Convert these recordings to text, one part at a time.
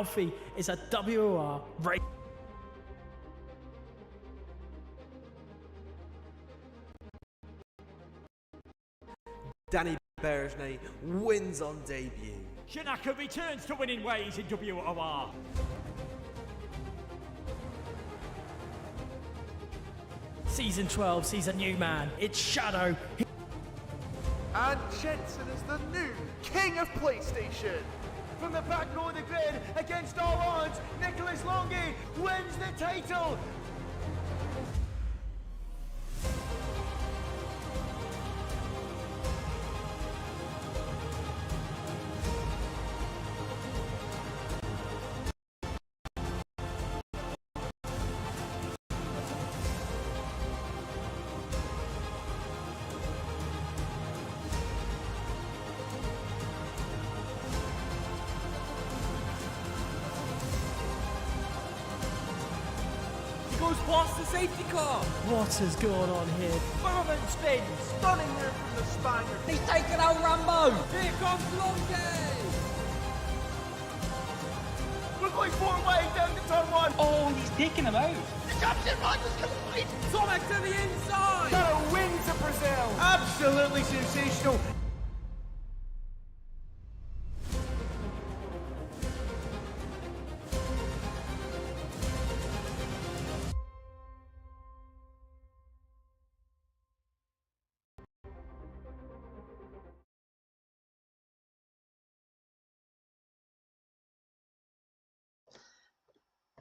Alfie is a WOR race. Danny Berejnay wins on debut. Shanaka returns to winning ways in WOR. Season 12 sees a new man. It's Shadow. And Jensen is the new king of PlayStation. From the back row of the grid, against all odds, Nicholas Longy wins the title. Goes past the safety car. What has gone on here? Berman spins, stunning move from the Spaniard. He's taken out Rambo. Here comes Longy. We're going four-way down to turn one. Oh, he's taking him out. The champion runs complete. Sonic to the inside. Shadow wins to Brazil. Absolutely sensational.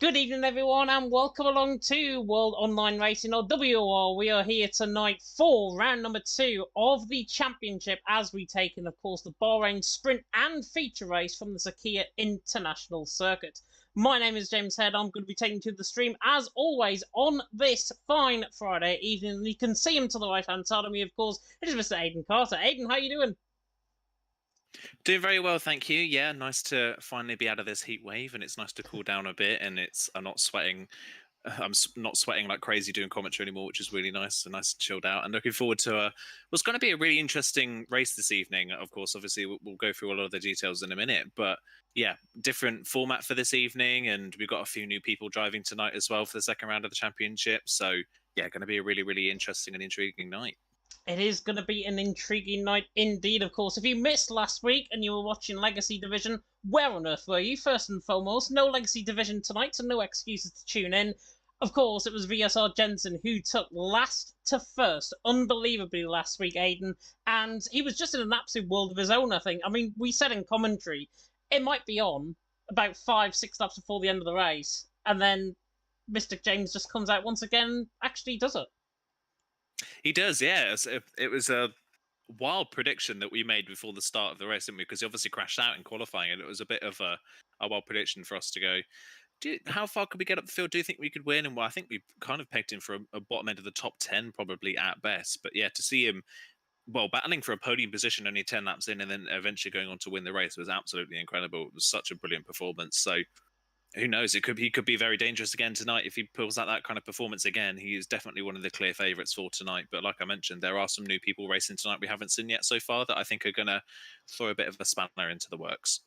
Good evening, everyone, and welcome along to World Online Racing, or WOR. We are here tonight for round number 2 of the championship as we take in, of course, the Bahrain sprint and feature race from the Sakhir International Circuit. My name is James Head. I'm going to be taking you to the stream, as always, on this fine Friday evening. And you can see him to the right-hand side of me, of course. It is Mr. Aidan Carter. Aidan, how you doing? Doing very well, thank you. Yeah, nice to finally be out of this heat wave, and it's nice to cool down a bit. And I'm not sweating. I'm not sweating like crazy doing commentary anymore, which is really nice. And nice and chilled out. And looking forward to what's going to be a really interesting race this evening. Of course, obviously we'll go through a lot of the details in a minute, but yeah, different format for this evening, and we've got a few new people driving tonight as well for the second round of the championship. So yeah, going to be a really, really interesting and intriguing night. It is going to be an intriguing night indeed, of course. If you missed last week and you were watching Legacy Division, where on earth were you? First and foremost, no Legacy Division tonight, so no excuses to tune in. Of course, it was VSR Jensen who took last to first, unbelievably last week, Aidan, and he was just in an absolute world of his own, I think. I mean, we said in commentary, it might be on about 5-6 laps before the end of the race, and then Mr. James just comes out once again and actually does it. He does, yeah. It was a wild prediction that we made before the start of the race, didn't we? Because he obviously crashed out in qualifying, and it was a bit of a wild prediction for us to go, how far could we get up the field? Do you think we could win? And well, I think we kind of pegged him for a bottom end of the top 10, probably at best. But yeah, to see him, well, battling for a podium position only 10 laps in and then eventually going on to win the race was absolutely incredible. It was such a brilliant performance. So who knows? He could be very dangerous again tonight if he pulls out that kind of performance again. He is definitely one of the clear favourites for tonight. But like I mentioned, there are some new people racing tonight we haven't seen yet so far that I think are going to throw a bit of a spanner into the works.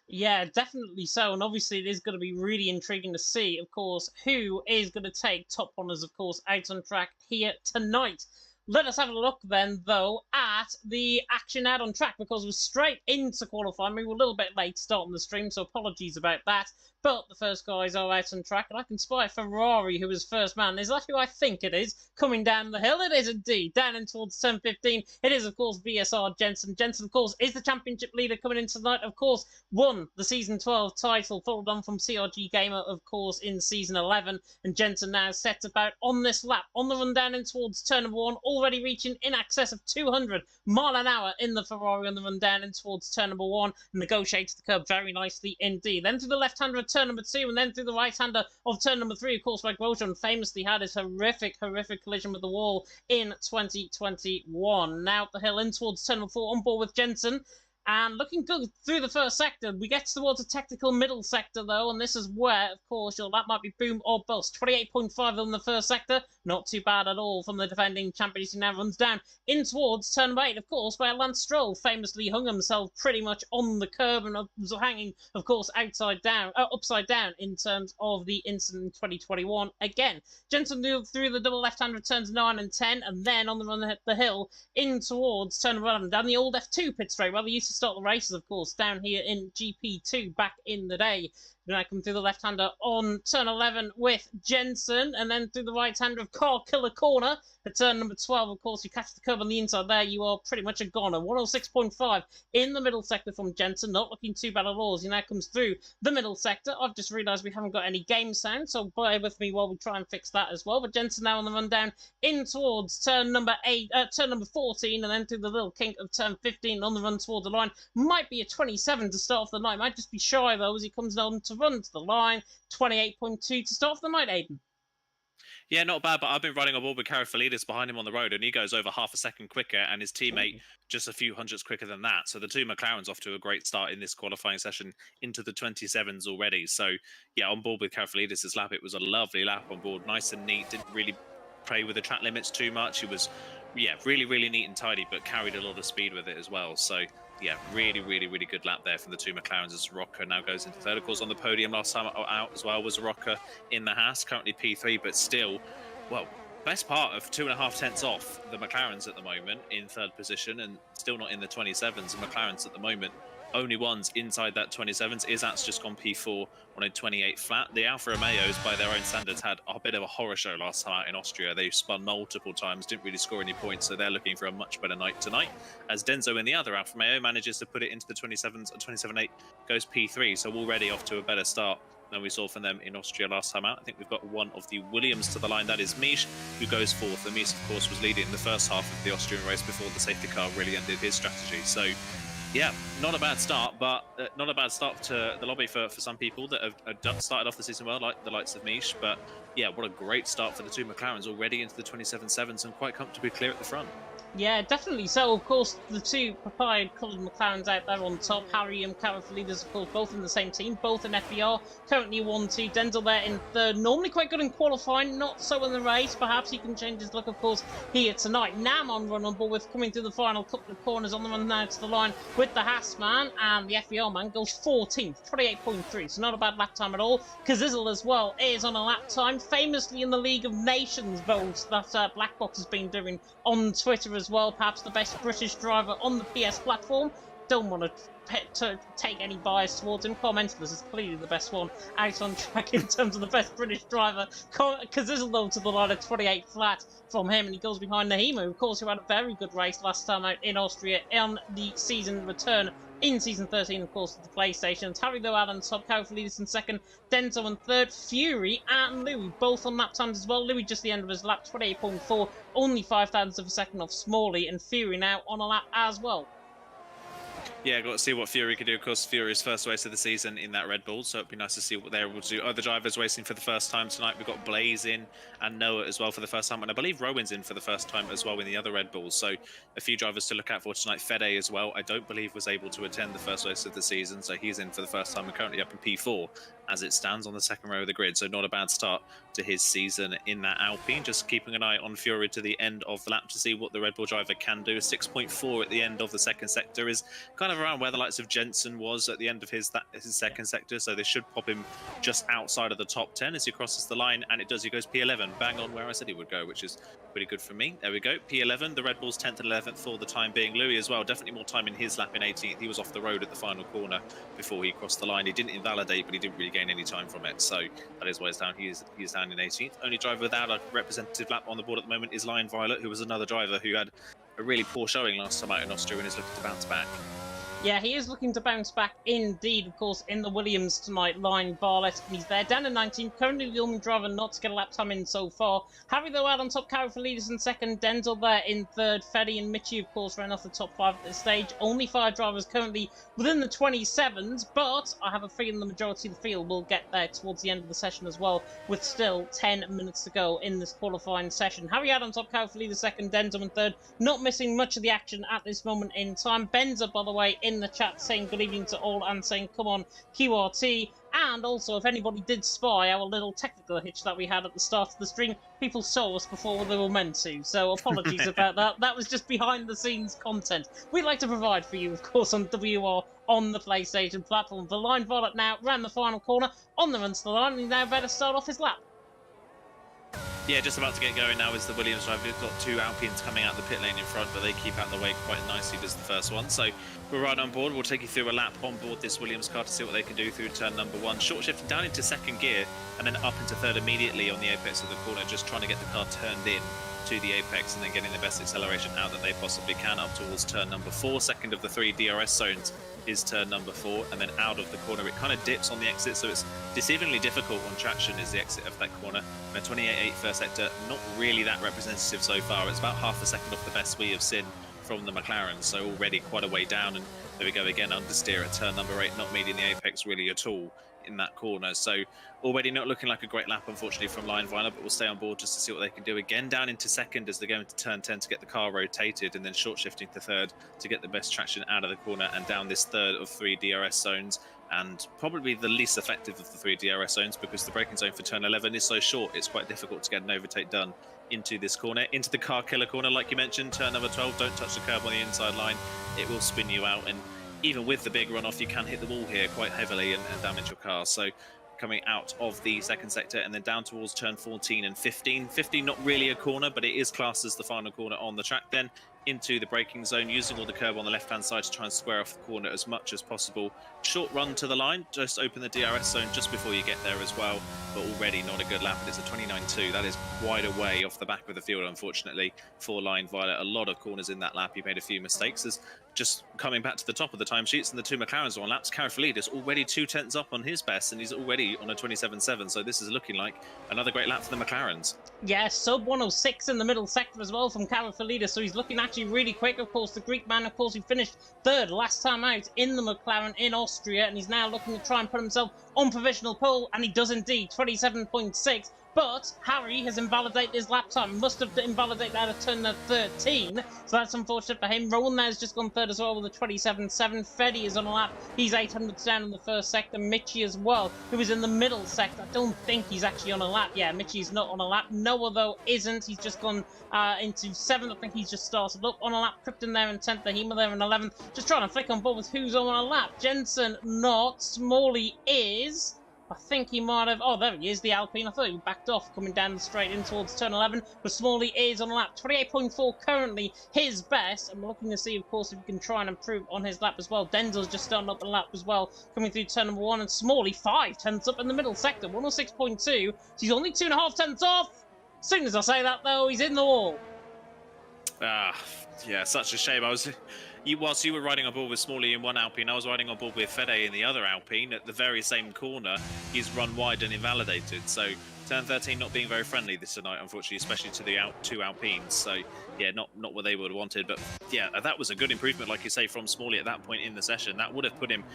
Yeah, definitely so. And obviously it is going to be really intriguing to see, of course, who is going to take top honours, of course, out on track here tonight. Let us have a look then, though, at the action out on track, because we're straight into qualifying. We were a little bit late starting the stream, so apologies about that. But the first guys are out on track, and I can spy a Ferrari who is first man. Is that who I think it is? Coming down the hill, it is indeed. Down in towards turn 15, it is, of course, VSR Jensen. Jensen, of course, is the championship leader coming in tonight. Of course, won the Season 12 title, followed on from CRG Gamer, of course, in Season 11. And Jensen now set about on this lap, on the run down in towards turn number 1, already reaching in excess of 200 mile an hour in the Ferrari on the run down in towards turn number 1. Negotiates the curb very nicely indeed. Then to the left-hander of turn number 2, and then through the right-hander of turn number 3, of course, where Grosjean famously had his horrific collision with the wall in 2021. Now up the hill in towards turn number 4, on board with Jensen. And looking good through the first sector. We get towards a technical middle sector, though, and this is where, of course, that might be boom or bust. 28.5 on the first sector. Not too bad at all from the defending champions, who now runs down in towards turn number 8, of course, where Lance Stroll famously hung himself pretty much on the curb and was hanging, of course, upside down in terms of the incident in 2021. Again, Jensen through the double left-hander turns 9 and 10, and then on the run the hill in towards turn number 11, down the old F2 pit straight, where they used to start the races, of course, down here in GP2 back in the day. Then I come through the left-hander on turn 11 with Jensen, and then through the right-hander of Car Killer Corner at turn number 12. Of course, you catch the curve on the inside there, you are pretty much a goner. 106.5 in the middle sector from Jensen, not looking too bad at all as he now comes through the middle sector. I've just realised we haven't got any game sound, so bear with me while we try and fix that as well. But Jensen now on the run down in towards turn number 14, and then through the little kink of turn 15 on the run towards the line. Might be a 27 to start off the night, might just be shy though as he comes on to run to the line. 28.2 to start off the night, Aiden. Yeah, not bad, but I've been running a wall with Karafalidis behind him on the road, and he goes over half a second quicker, and his teammate just a few hundredths quicker than that. So the two McLarens off to a great start in this qualifying session into the 27s already. So, yeah, on board with Karafalidis' lap. It was a lovely lap on board, nice and neat, didn't really play with the track limits too much. It was, yeah, really, really neat and tidy, but carried a lot of speed with it as well. So, yeah, really, really, really good lap there from the two McLarens as Rocker now goes into third. Of course, on the podium last time out as well was Rocker in the Haas, currently P3, but still, well, best part of 2.5 tenths off the McLarens at the moment in third position, and still not in the 27s. And McLarens at the moment, only ones inside that 27s. Izat's just gone P4 on a 28 flat. The Alfa Romeos, by their own standards, had a bit of a horror show last time out in Austria. They spun multiple times, didn't really score any points, so they're looking for a much better night tonight. As Denzo in the other Alfa Romeo manages to put it into the 27s, and 27.8 goes P3, so already off to a better start than we saw from them in Austria last time out. I think we've got one of the Williams to the line. That is Mish, who goes fourth. And Mish, of course, was leading in the first half of the Austrian race before the safety car really ended his strategy. So, yeah, not a bad start, but not a bad start to the lobby for some people that have started off the season well, like the likes of Mish. But, yeah, what a great start for the two McLarens, already into the 27.7s and quite comfortably clear at the front. Yeah, definitely. So, of course, the two papaya-coloured McLarens out there on top, Harry and Karafalidis, of course, both in the same team, both in FBR, currently 1-2. Denzel there in third, normally quite good in qualifying, not so in the race. Perhaps he can change his look, of course, here tonight. Nam on run on board with coming through the final couple of corners on the run now to the line with the Haas man, and the FBR man goes 14th, 28.3, so not a bad lap time at all. Kazizel as well is on a lap time, famously in the League of Nations votes that Black Box has been doing on Twitter as well, perhaps the best British driver on the PS platform. Don't want to take any bias towards him. Commentalist is clearly the best one out on track in terms of the best British driver. Kazizel though to the line at 28 flat from him, and he goes behind Nahimu, of course, who had a very good race last time out in Austria on the season return in Season 13, of course, of the PlayStation. Harry though out on top, Karafalidis in second, Denzo in third, Fury and Louis both on lap times as well. Louis just the end of his lap, 28.4, only 0.5 of a second off Smalley, and Fury now on a lap as well. Yeah, got to see what Fury can do. Of course, Fury's first race of the season in that Red Bull, so it'd be nice to see what they're able to do. Other drivers racing for the first time tonight. We've got Blaze in and Noah as well for the first time, and I believe Rowan's in for the first time as well in the other Red Bulls. So a few drivers to look out for tonight. Fede as well, I don't believe was able to attend the first race of the season, so he's in for the first time and currently up in P4 as it stands on the second row of the grid. So not a bad start to his season in that Alpine. Just keeping an eye on Fury to the end of the lap to see what the Red Bull driver can do. 6.4 at the end of the second sector is kind of around where the likes of Jensen was at the end of his second sector, so they should pop him just outside of the top 10 as he crosses the line, and it does. He goes P11, bang on where I said he would go, which is pretty good for me. There we go, P11. The Red Bull's 10th and 11th for the time being. Louis as well, definitely more time in his lap in 18th. He was off the road at the final corner before he crossed the line. He didn't invalidate, but he didn't really gain any time from it, so that is why he's down. He is down in 18th. Only driver without a representative lap on the board at the moment is Lion Violet, who was another driver who had a really poor showing last time out in Austria and is looking to bounce back. Yeah, he is looking to bounce back indeed, of course, in the Williams tonight. Line Barlett, he's there, down in 19th, currently the only driver not to get a lap time in so far. Harry, though, out on top, Karafalidis in second, Denzel there in third, Fede and Michi, of course, ran off the top 5 at this stage. Only 5 drivers currently within the 27s, but I have a feeling the majority of the field will get there towards the end of the session as well, with still 10 minutes to go in this qualifying session. Harry out on top, Karafalidis second, Denzel in third, not missing much of the action at this moment in time. Benza, by the way, in the chat saying good evening to all and saying come on QRT. And also, if anybody did spy our little technical hitch that we had at the start of the stream, people saw us before they were meant to. So apologies about that. That was just behind-the-scenes content. We'd like to provide for you, of course, on WOR on the PlayStation platform. The line Violet now round the final corner, on the run to the line, and he now better start off his lap. Yeah, just about to get going now is the Williams drive. We've got two Alpines coming out the pit lane in front, but they keep out the way quite nicely as the first one. So we're right on board. We'll take you through a lap on board this Williams car to see what they can do through turn number 1. Short shifting down into second gear and then up into third immediately on the apex of the corner, just trying to get the car turned in to the apex and then getting the best acceleration out that they possibly can up towards turn number 4. Second of the 3 DRS zones is turn number 4, and then out of the corner it kind of dips on the exit, so it's deceivingly difficult on traction is the exit of that corner. And 28.8 first sector, not really that representative so far. It's about half a second off the best we have seen from the McLaren, so already quite a way down. And there we go again, understeer at turn number 8, not meeting the apex really at all in that corner. So already not looking like a great lap, unfortunately, from Line Violet, but we'll stay on board just to see what they can do. Again, down into second as they go into turn 10 to get the car rotated, and then short shifting to third to get the best traction out of the corner and down this third of 3 DRS zones, and probably the least effective of the 3 DRS zones because the braking zone for turn 11 is so short, it's quite difficult to get an overtake done into this corner. Into the car killer corner, like you mentioned, turn number 12, don't touch the curb on the inside line, it will spin you out, and even with the big runoff, you can hit the wall here quite heavily and damage your car. So coming out of the second sector and then down towards turn 14 and 15. 15 not really a corner, but it is classed as the final corner on the track. Then into the braking zone, using all the curb on the left-hand side to try and square off the corner as much as possible. Short run to the line, just open the DRS zone just before you get there as well, but already not a good lap, and it's a 29.2. That is wide away off the back of the field, unfortunately, for Line Violet. A lot of corners in that lap. He made a few mistakes. As just coming back to the top of the timesheets, and the two McLarens are on laps. Karafalidis already 2/10 up on his best, and he's already on a 27.7, so this is looking like another great lap for the McLarens. Yeah, sub 106 in the middle sector as well from Karafalidis, so he's looking actually really quick. Of course, the Greek man, of course, he finished third last time out in the McLaren in Austria, and he's now looking to try and put himself on provisional pole, and he does indeed, 27.6. But Harry has invalidated his lap time. Must have invalidated that at turn 13, so that's unfortunate for him. Rowan there has just gone third as well with a 27.7. Freddy is on a lap. He's 800 down in the first sector. Mitchie as well, who is in the middle sector. I don't think he's actually on a lap. Yeah, Mitchie's not on a lap. Noah, though, isn't. He's just gone into 7th. I think he's just started up on a lap. Krypton there in 10th. Hema there in 11th. Just trying to flick on board with who's on a lap. Jensen not. Smalley is. I think he might have... Oh, there he is, the Alpine. I thought he backed off coming down the straight in towards turn 11. But Smalley is on a lap. 28.4 currently his best. I'm looking to see, of course, if he can try and improve on his lap as well. Denzel's just starting up a lap as well, coming through turn number 1. And Smalley, 5/10 up in the middle sector. 106.2. So he's only 2.5 off. As soon as I say that, though, he's in the wall. Ah, yeah, such a shame. Whilst you were riding on board with Smalley in one Alpine, I was riding on board with Fede in the other Alpine at the very same corner. He's run wide and invalidated. So turn 13 not being very friendly this tonight, unfortunately, especially to the two Alpines. So yeah, not what they would have wanted. But yeah, that was a good improvement, like you say, from Smalley at that point in the session. That would have put him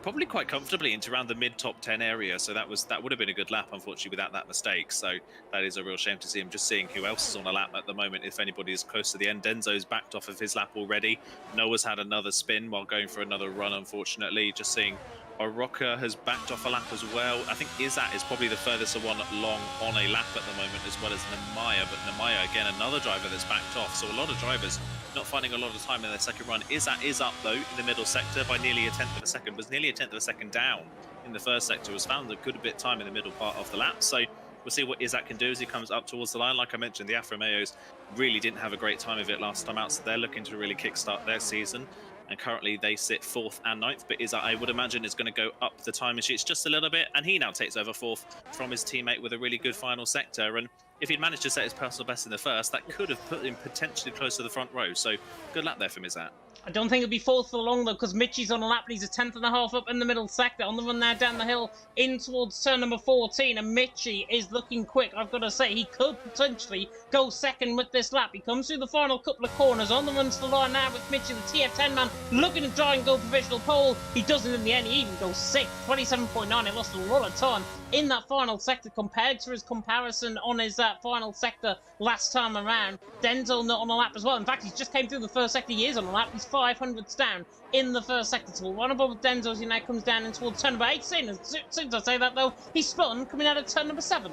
probably quite comfortably into around the mid-top 10 area. So that would have been a good lap, unfortunately, without that mistake. So that is a real shame to see him. Just seeing who else is on a lap at the moment, if anybody is close to the end. Denzo's backed off of his lap already. Noah's had another spin while going for another run, unfortunately. Just seeing Oroka has backed off a lap as well. I think Izzat is probably the furthest one along on a lap at the moment, as well as Nemaya. But Nemaya, again, another driver that's backed off. So a lot of drivers not finding a lot of time in their second run. Izzat is up, though, in the middle sector by nearly 1/10 of a second. Was nearly 1/10 of a second down in the first sector. Was found a good bit of time in the middle part of the lap. So we'll see what Izzat can do as he comes up towards the line. Like I mentioned, the Afro Mayos really didn't have a great time of it last time out, so they're looking to really kickstart their season. And currently they sit 4th and 9th, but Izzat, I would imagine, is going to go up the timing sheets just a little bit, and he now takes over 4th from his teammate with a really good final sector. And if he'd managed to set his personal best in the first, that could have put him potentially close to the front row. So good lap there from Izzat. I don't think it'll be 4th for long, though, because Mitchie's on a lap, and he's a 10.5 up in the middle sector. On the run there down the hill in towards turn number 14, and Mitchie is looking quick. I've got to say, he could potentially go second with this lap. He comes through the final couple of corners, on the run to the line now with Mitchie, the TF10 man, looking to try and go provisional pole. He doesn't in the end, he even goes 6th, 27.9. He lost a lot of time in that final sector compared to his comparison on his final sector last time around. Denzel not on a lap as well. In fact, he just came through the first sector. He is on a lap. He's 500s down in the first sector. So one above Denzo as he now comes down in towards turn number 18. As soon as I say that, though, he's spun coming out of turn number 7.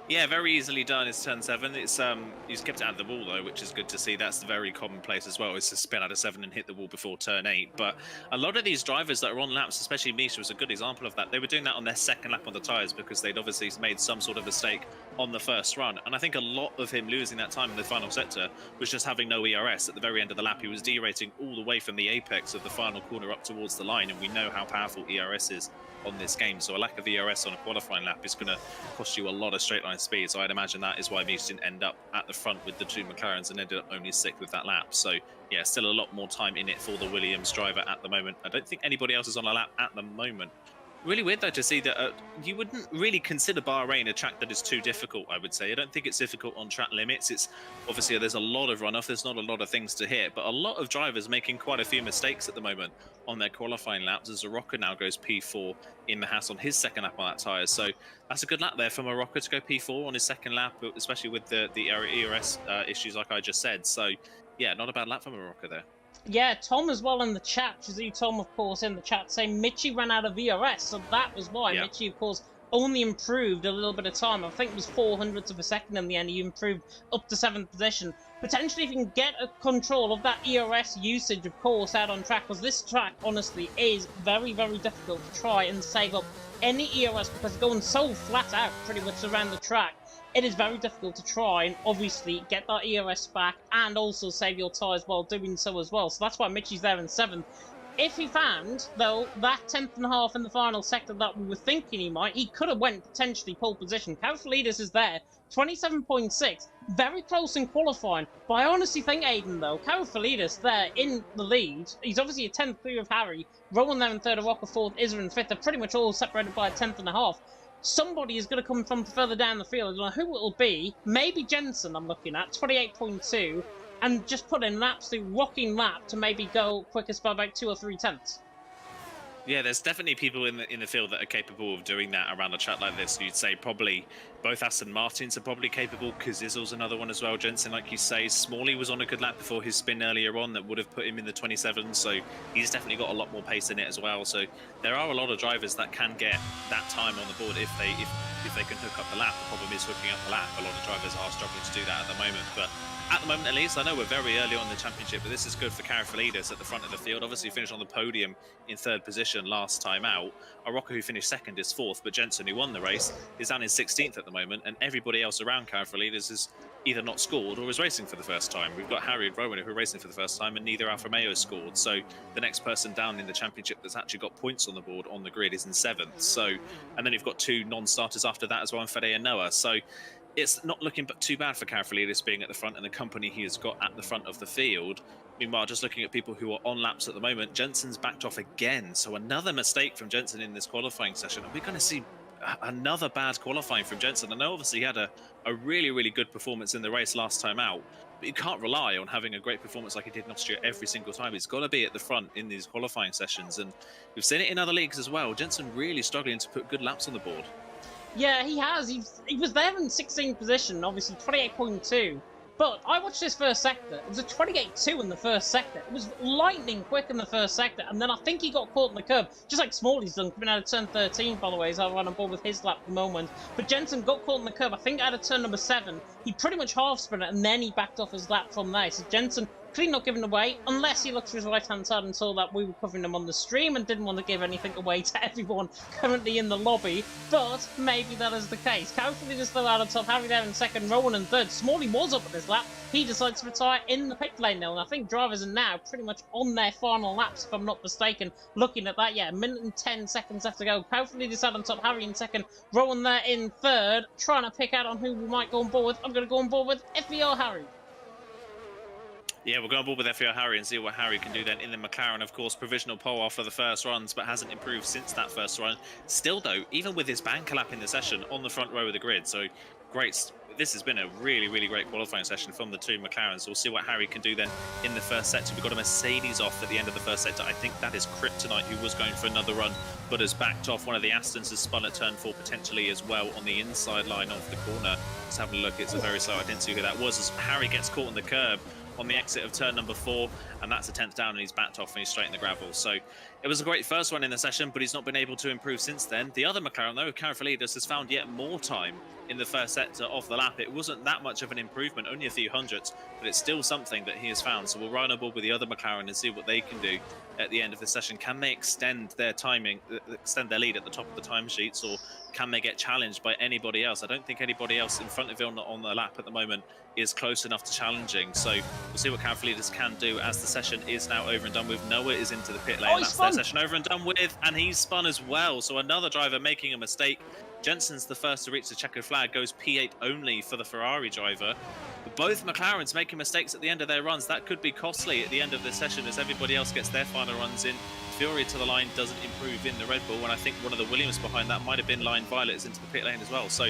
Yeah, very easily done. It's turn 7. It's he's kept it out of the wall though, which is good to see. That's very commonplace as well. Is to spin out of 7 and hit the wall before turn 8. But a lot of these drivers that are on laps, especially Misha, was a good example of that. They were doing that on their second lap on the tyres because they'd obviously made some sort of mistake on the first run. And I think a lot of him losing that time in the final sector was just having no ERS at the very end of the lap. He was derating all the way from the apex of the final corner up towards the line, and we know how powerful ERS is on this game. So a lack of ERS on a qualifying lap is going to cost you a lot of straight line speed. So I'd imagine that is why Misha didn't end up at the front with the 2 McLarens and ended up only 6th with that lap. So yeah, still a lot more time in it for the Williams driver at the moment. I don't think anybody else is on a lap at the moment. Really weird though to see that you wouldn't really consider Bahrain a track that is too difficult, I would say. I don't think it's difficult on track limits. It's obviously there's a lot of runoff, there's not a lot of things to hit, but a lot of drivers making quite a few mistakes at the moment on their qualifying laps as Morocco now goes P4 in the Haas on his second lap on that tyre. So that's a good lap there for Morocco to go P4 on his second lap, especially with the ERS issues like I just said. So yeah, not a bad lap for Morocco there. Yeah, Tom as well in the chat. Shazoo Tom, of course, in the chat saying Mitchie ran out of VRS, so that was why. Yeah. Mitchie, of course, only improved a little bit of time. I think it was 400ths of a second in the end. He improved up to 7th position. Potentially, if you can get a control of that ERS usage, of course, out on track, because this track, honestly, is very, very difficult to try and save up any ERS because it's going so flat out pretty much around the track. It is very difficult to try and obviously get that ERS back and also save your tyres while doing so as well. So that's why Mitchie's there in 7th. If he found, though, that 10th and a half in the final sector that we were thinking he might, he could have went potentially pole position. Koufalidis is there, 27.6, very close in qualifying. But I honestly think, Aiden, though, Koufalidis there in the lead, he's obviously a 10th clear of Harry, Rowan there in 3rd, Rocker 4th, Isra in 5th. They're pretty much all separated by a 10th and a half. Somebody is going to come from further down the field. I don't know who it will be. Maybe Jensen, I'm looking at, 28.2. And just put in an absolute rocking lap to maybe go quickest by about 2 or 3 tenths. Yeah, there's definitely people in the field that are capable of doing that around a track like this. You'd say probably both Aston Martins are probably capable. Kazizel's another one as well. Jensen, like you say, Smalley was on a good lap before his spin earlier on that would have put him in the 27. So he's definitely got a lot more pace in it as well. So there are a lot of drivers that can get that time on the board if they can hook up the lap. The problem is hooking up the lap. A lot of drivers are struggling to do that at the moment, but at the moment, at least, I know we're very early on in the championship, but this is good for Koufalidis at the front of the field. Obviously, finished on the podium in 3rd position last time out. Arocco, who finished 2nd, is 4th, but Jensen, who won the race, is down in 16th at the moment, and everybody else around Koufalidis is either not scored or is racing for the first time. We've got Harry and Rowan who are racing for the first time, and neither Alfa Romeo has scored. So the next person down in the championship that's actually got points on the board on the grid is in 7th. So, and then you've got 2 non-starters after that as well, and Fede and Noah. So it's not looking too bad for Koufalidis being at the front and the company he has got at the front of the field. Meanwhile, just looking at people who are on laps at the moment, Jensen's backed off again. So another mistake from Jensen in this qualifying session. And we're going to see another bad qualifying from Jensen. I know obviously he had a really, really good performance in the race last time out, but you can't rely on having a great performance like he did in Austria every single time. He's got to be at the front in these qualifying sessions. And we've seen it in other leagues as well. Jensen really struggling to put good laps on the board. Yeah, he has. He was there in 16th position, obviously 28.2. But I watched this first sector. It was a 28.2 in the first sector. It was lightning quick in the first sector. And then I think he got caught in the curb, just like Smalley's done, coming out of turn 13, by the way, as I run on board with his lap at the moment. But Jensen got caught in the curb, I think out of turn number 7. He pretty much half-spun it, and then he backed off his lap from there. So Jensen clearly not giving away, unless he looked to his right-hand side and saw that we were covering him on the stream and didn't want to give anything away to everyone currently in the lobby. But maybe that is the case. Koufalidis is still out on top, Harry there in 2nd, Rowan in 3rd. Smalley was up at this lap. He decides to retire in the pit lane now, and I think drivers are now pretty much on their final laps, if I'm not mistaken. Looking at that, yeah, 1 minute and 10 seconds left to go. Koufalidis out on top, Harry in 2nd, Rowan there in 3rd, trying to pick out on who we might go on board with. I'm going to go on board with FVR Harry. Yeah, we'll go on board with FVR Harry and see what Harry can do then in the McLaren. Of course, provisional pole after the first runs, but hasn't improved since that first run. Still, though, even with his banker lap in the session on the front row of the grid, so great. This has been a really, really great qualifying session from the 2 McLarens. So we'll see what Harry can do then in the first sector. We've got a Mercedes off at the end of the first sector. I think that is Kryptonite, who was going for another run, but has backed off. One of the Astons has spun at turn 4 potentially as well on the inside line of the corner. Let's have a look. It's a very slow. I didn't see who that was as Harry gets caught on the curb. on the exit of turn number 4, and that's a 10th down, and he's backed off and he's straight in the gravel. So it was a great first one in the session, but he's not been able to improve since then. The other McLaren, though, Karafalidis, has found yet more time in the first sector of the lap. It wasn't that much of an improvement, only a few hundredths, but it's still something that he has found. So we'll run a ball with the other McLaren and see what they can do at the end of the session. Can they extend their timing, extend their lead at the top of the timesheets, or can they get challenged by anybody else? I don't think anybody else in front of him on the lap at the moment is close enough to challenging. So we'll see what Karafalidis can do as the session is now over and done with. Noah is into the pit lane. That's their session over and done with, and he's spun as well. So another driver making a mistake. Jensen's the first to reach the checkered flag, goes P8 only for the Ferrari driver. But both McLarens making mistakes at the end of their runs. That could be costly at the end of the session as everybody else gets their final runs in. Fury to the line doesn't improve in the Red Bull, and I think one of the Williams behind that might have been Line Violet's into the pit lane as well. So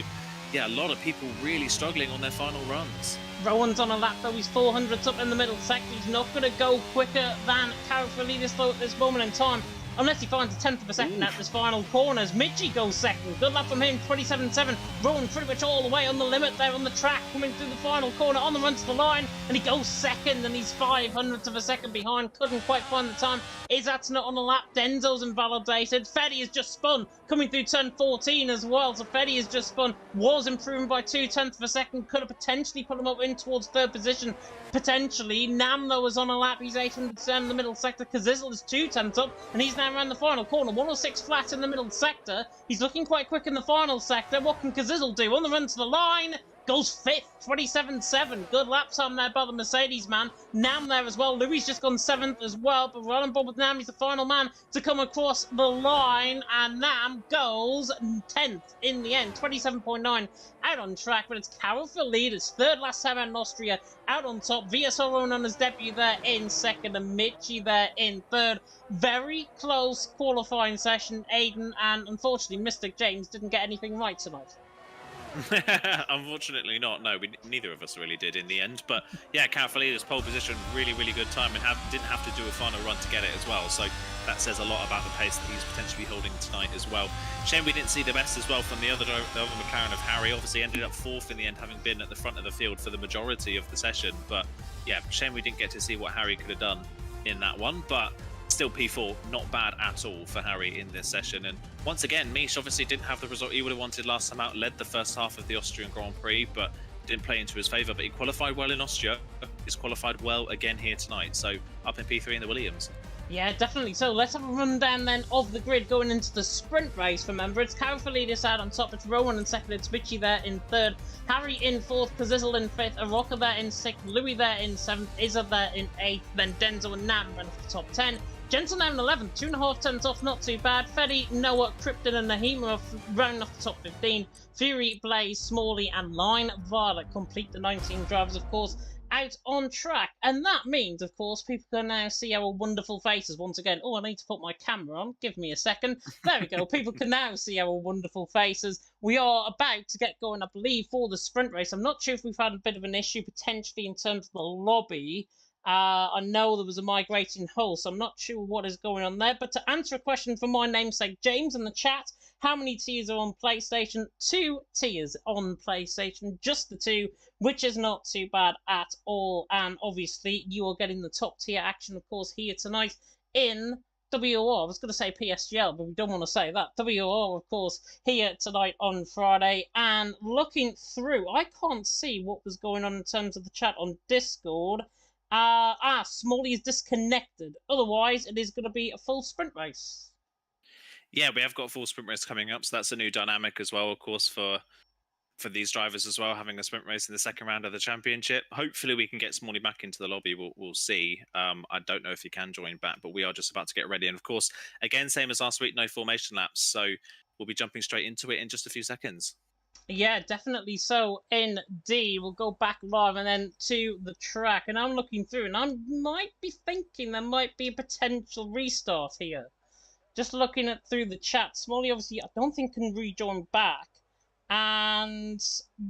yeah, a lot of people really struggling on their final runs. Rowan's on a lap though, he's 400s up in the middle sector. He's not going to go quicker than Karafalidis though at this moment in time, unless he finds a 10th of a second at this final corner as Mitchie goes second. Good lap from him, 27.7. Rowan pretty much all the way on the limit there on the track, coming through the final corner on the run to the line, and he goes second, and he's 500ths of a second behind. Couldn't quite find the time. Izat's not on the lap. Denzo's invalidated. Fetty has just spun, coming through turn 14 as well. So Fetty has just spun, was improving by 0.2 of a second, could have potentially put him up in towards third position. Potentially. Namlo was on a lap, he's 800 in the middle sector. Kazizel is 0.2 up, and he's now around the final corner. 106 flat in the middle sector. He's looking quite quick in the final sector. What can Kazizel do? On the run to the line, goes 5th, 27.7. Good lap time there by the Mercedes man. Nam there as well. Louis just gone 7th as well, but running Bob with Nam, he's the final man to come across the line, and Nam goes 10th in the end, 27.9 out on track, but it's Karafalidis, third last time out in Austria, out on top. VSL Rowan on his debut there in second, and Mitchie there in third. Very close qualifying session, Aiden, and unfortunately Mystic James didn't get anything right tonight. Unfortunately not, no, neither of us really did in the end, but yeah, Karafalidis pole position, really good time, and didn't have to do a final run to get it as well, so that says a lot about the pace that he's potentially holding tonight as well. Shame we didn't see the best as well from the other McLaren of Harry. Obviously ended up 4th in the end, having been at the front of the field for the majority of the session, but yeah, shame we didn't get to see what Harry could have done in that one, but still P4, not bad at all for Harry in this session. And once again, Mish obviously didn't have the result he would have wanted last time out, led the first half of the Austrian Grand Prix, but didn't play into his favour. But he qualified well in Austria, he's qualified well again here tonight, so up in P3 in the Williams. Yeah, definitely. So let's have a rundown then of the grid going into the sprint race. Remember, it's Karafalidis out on top, it's Rowan in second, it's Mitchie there in third, Harry in fourth, Kazizel in fifth, Aroka there in sixth, Louis there in seventh, Izza there in eighth, then Denzo and Nam run for the top 10. Jensen now in 11th, 2.5 tenths off, not too bad. Fetty, Noah, Krypton and Nahima rounding off the top 15. Fury, Blaze, Smalley and Line Violet complete the 19 drivers, of course, out on track. And that means, of course, people can now see our wonderful faces once again. Oh, I need to put my camera on. Give me a second. There we go. People can now see our wonderful faces. We are about to get going, I believe, for the sprint race. I'm not sure if we've had a bit of an issue potentially in terms of the lobby. I know there was a migrating hull, so I'm not sure what is going on there. But to answer a question from my namesake James in the chat, how many tiers are on PlayStation? 2 tiers on PlayStation, just the 2, which is not too bad at all. And obviously, you are getting the top tier action, of course, here tonight in WOR. I was going to say PSGL, but we don't want to say that. WOR, of course, here tonight on Friday. And looking through, I can't see what was going on in terms of the chat on Discord. Smalley is disconnected. Otherwise, it is going to be a full sprint race. Yeah, we have got a full sprint race coming up, so that's a new dynamic as well, of course, for these drivers as well, having a sprint race in the second round of the championship. Hopefully we can get Smalley back into the lobby, we'll see. I don't know if he can join back, but we are just about to get ready. And of course, again, same as last week, no formation laps, so we'll be jumping straight into it in just a few seconds. Yeah, definitely so. Indeed, we'll go back live and then to the track. And I'm looking through, and I might be thinking there might be a potential restart here. Just looking at through the chat, Smalley obviously I don't think can rejoin back. And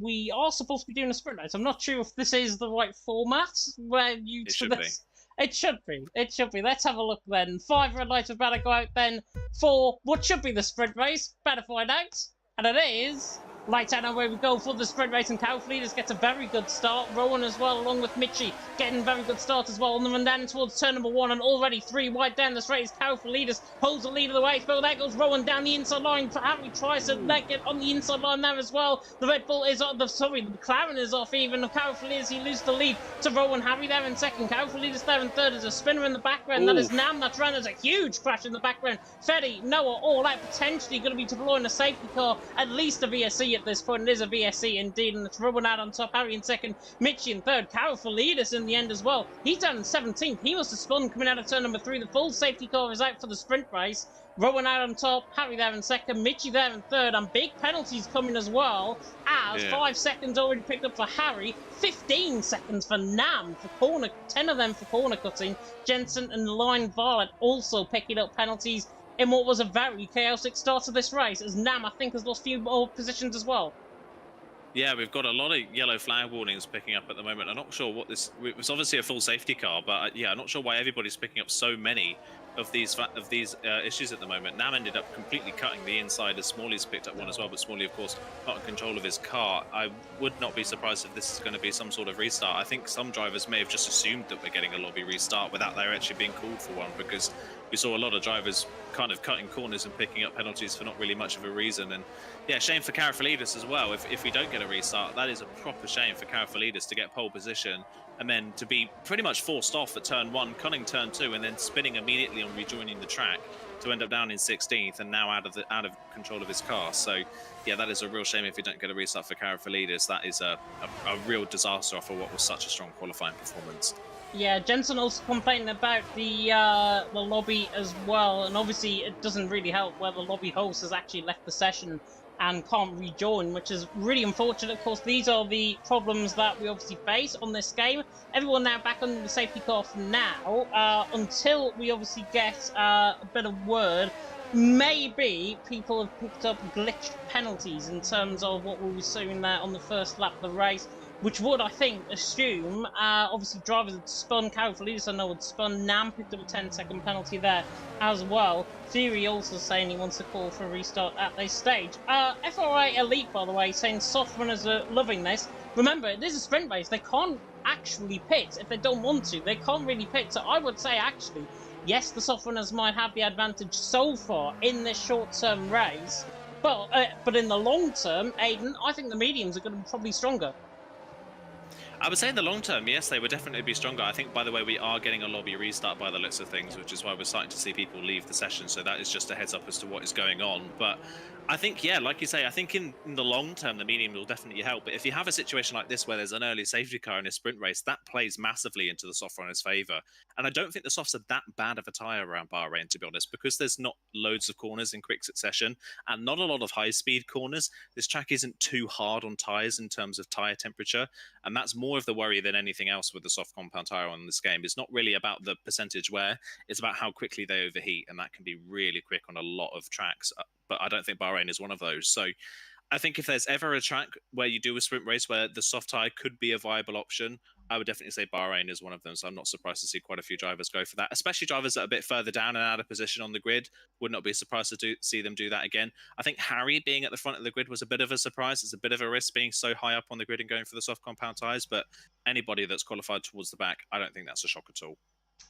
we are supposed to be doing a sprint race. I'm not sure if this is the right format where you. It should be. It should be. It should be. Let's have a look then. 5 red lights are about to go out then for what should be the sprint race. Better find out. And it is Lights out, and away we go for the sprint race, and Cowfleeters gets a very good start. Rowan as well, along with Mitchie, getting a very good start as well on the run down towards turn number 1, and already 3 wide down the straight is Cowfleeters, holds the lead of the way. But there goes Rowan down the inside line. Harry tries to leg it on the inside line there as well. The Red Bull is off, the McLaren is off even. Cowfleeters, he loses the lead to Rowan. Harry there in second, Cowfleeters there in third. There's a spinner in the background. That is Nam that's ran. There's a huge crash in the background. Fetty, Noah, all out, potentially going to be deploying a safety car, at least a VSC at this point. It is a VSC indeed, and it's Rowan out on top, Harry in second, Mitchie in third, Cowfleeters in the end as well. He's down in 17th. He must have spun coming out of turn number 3. The full safety car is out for the sprint race. Rowan out on top, Harry there in second, Mitchie there in third, and big penalties coming as well, as 5 seconds already picked up for Harry, 15 seconds for Nam for corner, 10 of them for corner cutting. Jensen and Line Varlet also picking up penalties in what was a very chaotic start to this race, as Nam, I think, has lost a few more positions as well. Yeah, we've got a lot of yellow flag warnings picking up at the moment. I'm not sure what this... It was obviously a full safety car, but yeah, I'm not sure why everybody's picking up so many of these issues at the moment. Nam ended up completely cutting the inside as Smalley's picked up one as well, but Smalley, of course, not in control of his car. I would not be surprised if this is going to be some sort of restart. I think some drivers may have just assumed that we're getting a lobby restart without there actually being called for one, because we saw a lot of drivers kind of cutting corners and picking up penalties for not really much of a reason. And yeah, shame for Cowfleeters as well. If we don't get a restart, that is a proper shame for Cowfleeters to get pole position and then to be pretty much forced off at turn 1, cutting turn 2, and then spinning immediately on rejoining the track to end up down in 16th and now out of control of his car. So yeah, that is a real shame if we don't get a restart for Cowfleeters. That is a real disaster for what was such a strong qualifying performance. Yeah, Jensen also complaining about the lobby as well, and obviously it doesn't really help where the lobby host has actually left the session and can't rejoin, which is really unfortunate. Of course, these are the problems that we obviously face on this game. Everyone now back on the safety car for now, until we obviously get a bit of word. Maybe people have picked up glitched penalties in terms of what we were seeing there on the first lap of the race, which would, I think, assume, obviously drivers had spun, Cowfleeters I know had spun, Nam picked up a 10-second penalty there as well. Theory also saying he wants to call for a restart at this stage. FRA Elite, by the way, saying soft runners are loving this. Remember, it is a sprint race. They can't actually pit if they don't want to. They can't really pit, so I would say, actually, yes, the soft runners might have the advantage so far in this short-term race, but in the long term, Aiden, I think the mediums are going to be probably stronger. I would say in the long term, yes, they would definitely be stronger. I think, by the way, we are getting a lobby restart by the looks of things, which is why we're starting to see people leave the session. So that is just a heads up as to what is going on. But I think, yeah, like you say, I think in the long term, the medium will definitely help. But if you have a situation like this where there's an early safety car in a sprint race, that plays massively into the soft runner's favour. And I don't think the softs are that bad of a tyre around Bahrain, to be honest, because there's not loads of corners in quick succession and not a lot of high-speed corners. This track isn't too hard on tyres in terms of tyre temperature. And that's more of the worry than anything else with the soft compound tyre on this game. It's not really about the percentage wear. It's about how quickly they overheat. And that can be really quick on a lot of tracks. But I don't think Bahrain is one of those. So I think if there's ever a track where you do a sprint race where the soft tyre could be a viable option, I would definitely say Bahrain is one of them. So I'm not surprised to see quite a few drivers go for that, especially drivers that are a bit further down and out of position on the grid. Would not be surprised to see them do that again. I think Harry being at the front of the grid was a bit of a surprise. It's a bit of a risk being so high up on the grid and going for the soft compound tyres. But anybody that's qualified towards the back, I don't think that's a shock at all.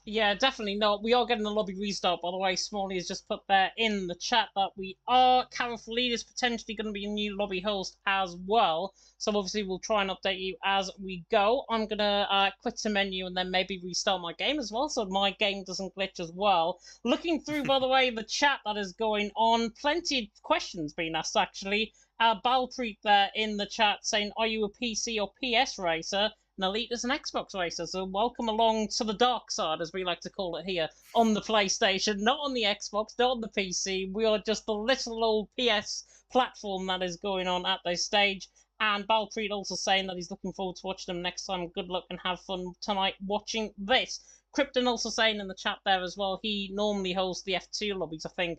Yeah, definitely not. We are getting a lobby restart, by the way. Smalley has just put there in the chat that we are. Cowfleeters is potentially going to be a new lobby host as well. So obviously we'll try and update you as we go. I'm going to quit the menu and then maybe restart my game as well, so my game doesn't glitch as well. Looking through, by the way, the chat that is going on. Plenty of questions being asked, actually. Balpreet there in the chat saying, are you a PC or PS racer? And Elite is an Xbox racer, so welcome along to the dark side, as we like to call it here, on the PlayStation, not on the Xbox, not on the PC. We are just the little old PS platform that is going on at this stage. And Balpreet also saying that he's looking forward to watching them next time. Good luck and have fun tonight watching this. Krypton also saying in the chat there as well, he normally hosts the F2 lobbies, I think,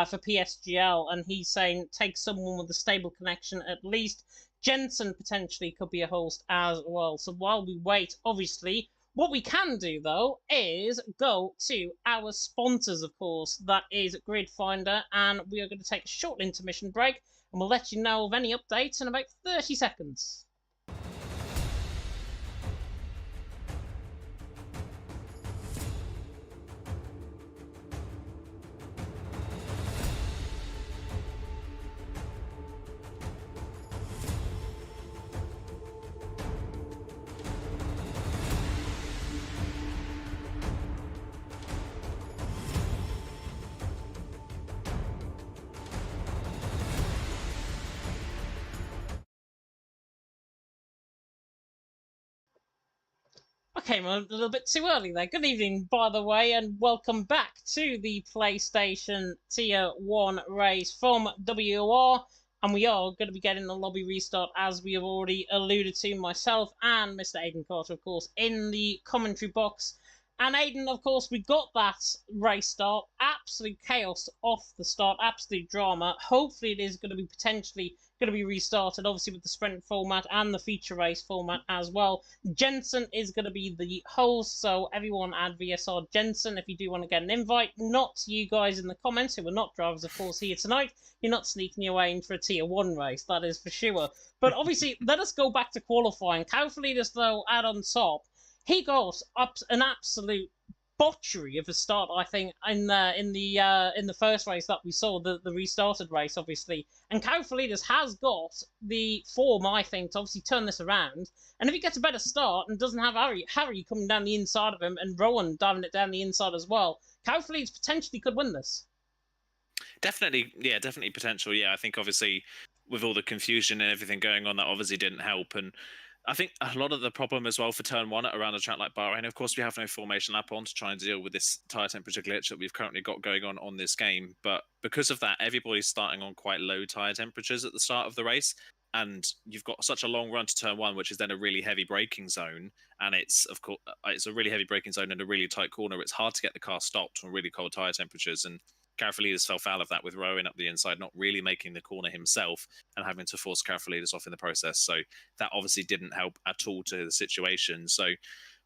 for PSGL, and he's saying take someone with a stable connection at least. Jensen potentially could be a host as well. So while we wait, obviously, what we can do, though, is go to our sponsors, of course. That is Grid Finder, and we are going to take a short intermission break. and we'll let you know of any updates in about 30 seconds. Okay, well, a little bit too early there. Good evening, by the way, and welcome back to the PlayStation Tier 1 race from WOR. And we are going to be getting the lobby restart, as we have already alluded to, myself and Mr. Aiden Carter, of course, in the commentary box. And Aiden, of course, we got that race start. Absolute chaos off the start, absolute drama. Hopefully it is going to be potentially going to be restarted, obviously with the sprint format and the feature race format as well. Jensen is going to be the host, so everyone add VSR Jensen if you do want to get an invite. Not you guys in the comments who are not drivers, of course, here tonight. You're not sneaking your way in for a Tier 1 race, that is for sure. But obviously, let us go back to qualifying. Kaufleaders, though, add on top. He got up an absolute botchery of a start, I think, in the first race that we saw, the restarted race, obviously. And Kaufleaders has got the form, I think, to obviously turn this around. And if he gets a better start and doesn't have Harry coming down the inside of him and Rowan diving it down the inside as well, Kaufleaders potentially could win this. Definitely, yeah, definitely potential. Yeah, I think obviously with all the confusion and everything going on, that obviously didn't help. And I think a lot of the problem as well for turn one around a track like Bahrain, of course, we have no formation lap on to try and deal with this tyre temperature glitch that we've currently got going on this game. But because of that, everybody's starting on quite low tyre temperatures at the start of the race. And you've got such a long run to turn one, which is then a really heavy braking zone. And it's, of course, it's a really heavy braking zone and a really tight corner. It's hard to get the car stopped on really cold tyre temperatures. And Kaufleaders fell foul of that with Rowan up the inside, not really making the corner himself and having to force Kaufleaders off in the process. So that obviously didn't help at all to the situation. So,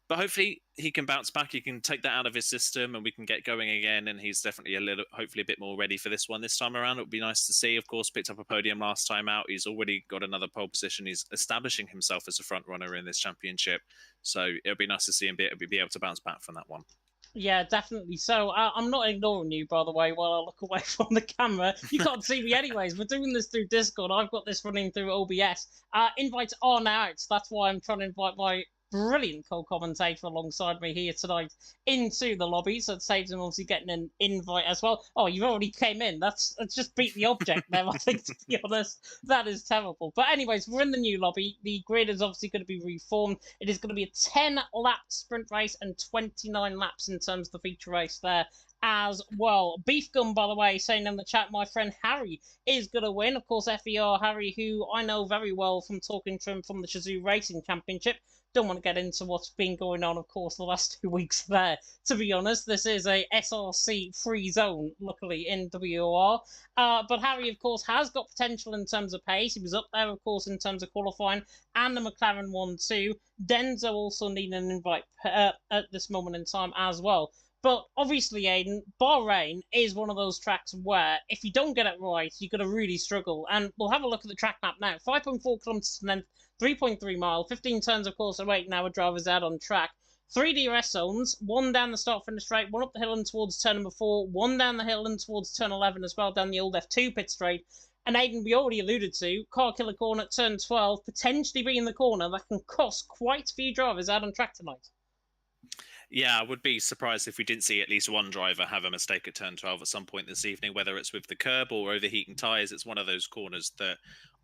but hopefully he can bounce back. He can take that out of his system and we can get going again. And he's definitely hopefully a bit more ready for this one this time around. It would be nice to see. Of course, picked up a podium last time out. He's already got another pole position. He's establishing himself as a front runner in this championship. So it'll be nice to see him be able to bounce back from that one. Yeah, definitely. So I'm not ignoring you, by the way, while I look away from the camera. You can't see me anyways. We're doing this through Discord. I've got this running through OBS. Invites are now out. That's why I'm trying to invite my brilliant co-commentator alongside me here tonight into the lobby, so it saves him obviously getting an invite as well. Oh, you already came in. That's just beat the object there, I think, to be honest. That is terrible. But anyways, we're in the new lobby. The grid is obviously going to be reformed. It is going to be a 10-lap sprint race and 29 laps in terms of the feature race there as well. Beef Gun, by the way, saying in the chat, my friend Harry is going to win. Of course, FER Harry, who I know very well from talking to him from the Shazoo Racing Championship. Don't want to get into what's been going on, of course, the last 2 weeks there. To be honest, this is a SRC-free zone, luckily, in WOR. But Harry, of course, has got potential in terms of pace. He was up there, of course, in terms of qualifying, and the McLaren one too. Denzo also needing an invite at this moment in time as well. But obviously, Aiden, Bahrain is one of those tracks where if you don't get it right, you're going to really struggle. And we'll have a look at the track map now. 5.4 kilometers to length, 3.3 mile, 15 turns, of course, away now with drivers out on track. 3 DRS zones, 1 down the start-finish straight, 1 up the hill and towards turn number 4, 1 down the hill and towards turn 11 as well, down the old F2 pit straight. And Aiden, we already alluded to, car killer corner at turn 12, potentially being the corner that can cost quite a few drivers out on track tonight. Yeah, I would be surprised if we didn't see at least one driver have a mistake at turn 12 at some point this evening, whether it's with the curb or overheating tyres. It's one of those corners that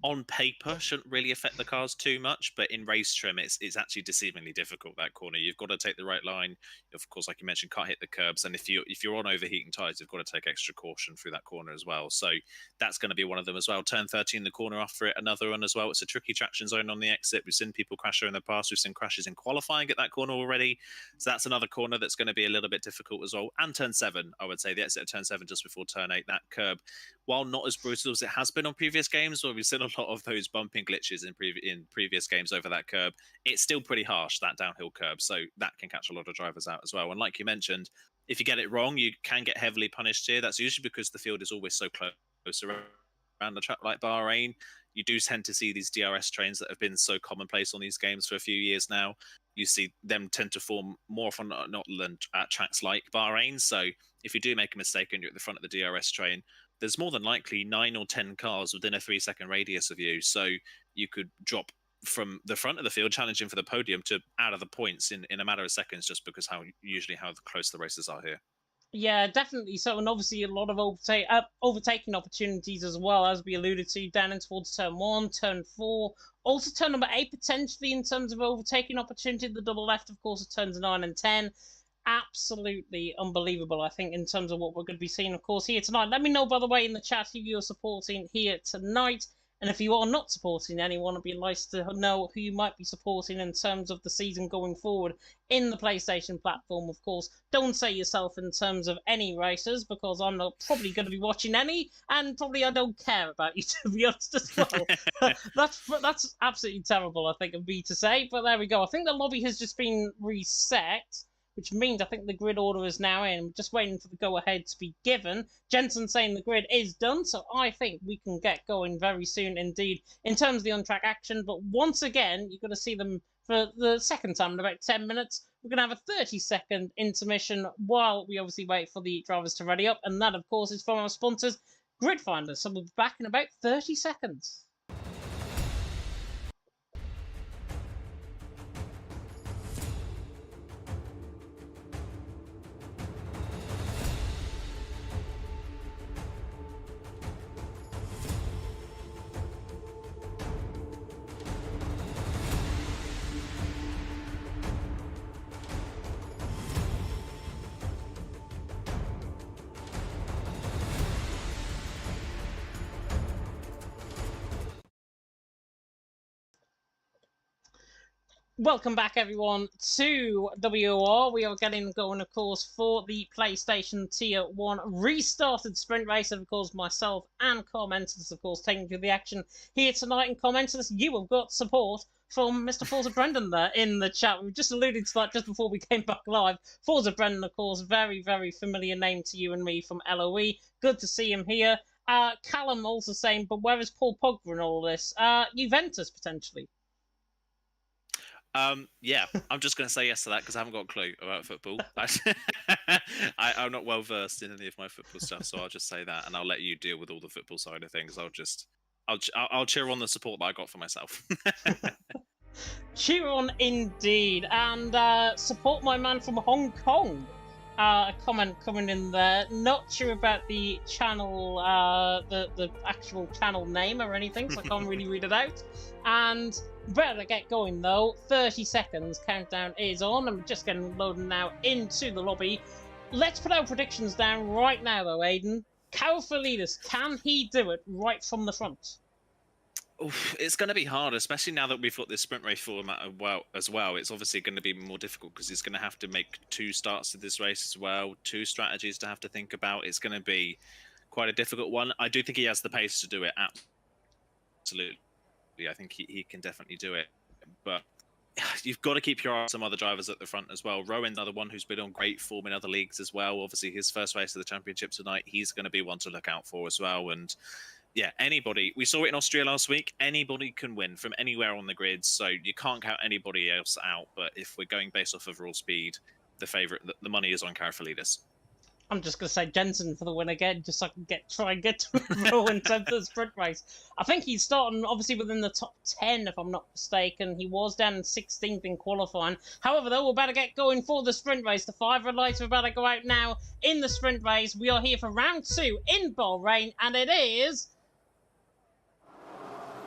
on paper shouldn't really affect the cars too much, but in race trim, it's actually deceivingly difficult, that corner. You've got to take the right line. Of course, like you mentioned, can't hit the curbs. And if you're on overheating tyres, you've got to take extra caution through that corner as well. So that's going to be one of them as well. Turn 13, the corner after it, another one as well. It's a tricky traction zone on the exit. We've seen people crash there in the past. We've seen crashes in qualifying at that corner already. So that's another corner that's going to be a little bit difficult as well. And turn 7, I would say, the exit of turn 7 just before turn 8, that curb, while not as brutal as it has been on previous games, where we've seen a lot of those bumping glitches in previous games over that curb, it's still pretty harsh, that downhill curb. So that can catch a lot of drivers out as well. And like you mentioned, if you get it wrong, you can get heavily punished here. That's usually because the field is always so close around around the track like Bahrain, you do tend to see these DRS trains that have been so commonplace on these games for a few years now. You see them tend to form more often not than at tracks like Bahrain. So if you do make a mistake and you're at the front of the DRS train, there's more than likely 9 or 10 cars within a 3-second radius of you. So you could drop from the front of the field, challenging for the podium, to out of the points in a matter of seconds, just because how close the races are here. Yeah, definitely so, and obviously a lot of overtaking opportunities as well, as we alluded to, down in towards turn 1, turn 4, also turn number 8 potentially in terms of overtaking opportunity, the double left, of course, at turns 9 and 10. Absolutely unbelievable, I think, in terms of what we're going to be seeing, of course, here tonight. Let me know, by the way, in the chat who you're supporting here tonight. And if you are not supporting anyone, it'd be nice to know who you might be supporting in terms of the season going forward in the PlayStation platform, of course. Don't say yourself in terms of any racers, because I'm not probably going to be watching any, and probably I don't care about you, to be honest, as well. That's absolutely terrible, I think, of me to say, but there we go. I think the lobby has just been reset, which means I think the grid order is now in. We're just waiting for the go-ahead to be given. Jensen saying the grid is done, so I think we can get going very soon indeed in terms of the on-track action. But once again, you're going to see them for the second time in about 10 minutes. We're going to have a 30-second intermission while we obviously wait for the drivers to ready up. And that, of course, is from our sponsors, Grid Finder. So we'll be back in about 30 seconds. Welcome back, everyone, to WOR. We are getting going, of course, for the PlayStation Tier 1 restarted sprint race. Of course, myself and commenters, of course, taking to the action here tonight. And commenters, you have got support from Mr. Forza Brendan there in the chat. We just alluded to that just before we came back live. Forza Brendan, of course, very, very familiar name to you and me from LOE. Good to see him here. Callum also saying, but where is Paul Pogba in all this? Juventus, potentially. Yeah, I'm just going to say yes to that because I haven't got a clue about football. I'm not well versed in any of my football stuff, so I'll just say that, and I'll let you deal with all the football side of things. I'll cheer on the support that I got for myself. Cheer on indeed, and support my man from Hong Kong. A comment coming in there. Not sure about the channel, the actual channel name or anything, so I can't really read it out. And better get going though. 30 seconds countdown is on. I'm just getting loaded now into the lobby. Let's put our predictions down right now though, Aiden. Kaufalidis, can he do it right from the front? Oof, it's going to be hard, especially now that we've got this sprint race format as well. It's obviously going to be more difficult because he's going to have to make 2 starts to this race as well, 2 strategies to have to think about. It's going to be quite a difficult one. I do think he has the pace to do it. Absolutely. I think he can definitely do it. But you've got to keep your eye on some other drivers at the front as well. Rowan's another one who's been on great form in other leagues as well. Obviously, his first race of the championship tonight, he's going to be one to look out for as well. And yeah, anybody. We saw it in Austria last week. Anybody can win from anywhere on the grid, so you can't count anybody else out. But if we're going based off overall speed, the money is on Kaufalidis. I'm just going to say Jensen for the win again, just so I can try and get to a row in terms of the sprint race. I think he's starting, obviously, within the top 10, if I'm not mistaken. He was down in 16th in qualifying. However, though, we're about to get going for the sprint race. The 5 red lights are about to go out now in the sprint race. We are here for round 2 in Bahrain, and it is...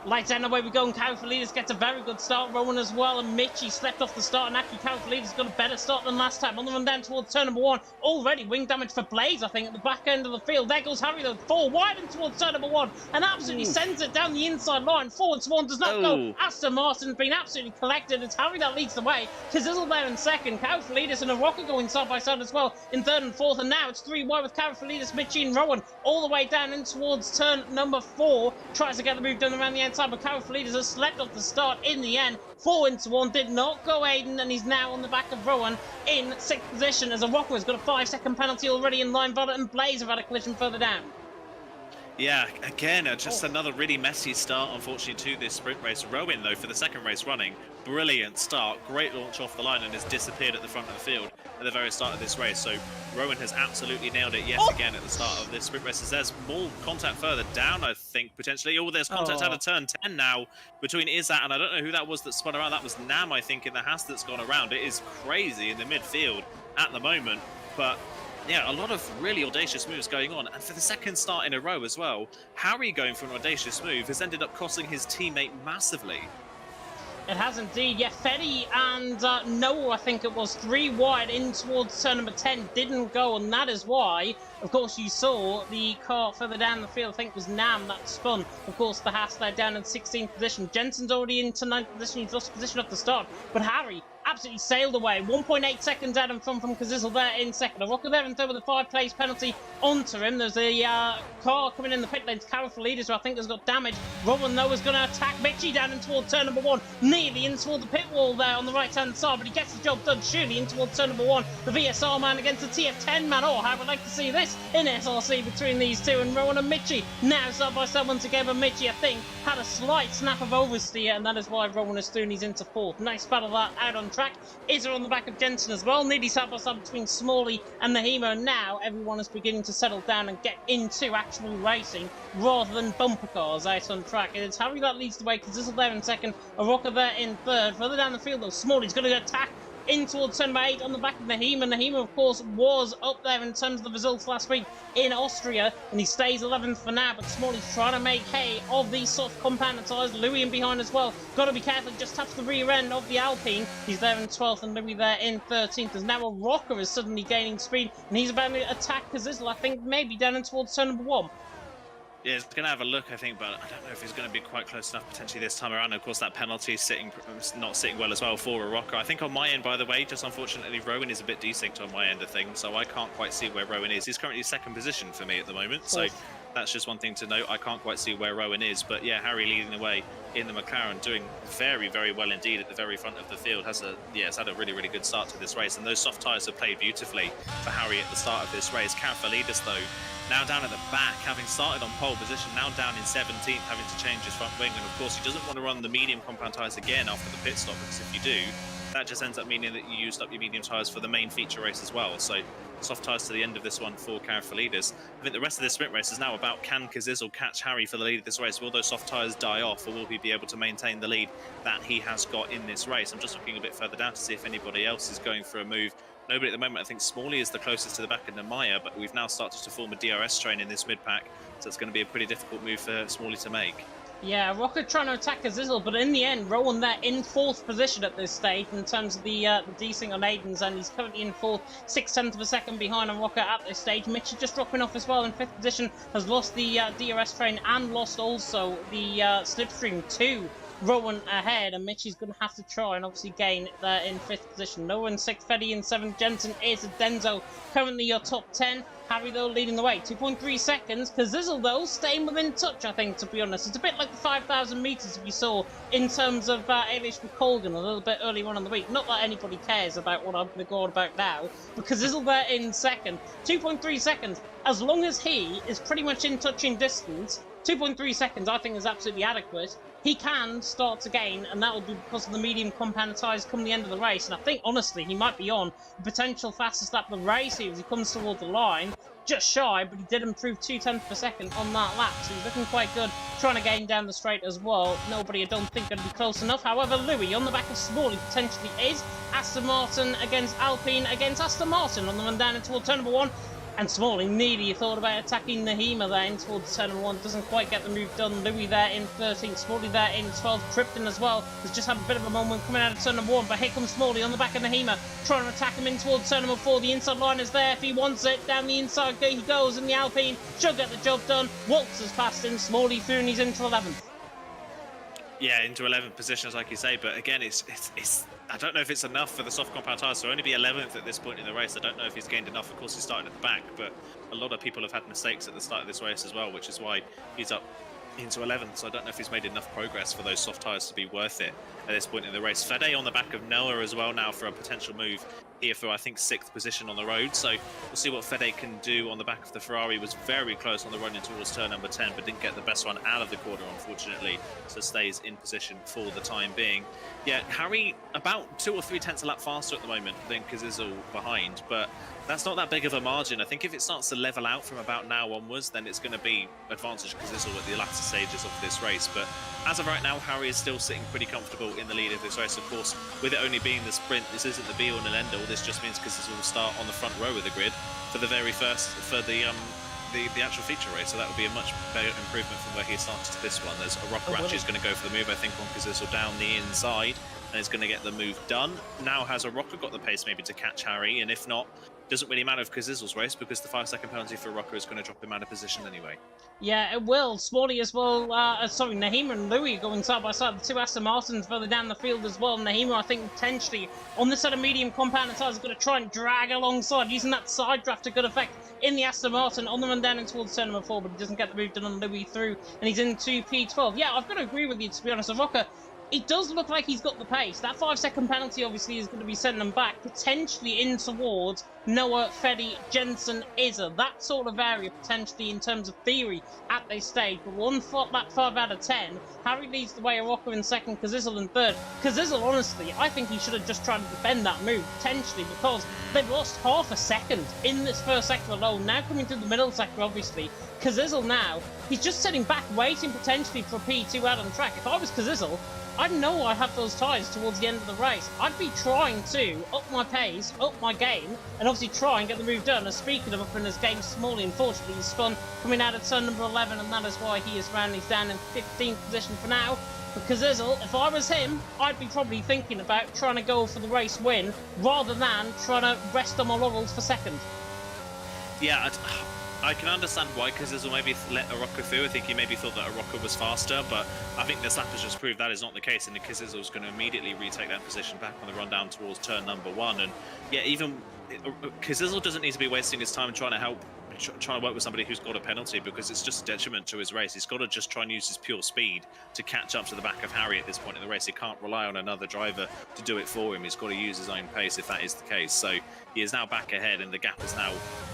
Lights out, away we go, and Kaufalidis gets a very good start. Rowan as well, and Mitchie slept off the start, and actually Kaufalidis got a better start than last time. On the run down towards turn number 1. Already wing damage for Blaze, I think, at the back end of the field. There goes Harry, though, 4 wide and towards turn number 1, and absolutely sends it down the inside line. Forward Swan does not go. Aston Martin's been absolutely collected. It's Harry that leads the way. Kazizzle there in second. Kaufalidis and Arocka going side by side as well in third and fourth, and now it's 3 wide with Kaufalidis, Mitchie, and Rowan all the way down in towards turn number 4. Tries to get the move done around the outside, but Kaufalidis has slept off the start in the end. 4 into 1 did not go Aiden, and he's now on the back of Rowan in 6th position as Arocka has got a 5-second penalty already in line. Vada and Blaze have had a collision further down. Yeah, again, just another really messy start, unfortunately, to this sprint race. Rowan, though, for the second race running, brilliant start, great launch off the line, and has disappeared at the front of the field at the very start of this race. So Rowan has absolutely nailed it yet again at the start of this sprint race. As there's more contact further down, I think, potentially. Oh, there's contact out of turn 10 now between Izzat, and I don't know who that was that spun around. That was Nam, I think, in the Haas that's gone around. It is crazy in the midfield at the moment, but yeah, a lot of really audacious moves going on. And for the second start in a row as well, Harry going for an audacious move has ended up costing his teammate massively. It has indeed. Yeah, Fetty and Noah, I think it was, 3 wide in towards turn number 10, didn't go, and that is why, of course, you saw the car further down the field. I think it was Nam that spun. Of course, the Haas there down in 16th position. Jensen's already into 9th position. He's lost position at the start, but Harry absolutely sailed away. 1.8 seconds out in front from Kazizel there in second. A rocker there in third with a 5-place penalty onto him. There's a car coming in the pit lane. It's Carol Felides, who I think has got damage. Rowan, though, is going to attack Mitchie down in towards turn number 1. Nearly in toward the pit wall there on the right-hand side, but he gets the job done, surely in towards turn number 1. The VSR man against the TF10 man. Oh, how would like to see this in SRC between these two, and Rowan and Mitchie now side by side once again. But Mitchie, I think, had a slight snap of oversteer, and that is why Rowan is doing he's into 4th. Nice battle that out on track. Izzer on the back of Jensen as well. Nearly side by side between Smalley and Nahimo. Now everyone is beginning to settle down and get into actual racing rather than bumper cars out on track. And it's Harry that leads the way. Kazizel there in second. A rocker there in third. Further down the field though, Smalley's going to attack in towards turn number 8 on the back of Nahima. Nahima, of course, was up there in terms of the results last week in Austria, and he stays 11th for now, but Smalley's trying to make hay of these soft compound tyres. Louis in behind as well. Got to be careful, just taps the rear end of the Alpine. He's there in 12th, and Louis there in 13th. There's now a rocker is suddenly gaining speed, and he's about to attack Kazizel, I think, maybe down in towards turn number 1. Yeah, he's going to have a look, I think, but I don't know if he's going to be quite close enough potentially this time around. Of course, that penalty is not sitting well as well for a rocker. I think on my end, by the way, just unfortunately, Rowan is a bit desynced on my end of things, so I can't quite see where Rowan is. He's currently second position for me at the moment, so that's just one thing to note. I can't quite see where Rowan is, but yeah, Harry leading the way in the McLaren, doing very, very well indeed at the very front of the field. It's had a really, really good start to this race, and those soft tyres have played beautifully for Harry at the start of this race. Carafalidis, though, now down at the back, having started on pole position, now down in 17th, having to change his front wing. And of course, he doesn't want to run the medium compound tyres again after the pit stop, because if you do, that just ends up meaning that you used up your medium tyres for the main feature race as well. So soft tyres to the end of this one for Carafalidis. I think the rest of this sprint race is now about, can Kazizel catch Harry for the lead of this race? Will those soft tyres die off, or will he be able to maintain the lead that he has got in this race? I'm just looking a bit further down to see if anybody else is going for a move. Nobody at the moment. I think Smalley is the closest to the back of Nemaya, but we've now started to form a DRS train in this mid-pack, so it's going to be a pretty difficult move for Smalley to make. Yeah, Rocket trying to attack Kazizel, but in the end, Rowan there in 4th position at this stage in terms of the desync on Aiden's, and he's currently in 4th, 6/10 of a second behind on Rocket at this stage. Mitch is just dropping off as well in 5th position, has lost the DRS train and lost also the slipstream to Rowan ahead, and Mitchie's going to have to try and obviously gain there in 5th position. Noah in 6th, Fetty in 7th, Jensen is Denzo, currently your top 10. Harry, though, leading the way, 2.3 seconds. Kazizel, though, staying within touch, I think, to be honest. It's a bit like the 5,000 metres we saw in terms of Elish McColgan a little bit earlier on in the week. Not that anybody cares about what I'm going to go on about now, but Kazizel there in 2nd, 2.3 seconds. As long as he is pretty much in touching distance, 2.3 seconds, I think, is absolutely adequate. He can start to gain, and that will be because of the medium compound tyres come the end of the race. And I think, honestly, he might be on the potential fastest lap of the race here as he comes toward the line. Just shy, but he did improve 0.2 per second on that lap, so he's looking quite good, trying to gain down the straight as well. Nobody, I don't think, going to be close enough. However, Louis on the back of Smalley potentially is. Aston Martin against Alpine against Aston Martin on the run down into turn number 1. And Smalley nearly thought about attacking Nahima there in towards turn number 1. Doesn't quite get the move done. Louis there in 13th. Smalley there in 12th. Krypton as well has just had a bit of a moment coming out of turn number 1. But here comes Smalley on the back of Nahima, trying to attack him in towards turn number 4. The inside line is there if he wants it. Down the inside he goes in the Alpine. Should get the job done. Waltz has passed him. Smalley through and he's into 11th. Yeah, into 11th positions, like you say, but again, it's I don't know if it's enough for the soft compound tyres, so only be 11th at this point in the race. I don't know if he's gained enough. Of course, he started at the back, but a lot of people have had mistakes at the start of this race as well, which is why he's up into 11th, so I don't know if he's made enough progress for those soft tyres to be worth it at this point in the race. Fede on the back of Noah as well now for a potential move here for, I think, 6th position on the road. So we'll see what Fede can do on the back of the Ferrari. Was very close on the run in towards turn number 10, but didn't get the best run out of the corner, unfortunately, so stays in position for the time being. Yeah, Harry about 2 or 3 tenths a lap faster at the moment than Kazizel behind, but that's not that big of a margin. I think if it starts to level out from about now onwards, then it's going to be advantage Kazizel at the latter stages of this race. But as of right now, Harry is still sitting pretty comfortable in the lead of this race. Of course, with it only being the sprint, this isn't the be-all and end-all. This just means Kazizel will start on the front row of the grid for the very first, for the actual feature race. So that would be a much better improvement from where he started to this one. There's a rocker actually is going to go for the move, I think, on Kazizel down the inside, and is going to get the move done. Now has a rocker got the pace maybe to catch Harry, and if not, doesn't really matter for Kazizel's race because the 5-second penalty for rocker is going to drop him out of position anyway. Yeah, it will. Smalley as well, sorry, Nahima and Louis going side by side. The 2 Aston Martins further down the field as well. Nahima, I think, potentially on this set of medium compound tires, is going to try and drag alongside, using that side draft to good effect in the Aston Martin on the run down in towards turn number 4, but he doesn't get the move done on Louis through, and he's into P12. Yeah, I've got to agree with you, to be honest. Rocker, it does look like he's got the pace. That 5-second penalty obviously is going to be sending him back, potentially in towards Noah, Fede, Jensen, Izza. That sort of area, potentially, in terms of theory, at this stage. But one lap 5 out of 10, Harry leads the way, Rocker in second, Kazizel in third. Kazizel, honestly, I think he should have just tried to defend that move, potentially, because they've lost half a second in this first sector alone. Now coming through the middle sector, obviously, Kazizel now, he's just sitting back, waiting potentially for a P2 out on track. If I was Kazizel, I know I have those tyres towards the end of the race. I'd be trying to up my pace, up my game, and obviously try and get the move done. And speaking of upping his game, Smalley, unfortunately, he's spun coming out of turn number 11, and that is why he is round. He's down in 15th position for now. But Kazizel, if I was him, I'd be probably thinking about trying to go for the race win, rather than trying to rest on my laurels for second. Yeah, I can understand why Kazizel maybe let a rocker through. I think he maybe thought that a rocker was faster, but I think this lap has just proved that is not the case, and Kazizel is going to immediately retake that position back on the run down towards turn number 1. And yeah, even Kazizel doesn't need to be wasting his time trying to work with somebody who's got a penalty, because it's just a detriment to his race. He's got to just try and use his pure speed to catch up to the back of Harry at this point in the race. He can't rely on another driver to do it for him. He's got to use his own pace if that is the case. So he is now back ahead, and the gap is now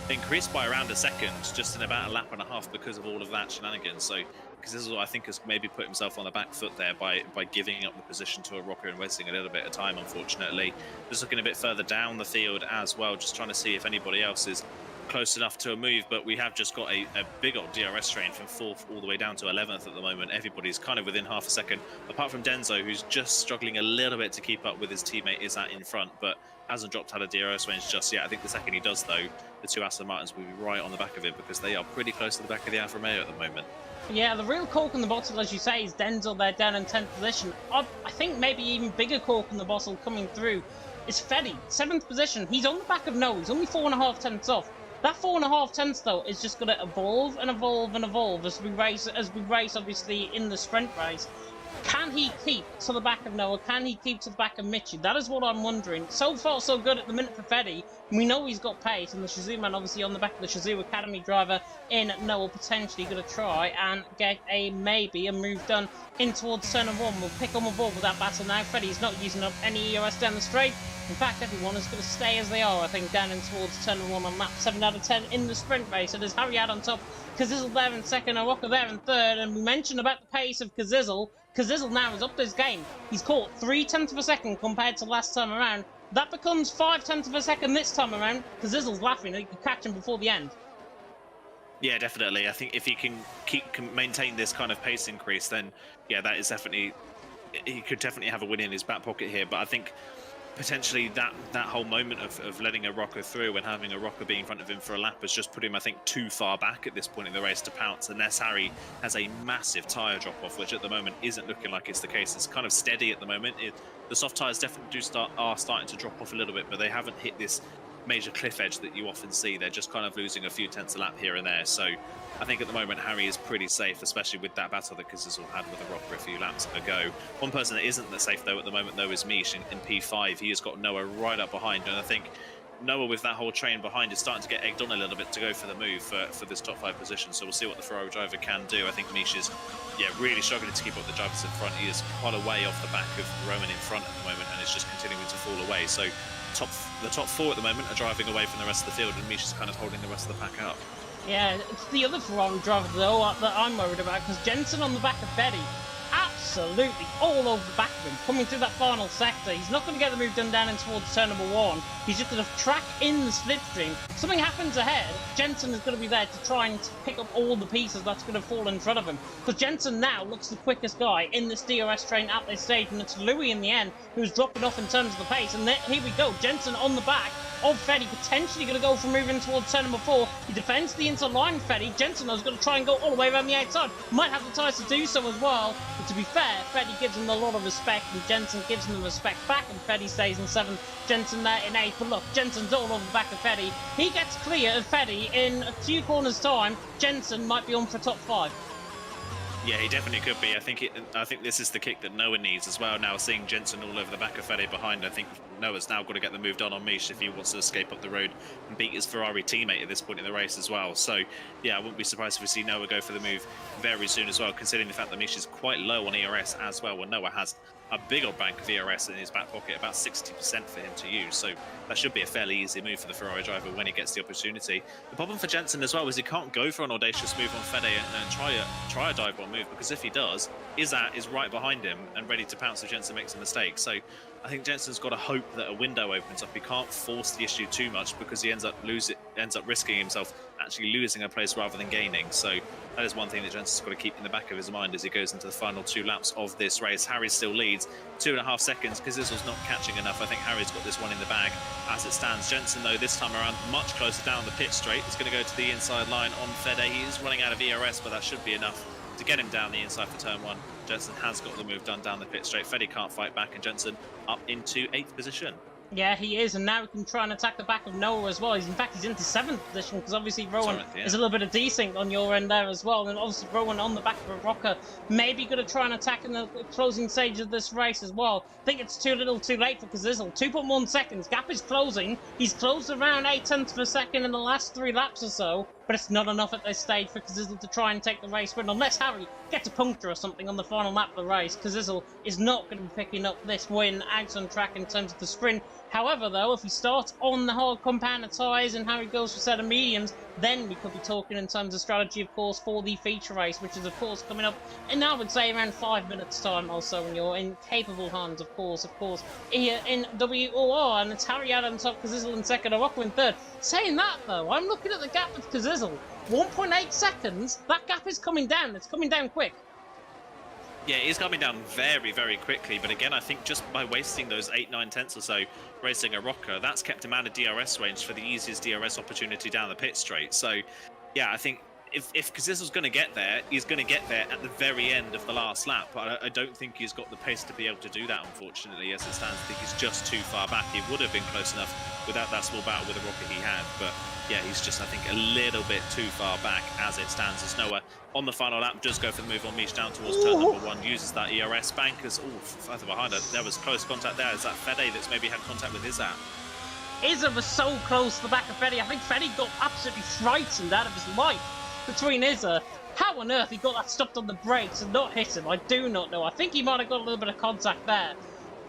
increased by around a second, just in about a lap and a half because of all of that shenanigans. So Kazizel, I think, has maybe put himself on the back foot there by giving up the position to a rocker and wasting a little bit of time, unfortunately. Just looking a bit further down the field as well, just trying to see if anybody else is close enough to a move, but we have just got a big old DRS train from 4th all the way down to 11th at the moment. Everybody's kind of within half a second, apart from Denzo, who's just struggling a little bit to keep up with his teammate Izzat in front, but hasn't dropped out of DRS range just yet. I think the second he does, though, the 2 Aston Martins will be right on the back of it, because they are pretty close to the back of the Alfa Romeo at the moment. Yeah, the real cork in the bottle, as you say, is Denzel there down in 10th position. I think maybe even bigger cork in the bottle coming through is Fede, 7th position. He's on the back of Noah. He's only 4.5 tenths off. That 4.5 tenths, though, is just going to evolve and evolve and evolve as we race, obviously, in the sprint race. Can he keep to the back of Noah? Can he keep to the back of Mitchie? That is what I'm wondering. So far, so good at the minute for Fede. We know he's got pace, and the Shazoo man, obviously, on the back of the Shazoo Academy driver in Noah, potentially going to try and get maybe a move done in towards turn 1. We'll pick on the ball with that battle now. Fede's not using up any EOS down the straight. In fact, everyone is going to stay as they are, I think, down in towards turn 1 on lap 7 out of 10 in the sprint race. So there's Harry out on top, Kazizel there in second, and Rocker there in third. And we mentioned about the pace of Kazizel. Kazizel now has upped his game. He's caught 0.3 of a second compared to last time around. That becomes 0.5 of a second this time around. Kazizel's laughing. He could catch him before the end. Yeah, definitely. I think if he can maintain this kind of pace increase, then yeah, that is definitely, he could definitely have a win in his back pocket here. But I think potentially that whole moment of letting a rocker through and having a rocker be in front of him for a lap has just put him, I think, too far back at this point in the race to pounce, unless Harry has a massive tyre drop-off, which at the moment isn't looking like it's the case. It's kind of steady at the moment. The soft tyres definitely are starting to drop off a little bit, but they haven't hit this major cliff edge that you often see. They're just kind of losing a few tenths a lap here and there. So I think at the moment Harry is pretty safe, especially with that battle that Kazizel had with the rocker a few laps ago. One person that isn't that safe though at the moment though is Mish in P5. He has got Noah right up behind, and I think Noah, with that whole train behind, is starting to get egged on a little bit to go for the move for this top 5 position. So we'll see what the Ferrari driver can do. I think Mish is, really struggling to keep up the drivers in front. He is quite a way off the back of Roman in front at the moment, and is just continuing to fall away. So the top 4 at the moment are driving away from the rest of the field, and Mish is kind of holding the rest of the pack up. Yeah, it's the other Ferrari driver, though, that I'm worried about, because Jensen on the back of Betty, absolutely all over the back of him, coming through that final sector. He's not going to get the move done down in towards turn number 1. He's just going to track in the slipstream. Something happens ahead, Jensen is going to be there to try and pick up all the pieces that's going to fall in front of him. Because Jensen now looks the quickest guy in this DRS train at this stage, and it's Louis in the end who's dropping off in terms of the pace. And here we go, Jensen on the back of Fetty, potentially going to go for moving towards turn number 4. He defends the inside line, Fetty. Jensen is going to try and go all the way around the outside. Might have the tyres to do so as well. But to be fair, Fetty gives him a lot of respect, and Jensen gives him the respect back, and Fetty stays in 7th. Jensen there in 8th. But look, Jensen's all over the back of Fetty. He gets clear of Fetty in a few corners' time. Jensen might be on for top 5. Yeah, he definitely could be. I think this is the kick that Noah needs as well. Now seeing Jensen all over the back of Fede behind, I think Noah's now got to get the move done on Mish if he wants to escape up the road and beat his Ferrari teammate at this point in the race as well. So yeah, I wouldn't be surprised if we see Noah go for the move very soon as well, considering the fact that Mish is quite low on ERS as well, when Noah has a big old bank of ERS in his back pocket, about 60% for him to use. So that should be a fairly easy move for the Ferrari driver when he gets the opportunity. The problem for Jensen as well is he can't go for an audacious move on Fede and try a dive bomb move, because if he does, Izzat is right behind him and ready to pounce if Jensen makes a mistake. So I think Jensen's got to hope that a window opens up. He can't force the issue too much, because he ends up risking himself actually losing a place rather than gaining. So that is one thing that Jensen's got to keep in the back of his mind as he goes into the final 2 laps of this race. Harry still leads 2.5 seconds because Zizzle's not catching enough. I think Harry's got this one in the bag as it stands. Jensen, though, this time around much closer down the pit straight. It's going to go to the inside line on Fede. He is running out of ERS, but that should be enough to get him down the inside for turn 1. Jensen has got the move done down the pit straight. Fede can't fight back, and Jensen up into 8th position. Yeah, he is, and now he can try and attack the back of Noah as well. In fact, he's into 7th position, because obviously Rowan is a little bit of desync on your end there as well. And obviously Rowan on the back of a rocker, maybe going to try and attack in the closing stage of this race as well. I think it's too little too late for Kazizel. 2.1 seconds, gap is closing. He's closed around 0.8 of a second in the last 3 laps or so, but it's not enough at this stage for Kazizel to try and take the race win, unless Harry gets a puncture or something on the final lap of the race. Kazizel is not going to be picking up this win out on track in terms of the sprint. However, though, if he starts on the hard compounder tyres and Harry goes for a set of mediums, then we could be talking in terms of strategy, of course, for the feature race, which is, of course, coming up in, I would say, around 5 minutes' time or so, when you're in capable hands, of course, here in WOR. And it's Harry out on top, Kazizel in 2nd, Arocco in 3rd. Saying that, though, I'm looking at the gap with Kazizel. 1.8 seconds, that gap is coming down. It's coming down quick. Yeah, he's coming down very, very quickly. But again, I think just by wasting those 8-9 tenths or so racing a rocker, that's kept him out of DRS range for the easiest DRS opportunity down the pit straight. So, yeah, I think if Kazizel's going to get there, he's going to get there at the very end of the last lap. But I don't think he's got the pace to be able to do that, unfortunately, as it stands. I think he's just too far back. He would have been close enough without that small battle with the rocker he had. But yeah, he's just, I think, a little bit too far back as it stands. As Noah, on the final lap, does go for the move on Mish down towards turn number 1, uses that ERS bankers. Oh, further behind her. There was close contact there. Is that Fede that's maybe had contact with Izzat? Izzat was so close to the back of Fede. I think Fede got absolutely frightened out of his life between Izzat. How on earth he got that stopped on the brakes and not hit him, I do not know. I think he might have got a little bit of contact there.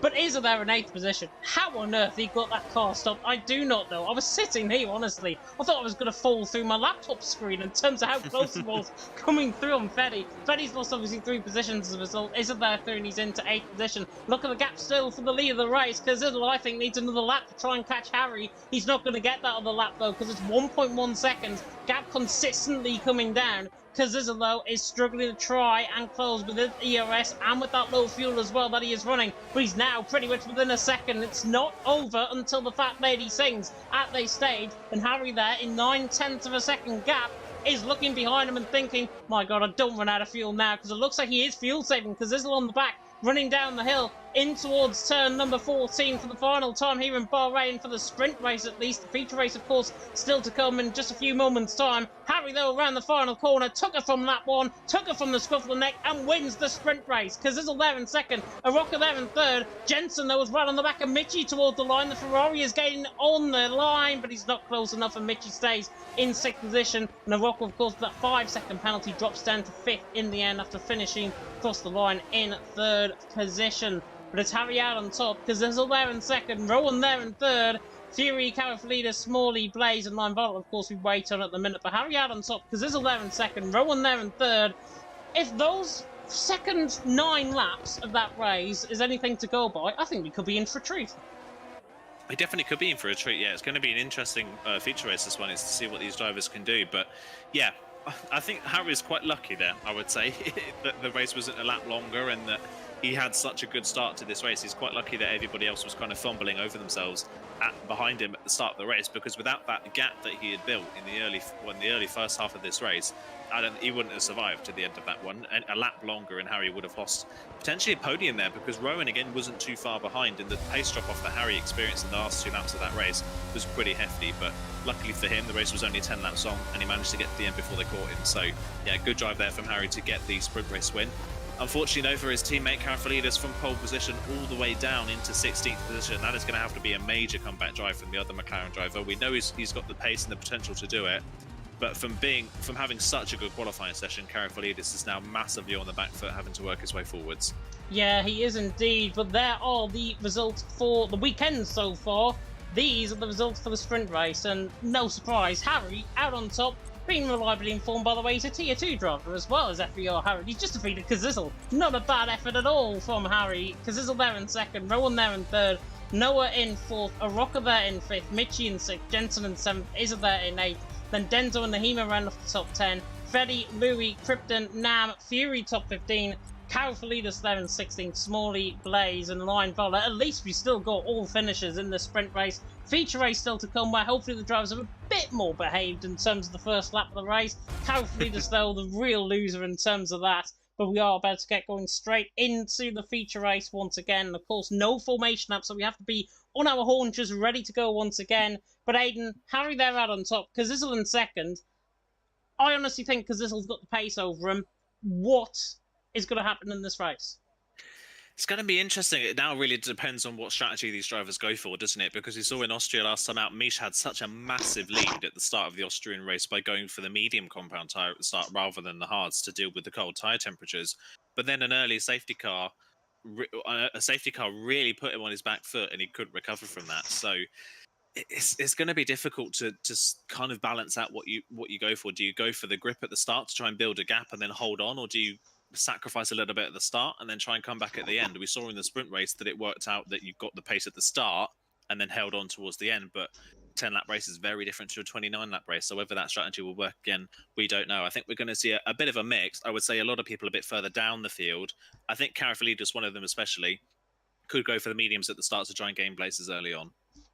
But Izzat there in 8th position. How on earth he got that car stopped, I do not know. I was sitting here, honestly. I thought I was going to fall through my laptop screen in terms of how close he was coming through on Fede. Fede's lost obviously 3 positions as a result. Izzat there through and he's into 8th position. Look at the gap still for the lead of the race, because Izzat, I think, needs another lap to try and catch Harry. He's not going to get that other lap, though, because it's 1.1 seconds. Gap consistently coming down. Kazizel, though, is struggling to try and close with the ERS and with that low fuel as well that he is running. But he's now pretty much within a second. It's not over until the fat lady sings at this stage. And Harry there, in 0.9 of a second gap, is looking behind him and thinking, my God, I don't run out of fuel now, because it looks like he is fuel saving. Kazizel on the back, running down the hill. in towards turn number 14 for the final time here in Bahrain for the sprint race at least. The feature race, of course, still to come in just a few moments' time. Harry, though, around the final corner, took her from lap 1, took her from the scruff of the neck, and wins the sprint race. Kazizel there in second, Arocca there in third. Jensen, though, was right on the back of Mitchie towards the line. The Ferrari is getting on the line, but he's not close enough, and Mitchie stays in 6th position. And Arocca, of course, with that 5-second penalty, drops down to 5th in the end after finishing across the line in 3rd position. But it's Harry out on top, Kazizel there in second, Rowan there in third, Fury, Carafalida, Smalley, Blaze, and Line Bottle, of course, we wait on at the minute. But Harry out on top, Kazizel there in second, Rowan there in third. If those second 9 laps of that race is anything to go by, I think we could be in for a treat. We definitely could be in for a treat, yeah. It's going to be an interesting feature race, this one, is to see what these drivers can do. But, yeah, I think Harry's quite lucky there, I would say, that the race wasn't a lap longer and that he had such a good start to this race. He's quite lucky that everybody else was kind of fumbling over themselves behind him at the start of the race, because without that gap that he had built in the early first half of this race, he wouldn't have survived to the end of that one. And a lap longer and Harry would have lost potentially a podium there, because Rowan again wasn't too far behind, and the pace drop off that Harry experienced in the last 2 laps of that race was pretty hefty. But luckily for him, the race was only 10 laps long and he managed to get to the end before they caught him. So yeah, good drive there from Harry to get the sprint race win. Unfortunately, though, for his teammate Carafalidis from pole position all the way down into 16th position, that is going to have to be a major comeback drive from the other McLaren driver. We know he's got the pace and the potential to do it, but from having such a good qualifying session, Carafalidis is now massively on the back foot, having to work his way forwards. Yeah, he is indeed, but there are the results for the weekend so far. These are the results for the sprint race, and no surprise, Harry out on top. Being reliably informed, by the way, he's a Tier 2 driver as well as FER Harry. He's just defeated Kazizel. Not a bad effort at all from Harry. Kazizel there in second, Rowan there in third, Noah in fourth, Arocca there in fifth, Mitchie in sixth, Jensen in seventh, Izza there in eighth, then Denzo and Nahima ran off the top 10, Freddy, Louis, Krypton, Nam, Fury top 15, Carafalidis there in 16th, Smalley, Blaze, and Line Voller. At least we still got all finishers in the sprint race. Feature race still to come, where hopefully the drivers are a bit more behaved in terms of the first lap of the race. Carafalidis, though, the real loser in terms of that. But we are about to get going straight into the feature race once again. And of course, no formation up, so we have to be on our haunches, ready to go once again. But Aiden, Harry there out on top, Kazizel in second. I honestly think Kazizel's got the pace over him. What is going to happen in this race? It's going to be interesting. It now really depends on what strategy these drivers go for, doesn't it? Because we saw in Austria last time out, Mish had such a massive lead at the start of the Austrian race by going for the medium compound tyre at the start rather than the hards to deal with the cold tyre temperatures. But then an early safety car really put him on his back foot and he couldn't recover from that. So it's going to be difficult to kind of balance out what you go for. Do you go for the grip at the start to try and build a gap and then hold on, or do you sacrifice a little bit at the start and then try and come back at the end? We saw in the sprint race that it worked out that you got the pace at the start and then held on towards the end, but 10-lap race is very different to a 29-lap race, so whether that strategy will work again, we don't know. I think we're going to see a bit of a mix. I would say a lot of people a bit further down the field. I think Carafalidis, one of them especially, could go for the mediums at the start to try and gain places early on.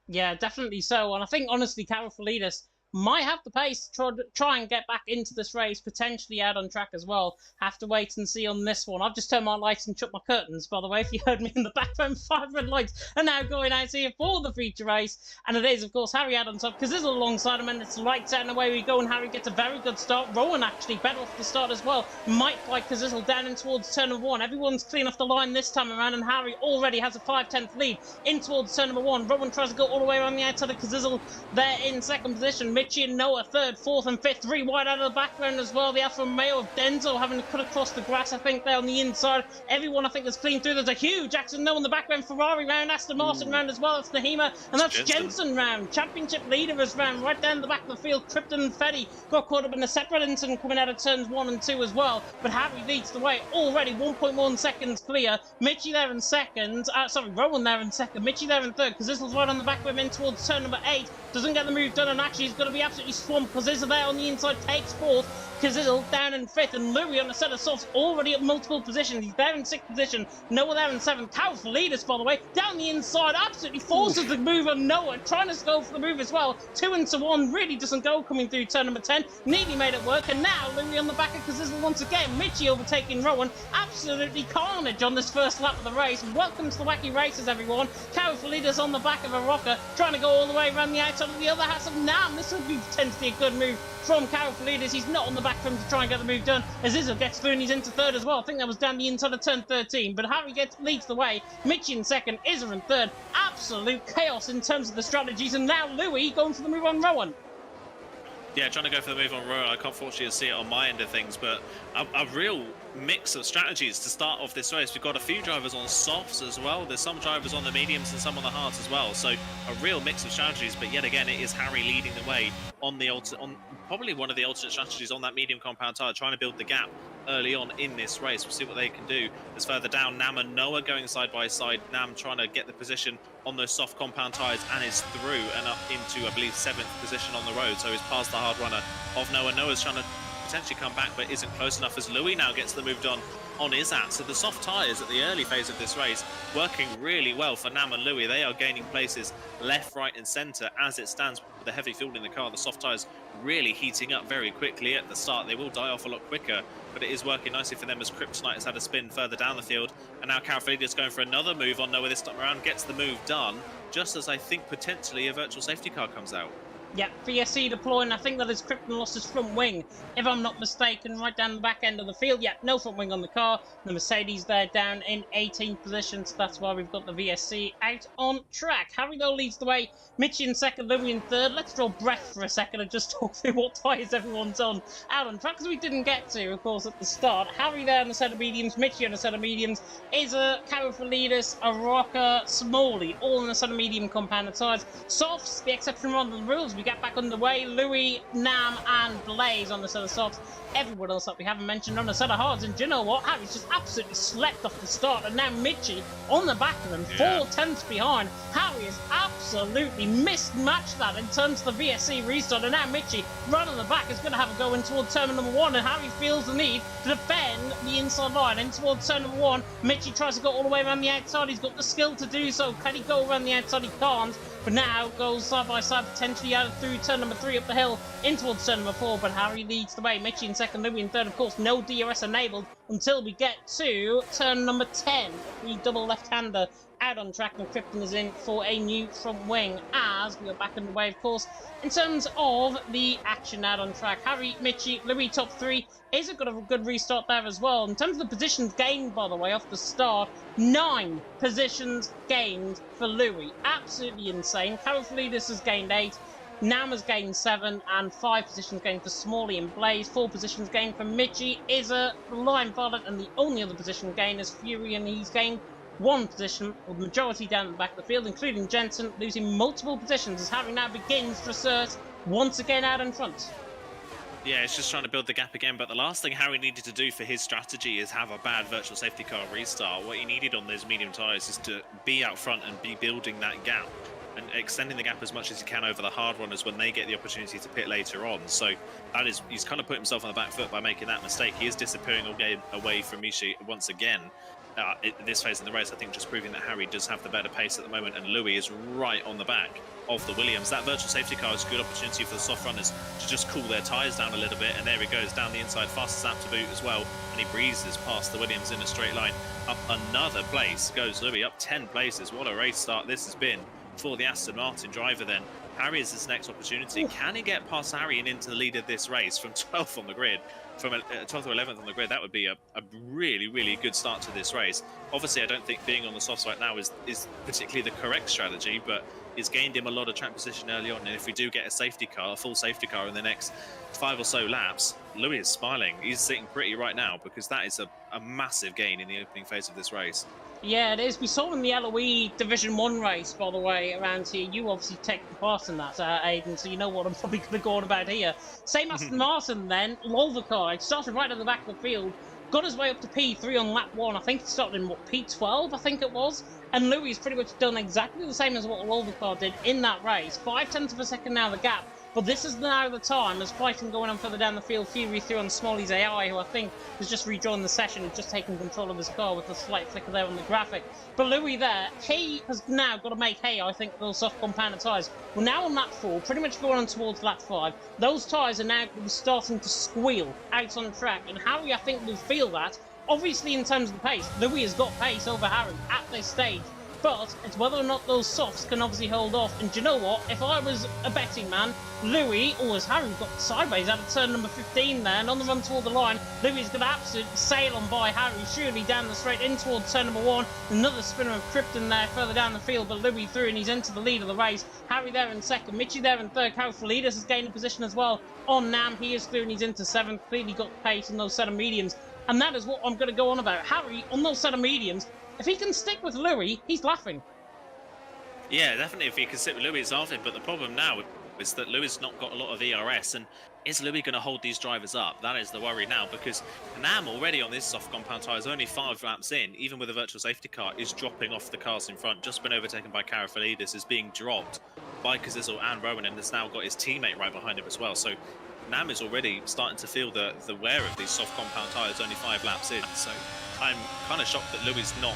Yeah, definitely so, and I think honestly Carafalidis might have the pace to try and get back into this race, potentially out on track as well. Have to wait and see on this one. I've just turned my lights and shut my curtains, by the way, if you heard me in the background. 5 red lights are now going out here for the feature race. And it is, of course, Harry out on top, because this is alongside him, and it's lights out and away we go, and Harry gets a very good start. Rowan actually better off the start as well. Might fight Kazizel down in towards turn number 1. Everyone's clean off the line this time around, and Harry already has a 5/10 lead in towards turn number 1. Rowan tries to go all the way around the outside of Kazizel there in second position. Mitchie and Noah third, fourth and fifth, 3 wide out of the background as well. The Alfa Romeo of Denzo having to cut across the grass, I think, there on the inside. Everyone, I think, is clean through. There's a huge accident now in the background. Ferrari round, Aston Martin round as well. It's Nahima, and that's Jensen round. Championship leader is round right down the back of the field. Krypton and Fetty got caught up in a separate incident coming out of turns 1 and 2 as well. But Harry leads the way already, 1.1 seconds clear. Mitchie there in second. Rowan there in second. Mitchie there in third, because this was right on the back of him in towards turn number 8. Doesn't get the move done, and actually he's got a be absolutely swamped. Kazizel there on the inside takes fourth. Kazizel down in fifth, and Louis on a set of softs already at multiple positions. He's there in sixth position, Noah there in seventh. Carofalidis, by the way, down the inside, absolutely forces the move on Noah, trying to go for the move as well. 2-1, really doesn't go coming through turn number 10. Nearly made it work, and now Louis on the back of Kazizel once again. Mitchie overtaking Rowan. Absolutely carnage on this first lap of the race. Welcome to the Wacky Races, everyone. Carofalidis on the back of a rocker, trying to go all the way around the outside of the other house of Nam. This would be potentially a good move from Carofalidis. He's not on the back for him to try and get the move done. Azizel gets through and he's into third as well. I think that was down the inside of turn 13. But Harry leads the way. Mitchie in second. Izza in third. Absolute chaos in terms of the strategies. And now Louis going for the move on Rowan. Yeah, trying to go for the move on Rowan. I can't fortunately see it on my end of things, but a real mix of strategies to start off this race. We've got a few drivers on softs as well. There's some drivers on the mediums and some on the hards as well. So a real mix of strategies. But yet again, it is Harry leading the way on the on probably one of the alternate strategies on that medium compound tyre, trying to build the gap early on in this race. We'll see what they can do. As further down, Nam and Noah going side by side. Nam trying to get the position on those soft compound tyres and is through and up into, I believe, 7th position on the road. So he's past the hard runner of Noah. Noah's trying to potentially come back, but isn't close enough as Louis now gets the move done on Izzat. So the soft tyres at the early phase of this race working really well for Nam and Louis. They are gaining places left, right and centre as it stands with the heavy fuel in the car. The soft tyres really heating up very quickly at the start. They will die off a lot quicker, but it is working nicely for them as Kryptonite has had a spin further down the field. And now Carofalidis going for another move on Noah this time around, gets the move done, just as I think potentially a virtual safety car comes out. Yeah, VSC deploying. I think that is Krypton lost his front wing, if I'm not mistaken, right down the back end of the field. Yeah, no front wing on the car. The Mercedes there down in 18th position, so that's why we've got the VSC out on track. Harry, though, leads the way. Mitchie in second, Louis in third. Let's draw breath for a second and just talk through what tyres everyone's on out on track, because we didn't get to, of course, at the start. Harry there on the set of mediums, Mitchie on a set of mediums, Izza, Carofalidis, Araka, Smalley, all on a set of medium compound tyres. Softs, the exception around the rules. We get back underway. Louis, Nam and Blaze on the set of softs. Everyone else that we haven't mentioned on the set of hards. And do you know what? Harry's just absolutely slept off the start, and now Mitchie on the back of him, 4/10 behind. Harry has absolutely mismatched that in terms of the VSC restart, and now Mitchie right on the back is going to have a go in towards turn number 1, and Harry feels the need to defend the inside line in towards turn number 1. Mitchie tries to go all the way around the outside. He's got the skill to do so. Can he go around the outside? He can't. But now goes side by side, potentially out through turn number 3 up the hill in towards turn number 4. But Harry leads the way. Mitchie in second, Louis in third. Of course, no DRS enabled until we get to turn number 10. The double left-hander out on track, and Krypton is in for a new front wing as we are back underway, of course. In terms of the action out on track, Harry, Mitchie, Louis top 3. Is it got a good restart there as well? In terms of the positions gained, by the way, off the start, 9 positions gained for Louis. Absolutely insane. Carofalidis has gained 8. Nam has gained 7, and 5 positions gained for Smalley and Blaze. 4 positions gained for Mitchie, Izza, Lion Violet, and the only other position gained is Fury, and he's gained 1 position, with the majority down at the back of the field, including Jensen, losing multiple positions as Harry now begins to assert once again out in front. Yeah, it's just trying to build the gap again, but the last thing Harry needed to do for his strategy is have a bad virtual safety car restart. What he needed on those medium tyres is to be out front and be building that gap and extending the gap as much as he can over the hard runners when they get the opportunity to pit later on. So that is, he's kind of put himself on the back foot by making that mistake. He is disappearing away from Michi once again. This phase in the race, I think, just proving that Harry does have the better pace at the moment, and Louis is right on the back of the Williams. That virtual safety car is a good opportunity for the soft runners to just cool their tyres down a little bit, and there he goes down the inside, fastest lap to boot as well, and he breezes past the Williams in a straight line. Up another place goes Louis, up 10 places. What a race start this has been for the Aston Martin driver then. Harry is his next opportunity. Can he get past Harry and into the lead of this race from 12th on the grid? From 12th or 11th on the grid, that would be a really, really good start to this race. Obviously, I don't think being on the softs right now is particularly the correct strategy, but it's gained him a lot of track position early on. And if we do get a safety car, a full safety car in the next 5 or so laps, Louis is smiling. He's sitting pretty right now because that is a massive gain in the opening phase of this race. Yeah, it is. We saw in the LOE Division 1 race, by the way, around here. You obviously take part in that, Aiden, so you know what I'm probably going to go on about here. Same Aston Martin then, Lolvercar, started right at the back of the field, got his way up to P3 on lap 1. I think he started in, what, P12, I think it was? And Louis pretty much done exactly the same as what Lolvercar did in that race. 0.5 of a second now the gap But this is now the time, as fighting going on further down the field, Fury through on Smalley's AI, who I think has just rejoined the session and just taken control of his car with a slight flicker there on the graphic. But Louis there, he has now got to make hay, I think, those soft compounded tyres. We're now on lap 4, pretty much going on towards lap 5. Those tyres are now starting to squeal out on track, and Harry, I think, will feel that. Obviously, in terms of the pace, Louis has got pace over Harry at this stage. But it's whether or not those softs can obviously hold off. And do you know what? If I was a betting man, Louis, or as Harry got sideways out of turn number 15 there, and on the run toward the line, Louis is going to absolutely sail on by Harry, surely down the straight in towards turn number 1. Another spinner of Krypton there further down the field, but Louis through, and he's into the lead of the race. Harry there in second, Mitchie there in third. Carofalidis has gained a position as well on Nam. He is through, and he's into 7th. Clearly got pace in those set of mediums. And that is what I'm going to go on about. Harry, on those set of mediums, if he can stick with Louis, he's laughing. Yeah, definitely if he can sit with Louis, it's laughing. But the problem now is that Louis not got a lot of ERS. And is Louis going to hold these drivers up? That is the worry now, because Nam already on this soft compound tyres, only 5 laps in, even with a virtual safety car, is dropping off the cars in front. Just been overtaken by Carofalidis, is being dropped by Kazizel and Rowan, and has now got his teammate right behind him as well. So Nam is already starting to feel the wear of these soft compound tyres, only 5 laps in. So I'm kind of shocked that Louis is not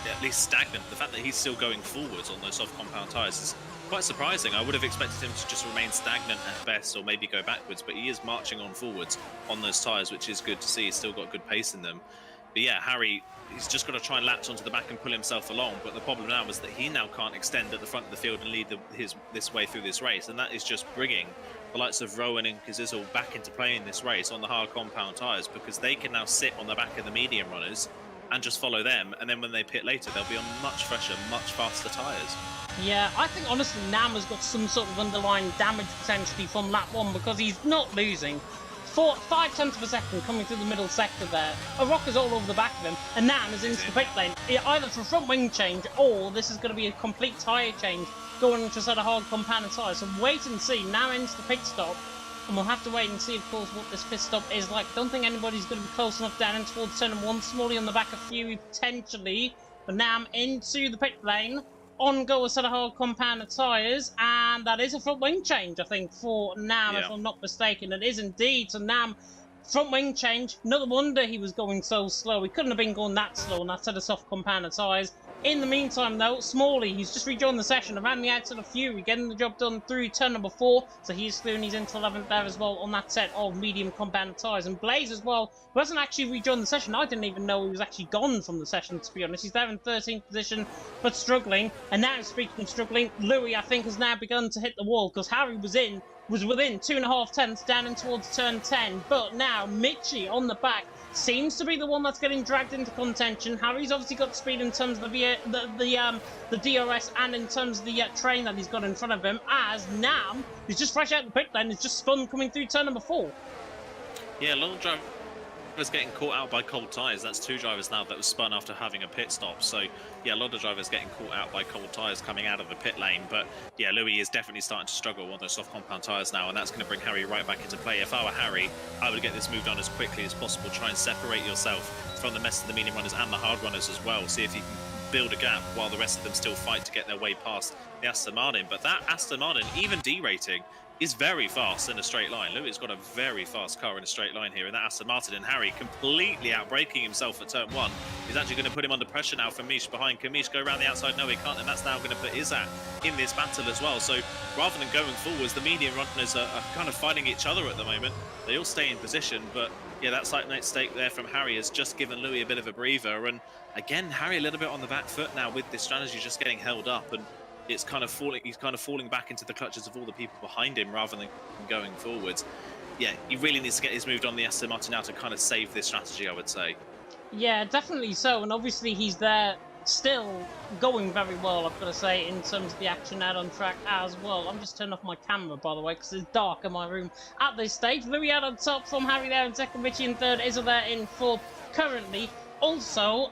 at least stagnant. The fact that he's still going forwards on those soft compound tyres is quite surprising. I would have expected him to just remain stagnant at best, or maybe go backwards, but he is marching on forwards on those tyres, which is good to see. He's still got good pace in them. But yeah, Harry, he's just got to try and latch onto the back and pull himself along. But the problem now is that he now can't extend at the front of the field and lead this way through this race, and that is just bringing the likes of Rowan and Kazizel back into play in this race on the hard compound tyres, because they can now sit on the back of the medium runners and just follow them, and then when they pit later, they'll be on much fresher, much faster tyres. Yeah, I think honestly Nam has got some sort of underlying damage potentially from lap 1, because he's not losing. 5/10 of a second coming through the middle sector there. A rock is all over the back of him, and Nam is into the pit lane, either for a front wing change, or this is going to be a complete tyre change going into a set of hard compounded tyres. So wait and see. Now into the pit stop. And we'll have to wait and see, of course, what this pit stop is like. Don't think anybody's going to be close enough down in towards turn 1. Smalley on the back of Fury, potentially. But Nam into the pit lane. On go a set of hard compounded tyres. And that is a front wing change, I think, for Nam, if I'm not mistaken. It is indeed. So Nam, front wing change. No wonder he was going so slow. He couldn't have been going that slow on that set of soft compounded tyres. In the meantime, though, Smalley, he's just rejoined the session around the outside of Fury, getting the job done through turn number 4. So he's through, and he's into 11th there as well on that set of medium compounded tyres. And Blaze as well, who hasn't actually rejoined the session. I didn't even know he was actually gone from the session, to be honest. He's there in 13th position, but struggling. And now, speaking of struggling, Louis, I think, has now begun to hit the wall, because Harry was within 2.5 tenths down in towards turn 10. But now, Mitchie on the back seems to be the one that's getting dragged into contention. Harry's obviously got speed in terms of the DRS, and in terms of the train that he's got in front of him, as Nam, who's just fresh out the pit lane, is just spun coming through turn number 4. Yeah, a lot of drivers getting caught out by cold tyres. That's 2 drivers now that was spun after having a pit stop. So yeah, a lot of drivers getting caught out by cold tyres coming out of the pit lane. But yeah, Louis is definitely starting to struggle on those soft compound tyres now, and that's going to bring Harry right back into play. If I were Harry, I would get this moved on as quickly as possible. Try and separate yourself from the rest of the medium runners and the hard runners as well. See if you can build a gap while the rest of them still fight to get their way past the Aston Martin. But that Aston Martin, even derating, is very fast in a straight line. Louis has got a very fast car in a straight line here, and that Aston Martin, and Harry completely outbraking himself at turn 1. He's actually going to put him under pressure now from Mish behind. Can Mish go around the outside? No, he can't, and that's now going to put Izzat in this battle as well. So rather than going forwards, the medium runners are kind of fighting each other at the moment. They all stay in position, but yeah, that slight mistake there from Harry has just given Louis a bit of a breather. And again, Harry a little bit on the back foot now with this strategy just getting held up, and it's kind of falling. He's kind of falling back into the clutches of all the people behind him rather than going forwards. Yeah, he really needs to get his moved on the Aston Martin now to kind of save this strategy, I would say. Yeah, definitely so. And obviously he's there still going very well, I've got to say, in terms of the action out on track as well. I'm just turning off my camera, by the way, because it's dark in my room at this stage. Louis out on top from Harry there in second, Richie in third, Izzo there in fourth currently. Also,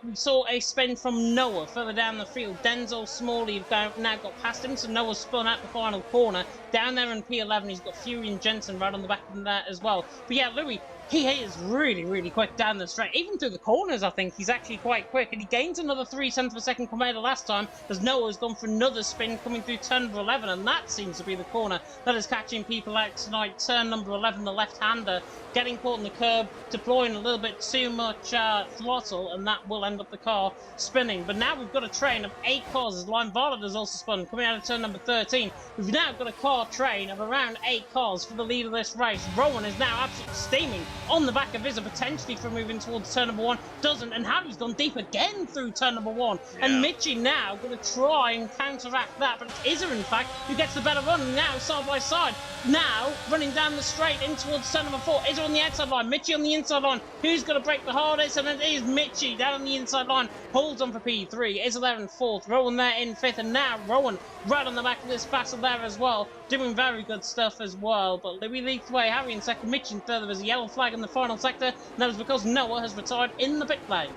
we saw a spin from Noah further down the field. Denzel Smalley now got past him, so Noah spun out the final corner. Down there in P11, he's got Fury and Jensen right on the back of him there as well. But yeah, Louis, He is really, really quick down the straight. Even through the corners, I think he's actually quite quick. And he gains another 0.3 of a second compared to last time, as Noah's gone for another spin coming through turn number 11. And that seems to be the corner that is catching people out tonight. Turn number 11, the left-hander, getting caught in the curb, deploying a little bit too much throttle, and that will end up the car spinning. But now we've got a train of 8 cars, as Line Varlet has also spun, coming out of turn number 13. We've now got a car train of around 8 cars for the lead of this race. Rowan is now absolutely steaming on the back of Izza, potentially for moving towards turn number 1. Doesn't, and Harry's gone deep again through turn number 1. Yeah. And Mitchie now going to try and counteract that, but it's Izza, in fact, who gets the better run now, side by side. Now, running down the straight in towards turn number 4. Izza on the outside line, Mitchie on the inside line. Who's going to break the hardest? And it is Mitchie down on the inside line. Holds on for P3. Izza there in 4th. Rowan there in 5th. And now Rowan right on the back of this battle there as well. Doing very good stuff as well. But Louis leads the way. Harry in 2nd. Mitchie in 3rd. There's a yellow flag in the final sector. And that was because Noah has retired in the pit lane.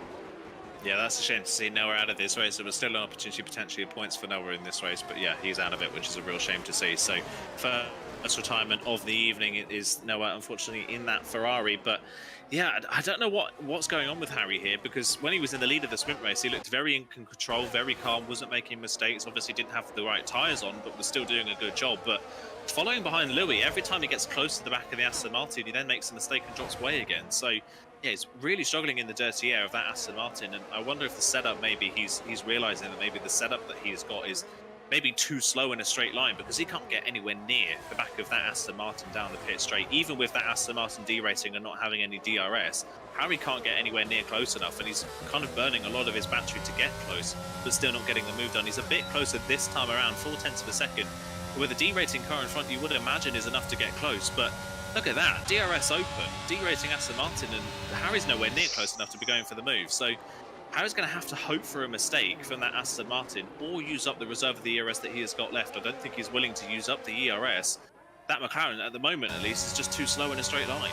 Yeah, that's a shame to see Noah out of this race. There was still an opportunity potentially of points for Noah in this race. But yeah, he's out of it, which is a real shame to see. So first retirement of the evening, it is Noah, unfortunately, in that Ferrari. But yeah, I don't know what's going on with Harry here, because when he was in the lead of the sprint race, he looked very in control, very calm, wasn't making mistakes, obviously didn't have the right tyres on, but was still doing a good job. But following behind Louis, every time he gets close to the back of the Aston Martin, he then makes a mistake and drops way again. So yeah, he's really struggling in the dirty air of that Aston Martin, and I wonder if the setup, maybe he's realising that maybe the setup that he's got is maybe too slow in a straight line, because he can't get anywhere near the back of that Aston Martin down the pit straight. Even with that Aston Martin derating and not having any DRS, Harry can't get anywhere near close enough, and he's kind of burning a lot of his battery to get close, but still not getting the move done. He's a bit closer this time around, 0.4 of a second. With a derating car in front, you would imagine is enough to get close, but look at that, DRS open, derating Aston Martin, and Harry's nowhere near close enough to be going for the move. So Harry's going to have to hope for a mistake from that Aston Martin, or use up the reserve of the ERS that he has got left. I don't think he's willing to use up the ERS. That McLaren, at the moment at least, is just too slow in a straight line.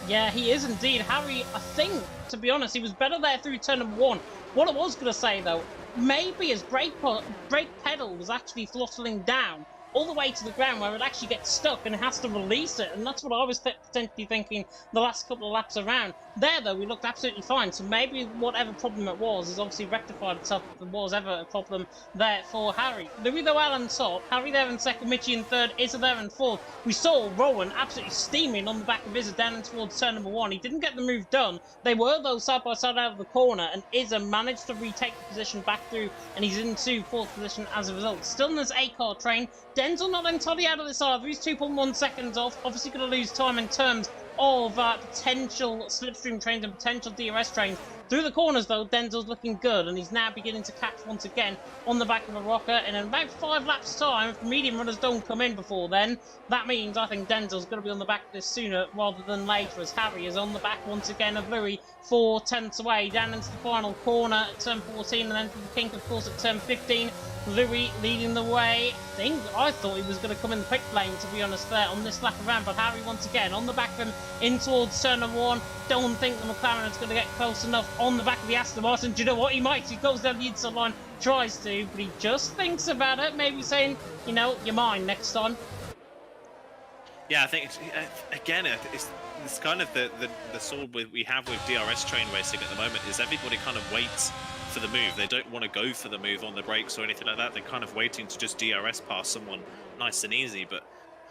Yeah, he is indeed. Harry, I think, to be honest, he was better there through turn number 1. What I was going to say, though, maybe his brake pedal was actually throttling down all the way to the ground, where it actually gets stuck and it has to release it, and that's what I was potentially thinking the last couple of laps around. There, though, we looked absolutely fine, so maybe whatever problem it was is obviously rectified itself if there was ever a problem there for Harry. Louis though on top, Harry there in 2nd, Mitchie in 3rd, Izza there in 4th. We saw Rowan absolutely steaming on the back of Izza down towards turn number 1. He didn't get the move done. They were, though, side by side out of the corner, and Izza managed to retake the position back through, and he's into 4th position as a result. Still in this 8-car train. Denzel not entirely out of this either. He's 2.1 seconds off. Obviously going to lose time in terms of potential slipstream trains and potential DRS trains. Through the corners, though, Denzel's looking good, and he's now beginning to catch once again on the back of a rocker. And in about 5 laps' time, if the medium runners don't come in before then, that means I think Denzel's going to be on the back of this sooner rather than later, as Harry is on the back once again of Louis, 4 tenths away, down into the final corner at turn 14, and then to the kink, of course, at turn 15. Louis leading the way. I thought he was going to come in the pit lane, to be honest, there on this lap around, but Harry once again on the back of him in towards turn number 1. Don't think the McLaren is going to get close enough on the back of the Aston Martin. Do you know what? He might. He goes down the inside line, tries to, but he just thinks about it, maybe saying, you know, you're mine next time. Yeah, I think, again, it's kind of the sword we have with DRS train racing at the moment, is everybody kind of waits for the move. They don't want to go for the move on the brakes or anything like that. They're kind of waiting to just DRS past someone nice and easy. But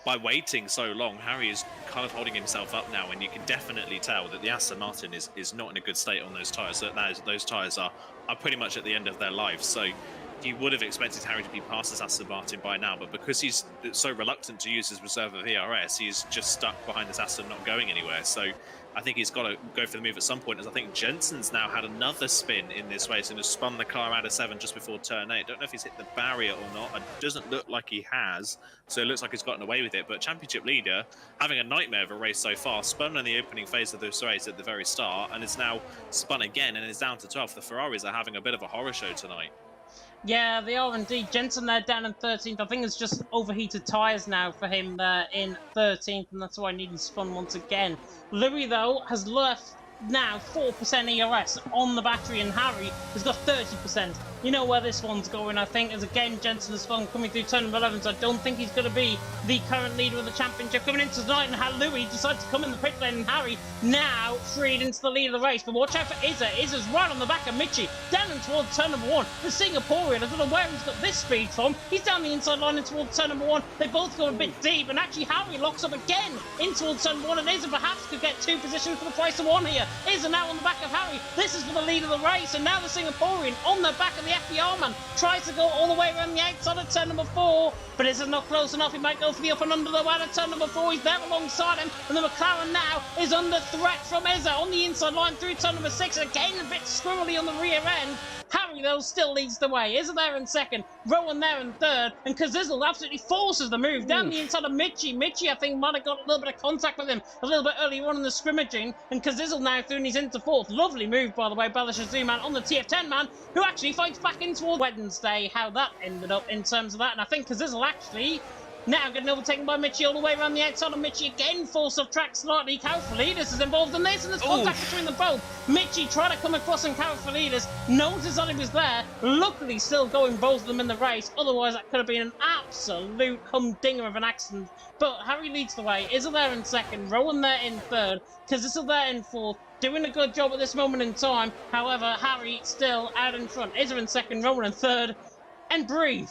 by waiting so long, Harry is kind of holding himself up now, and you can definitely tell that the Aston Martin is not in a good state on those tyres. So those tyres are pretty much at the end of their life. So you would have expected Harry to be past this Aston Martin by now, but because he's so reluctant to use his reserve of ERS, he's just stuck behind this Aston, not going anywhere. So I think he's got to go for the move at some point, as I think Jensen's now had another spin in this race and has spun the car out of 7 just before turn 8. Don't know if he's hit the barrier or not. It doesn't look like he has, so it looks like he's gotten away with it. But championship leader, having a nightmare of a race so far, spun in the opening phase of this race at the very start, and is now spun again and is down to 12th. The Ferraris are having a bit of a horror show tonight. Yeah, they are indeed. Jensen there down in 13th. I think it's just overheated tyres now for him there in 13th, and that's why I need him spun once again. Louis, though, has left now 4% ERS on the battery, and Harry has got 30%. you know where this one's going, I think, as again, Jensen has fun coming through turn number 11, so I don't think he's going to be the current leader of the championship coming into tonight, and how Louis decides to come in the pit lane, and Harry now freed into the lead of the race. But watch out for Izza. Izza's right on the back of Mitchie, down and towards turn number 1. The Singaporean, I don't know where he's got this speed from. He's down the inside line and towards turn number 1. They both go a bit deep, and actually Harry locks up again in towards turn number 1, and Izza perhaps could get 2 positions for the price of 1 here. Izza now on the back of Harry. This is for the lead of the race, and now the Singaporean on the back of the FDR man tries to go all the way around the outside of turn number 4, but Izza's not close enough. He might go for the up and under though out of turn number 4. He's there alongside him, and the McLaren now is under threat from Izza on the inside line through turn number 6. Again, a bit squirrely on the rear end. Harry, though, still leads the way. Izza there in second, Rowan there in third, and Kazizzle absolutely forces the move down the inside of Mitchie. Mitchie, I think, might have got a little bit of contact with him a little bit earlier on in the scrimmaging, and Kazizzle now through and he's into fourth. Lovely move, by the way, Belashazoo man on the TF10 man, who actually fights back in towards Wednesday, how that ended up in terms of that, and I think Kazizzle actually now getting overtaken by Mitchie all the way around the outside of Mitchie again, forced off track slightly. Karafalidis is involved in this, and there's contact between them both. Mitchie tried to come across and Karafalidis noticed that he was there, luckily still going both of them in the race, otherwise that could have been an absolute humdinger of an accident. But Harry leads the way, Izza there in second, Rowan there in third, Kazizzle there in fourth, doing a good job at this moment in time. However, Harry still out in front, Izza in second, Rowan in third, and breathe.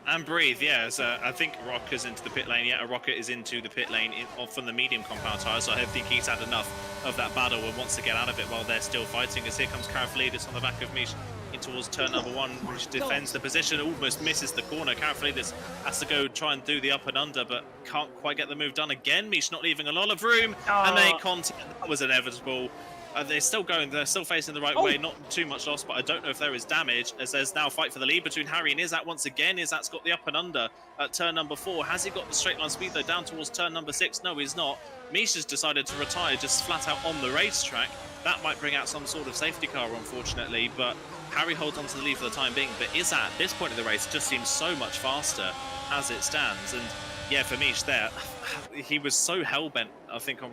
And breathe, yeah. So I think Rocker's into the pit lane. Yeah, Rocker is into the pit lane from the medium compound tyre. So I think he's had enough of that battle and wants to get out of it while they're still fighting. As here comes Karafalidis on the back of Mish in towards turn number 1, which defends the position, almost misses the corner. Karafalidis has to go try and do the up and under, but can't quite get the move done again. Mish not leaving a lot of room, and they contact. That was inevitable. They're still going, they're still facing the right way, not too much loss, but I don't know if there is damage, as there's now a fight for the lead between Harry and Izzat once again. Izzat's got the up and under at turn number 4. Has he got the straight line speed though down towards turn number 6? No, he's not. Misha's decided to retire just flat out on the racetrack. That might bring out some sort of safety car, unfortunately, but Harry holds on to the lead for the time being. But Izzat, at this point of the race, just seems so much faster as it stands. And yeah, for Mish there, he was so hell-bent, I think, on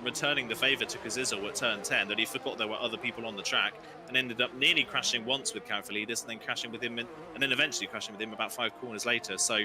returning the favour to Kazizzle at turn 10 that he forgot there were other people on the track and ended up nearly crashing once with Karafalidis and then crashing with him and then eventually crashing with him about 5 corners later. So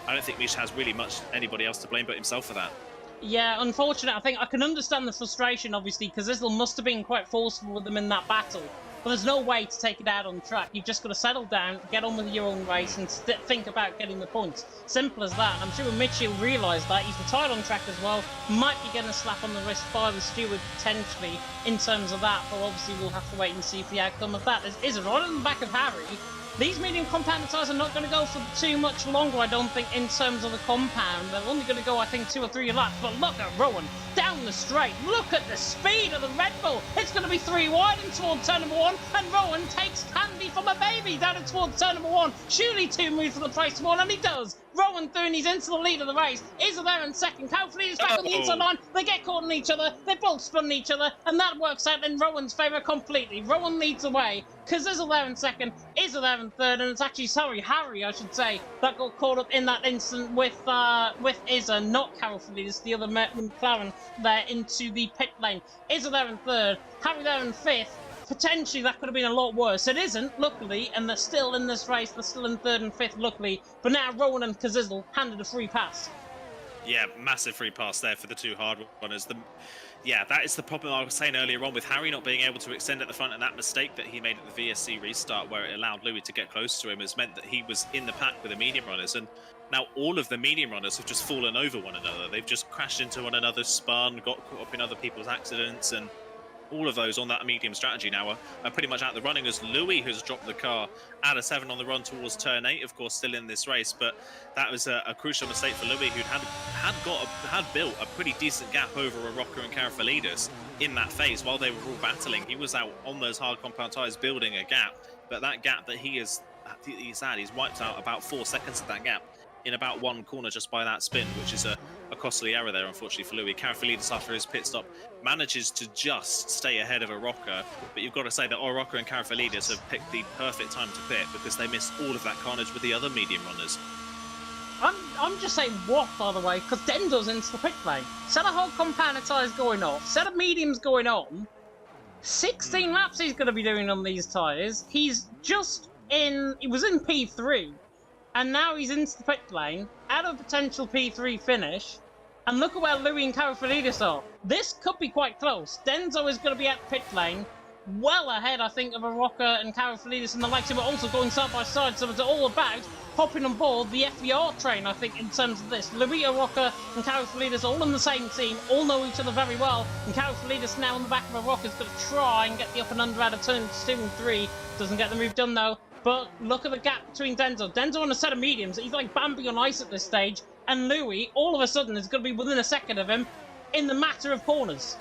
I don't think Mish has really much anybody else to blame but himself for that. Yeah, unfortunate. I think I can understand the frustration, obviously, because Kazizzle must have been quite forceful with them in that battle. But there's no way to take it out on track. You've just got to settle down, get on with your own race, and think about getting the points. Simple as that. And I'm sure Mitchell realised that. He's retired on track as well. Might be getting a slap on the wrist by the steward, potentially, in terms of that. But obviously, we'll have to wait and see for the outcome of that. There's Izza right on the back of Harry. These medium compound tyres are not going to go for too much longer, I don't think, in terms of the compound. They're only going to go, I think, 2 or 3 laps. But look at Rowan down the straight. Look at the speed of the Red Bull. It's going to be 3 wide and towards turn number 1. And Rowan takes candy from a baby down and towards turn number 1. Surely 2 moves for the price of 1, and he does. Rowan through and he's into the lead of the race. Izza there in second. Karafalidis is back on the inside line. They get caught on each other. They both spun each other. And that works out in Rowan's favour completely. Rowan leads the way. Kazizzle there in second. Izza there in third. And it's actually, Harry, I should say, that got caught up in that instant with Izza, not Karafalidis, the other McLaren there into the pit lane. Izza there in third. Harry there in fifth. Potentially that could have been a lot worse. It isn't, luckily, and they're still in this race. They're still in third and fifth, luckily. But now Rowan and Kazizzle handed a free pass. Yeah, massive free pass there for the 2 hard runners. Yeah, that is the problem I was saying earlier on with Harry not being able to extend at the front, and that mistake that he made at the VSC restart where it allowed Louis to get close to him has meant that he was in the pack with the medium runners, and now all of the medium runners have just fallen over one another. They've just crashed into one another, spun, got caught up in other people's accidents, and all of those on that medium strategy now are pretty much out the running, as Louis has dropped the car out of 7 on the run towards turn 8, of course still in this race, but that was a crucial mistake for Louis, who'd had built a pretty decent gap over a Rocker and Karafalidis in that phase while they were all battling. He was out on those hard compound tyres building a gap, but that gap that he's wiped out about 4 seconds of that gap in about 1 corner just by that spin, which is a costly error there, unfortunately, for Louis. Karafalidis, after his pit stop, manages to just stay ahead of a Rocker, but you've got to say that Rocker and Karafalidis have picked the perfect time to pit because they missed all of that carnage with the other medium runners. I'm just saying what, by the way, because Dendo's into the pit lane. Set of hard compound tyres going off, set of mediums going on. 16 laps he's going to be doing on these tyres. He's just in... He was in P3, and now he's into the pit lane, at a potential P3 finish. And look at where Louis and Karafalidis are. This could be quite close. Denzo is going to be at the pit lane, well ahead, I think, of Arocca and Karafalidis and the likes of it, also going side by side. So it's all about hopping on board the FVR train, I think, in terms of this. Louis, Arocca and Karafalidis all in the same team, all know each other very well. And Karafalidis now on the back of Arocca is going to try and get the up and under out of turns 2 and 3. Doesn't get the move done, though. But look at the gap between Denzo. Denzo on a set of mediums. He's like Bambi on ice at this stage. And Louis, all of a sudden, is going to be within a second of him in the matter of corners.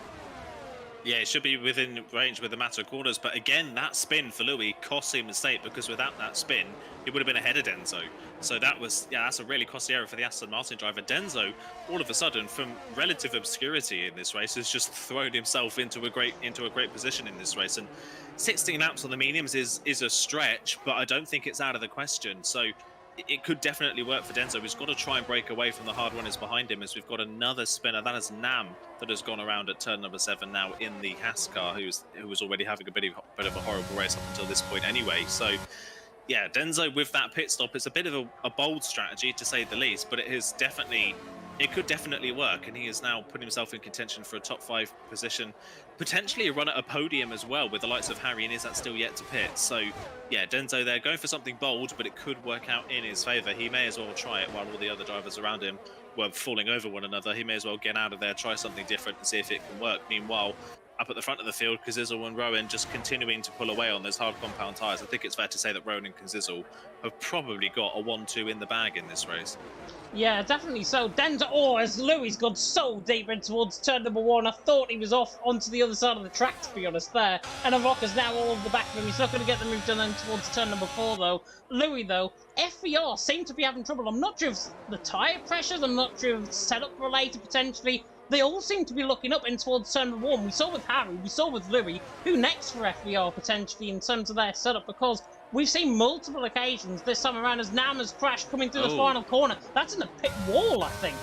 Yeah, it should be within range with the matter of corners, but again, that spin for Louis cost him a mistake, because without that spin, he would have been ahead of Denzo. So that was, yeah, that's a really costly error for the Aston Martin driver. Denzo, all of a sudden, from relative obscurity in this race, has just thrown himself into a great position in this race. And 16 laps on the mediums is a stretch, but I don't think it's out of the question. So it could definitely work for Denzo. He's got to try and break away from the hard runners behind him, as we've got another spinner. That is Nam that has gone around at turn number 7 now in the Haas car, who was already having a bit of a horrible race up until this point anyway. So yeah, Denzo with that pit stop, it's a bit of a bold strategy to say the least, but it could definitely work, and he is now putting himself in contention for a top 5 position, potentially a run at a podium as well, with the likes of Harry and Izzat still yet to pit. So yeah, Denzo there going for something bold, but it could work out in his favour. He may as well try it while all the other drivers around him were falling over one another. He may as well get out of there, try something different and see if it can work. Meanwhile, up at the front of the field, Kazizel and Rowan just continuing to pull away on those hard compound tyres. I think it's fair to say that Rowan and Kazizel have probably got a 1-2 in the bag in this race. Yeah, definitely so. Denzo, as Louis gone so deep in towards turn number 1, I thought he was off onto the other side of the track, to be honest, there. And Arocca's now all over the back of him. He's not going to get the move done then towards turn number 4, though. Louis, though, FVR seem to be having trouble. I'm not sure if the tyre pressures, I'm not sure if it's setup related, potentially. They all seem to be looking up in towards turn number 1. We saw with Harry, we saw with Louis. Who next for FVR, potentially, in terms of their setup? Because we've seen multiple occasions this time around as Nam has crashed coming through the final corner. That's in the pit wall, I think.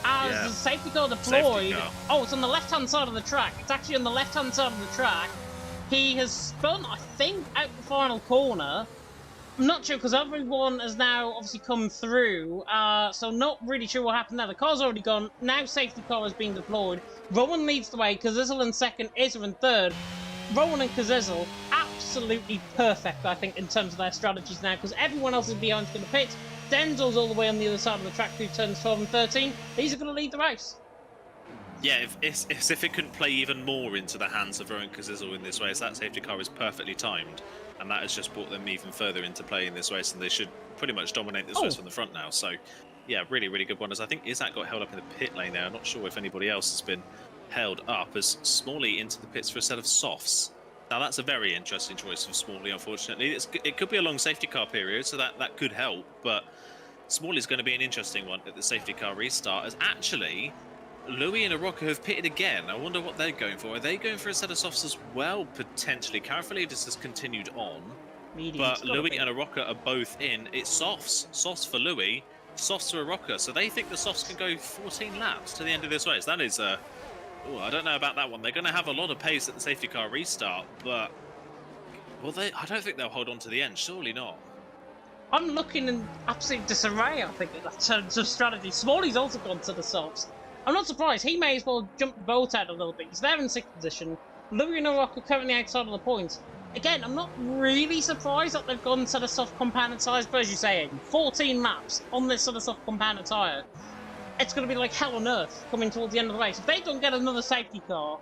As the safety car deployed. Oh, it's on the left-hand side of the track. It's actually on the left-hand side of the track. He has spun, I think, out the final corner. I'm not sure, because everyone has now obviously come through, so not really sure what happened there. The car's already gone. Now safety car has been deployed. Rowan leads the way. Kazizel in second, Izza in third. Rowan and Kazizel, absolutely perfect, I think, in terms of their strategies now, because everyone else is behind going to pit. Denzel's all the way on the other side of the track through turns 12 and 13. These are going to lead the race. Yeah, if it couldn't play even more into the hands of Rowan Kazizel in this race, that safety car is perfectly timed, and that has just brought them even further into play in this race, and they should pretty much dominate this race from the front now. So yeah, really, really good one. As I think Izzat got held up in the pit lane there. I'm not sure if anybody else has been held up, as Smalley into the pits for a set of softs. Now that's a very interesting choice of Smalley, unfortunately. It could be a long safety car period, so that could help, but Smalley's going to be an interesting one at the safety car restart, as actually Louis and Arocca have pitted again. I wonder what they're going for. Are they going for a set of softs as well, potentially? Karafalidis has continued on, but Louis and Arocca are both in. It's softs. Softs for Louis, softs for Arocca. So they think the softs can go 14 laps to the end of this race. That is, I don't know about that one. They're going to have a lot of pace at the safety car restart, but I don't think they'll hold on to the end. Surely not. I'm looking in absolute disarray, I think, in terms of strategy. Smalley's also gone to the softs. I'm not surprised. He may as well jump the boat out a little bit. He's there in 6th position. Louis and Arocca currently outside of the points. Again, I'm not really surprised that they've gone to the soft compounded tyres, but as you say, 14 laps on this sort of soft compounded tyre. It's going to be like hell on earth coming towards the end of the race. If they don't get another safety car,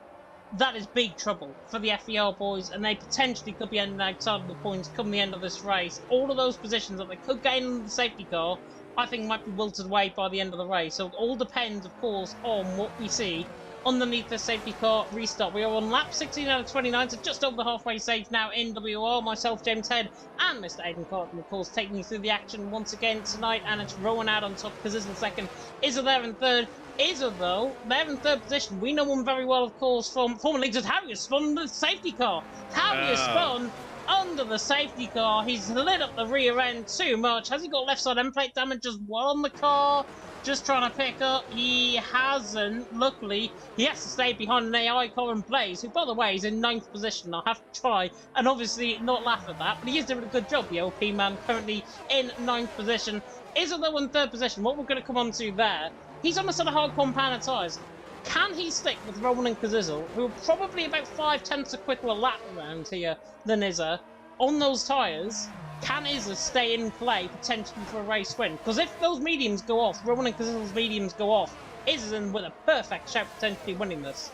that is big trouble for the FVR boys, and they potentially could be ending outside of the points come the end of this race. All of those positions that they could gain in the safety car, I think, might be wilted away by the end of the race. So it all depends, of course, on what we see underneath the safety car restart. We are on lap 16 out of 29, so just over the halfway stage now in WOR. Myself, James Head, and Mr. Aidan Carton, of course, taking you through the action once again tonight. And it's Rowan out on top, Kazizel second, Izza there in third. Izza, though, they're in third position. We know him very well, of course, from former leagues. Harry has spun under the safety car. Harry has spun under the safety car. He's lit up the rear end too much. Has he got left side end plate damage as well on the car? just trying to pick up. He hasn't. Luckily, he has to stay behind an AI car and Blaze, who, by the way, is in 9th position. I'll have to try and obviously not laugh at that, but he is doing a good job, the OP man, currently in 9th position. Izzle in 3rd position. What we're going to come on to there, he's on a set of hard compound tyres. Can he stick with Rowan and Kazizzle, who are probably about 5/10 a quicker a lap around here than Izza, on those tyres? Can Izza stay in play potentially for a race win? Because if those mediums go off, Rowan and Kazizzle's mediums go off, Izza's in with a perfect shout potentially winning this.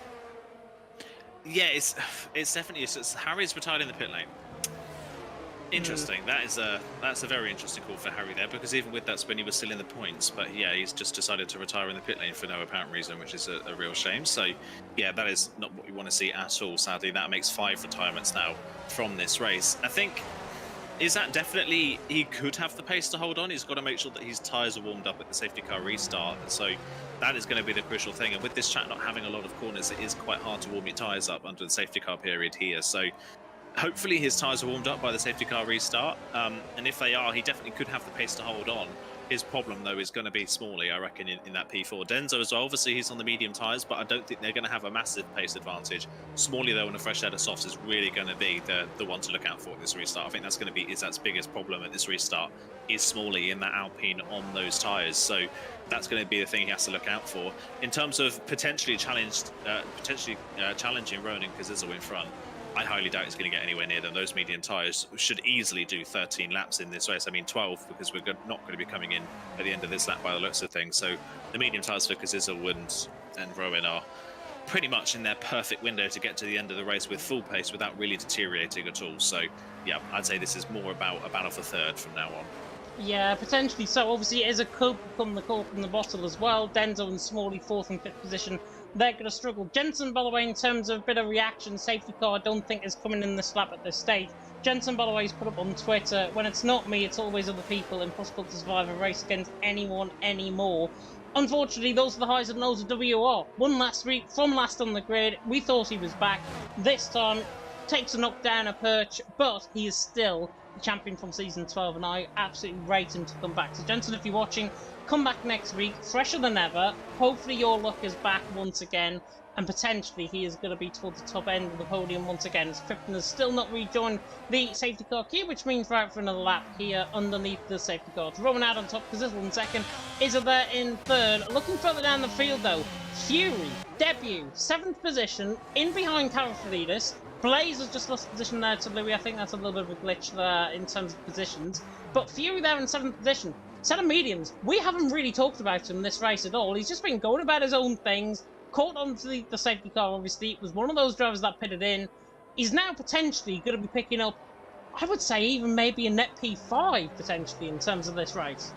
Yeah, it's definitely Harry's retired in the pit lane. Interesting. That's a very interesting call for Harry there, because even with that spin, he was still in the points. But yeah, he's just decided to retire in the pit lane for no apparent reason, which is a real shame. So yeah, that is not what we want to see at all. Sadly, that makes 5 retirements now from this race. I think is that definitely he could have the pace to hold on. He's got to make sure that his tyres are warmed up at the safety car restart. So that is going to be the crucial thing. And with this track not having a lot of corners, it is quite hard to warm your tyres up under the safety car period here. So hopefully his tyres are warmed up by the safety car restart, and if they are, he definitely could have the pace to hold on. His problem, though, is going to be Smalley, I reckon, in that P4. Denzo as well, obviously he's on the medium tyres, but I don't think they're going to have a massive pace advantage. Smalley, though, on a fresh set of softs is really going to be the one to look out for at this restart. I think that's going to be Izzat's biggest problem at this restart, is Smalley in that Alpine on those tyres. So that's going to be the thing he has to look out for. In terms of potentially challenging Rowan and Kazizzle in front, I highly doubt he's going to get anywhere near them. Those medium tyres should easily do 13 laps in this race. I mean 12, because we're not going to be coming in at the end of this lap by the looks of things. So the medium tyres for Kazizzle and Rowan are pretty much in their perfect window to get to the end of the race with full pace without really deteriorating at all. So yeah, I'd say this is more about a battle for third from now on. Yeah, potentially so. Obviously, Izza could become the cork in the bottle as well. Denzo and Smalley 4th and 5th position. They're going to struggle. Jensen, by the way, in terms of a bit of reaction, safety car, I don't think is coming in this lap at this stage. Jensen, by the way, has put up on Twitter, when it's not me, it's always other people. Impossible to survive a race against anyone anymore. Unfortunately, those are the highs and lows of WOR. Won last week, from last on the grid. We thought he was back. This time, takes a knockdown, a perch, but he is still the champion from Season 12, and I absolutely rate him to come back. So, Jensen, if you're watching, come back next week, fresher than ever. Hopefully your luck is back once again, and potentially he is going to be towards the top end of the podium once again, as Krypton has still not rejoined the safety car queue, which means we're out for another lap here underneath the safety cars. Rowan out on top, Kazizzle in 2nd, Izza there in 3rd. Looking further down the field though, Fury, debut, 7th position, in behind Karafalidis. Blaze has just lost position there to Louis. I think that's a little bit of a glitch there in terms of positions. But Fury there in 7th position. Set of mediums. We haven't really talked about him this race at all. He's just been going about his own things. Caught onto the safety car, obviously. It was one of those drivers that pitted in. He's now potentially going to be picking up, I would say, even maybe a net P5, potentially, in terms of this race.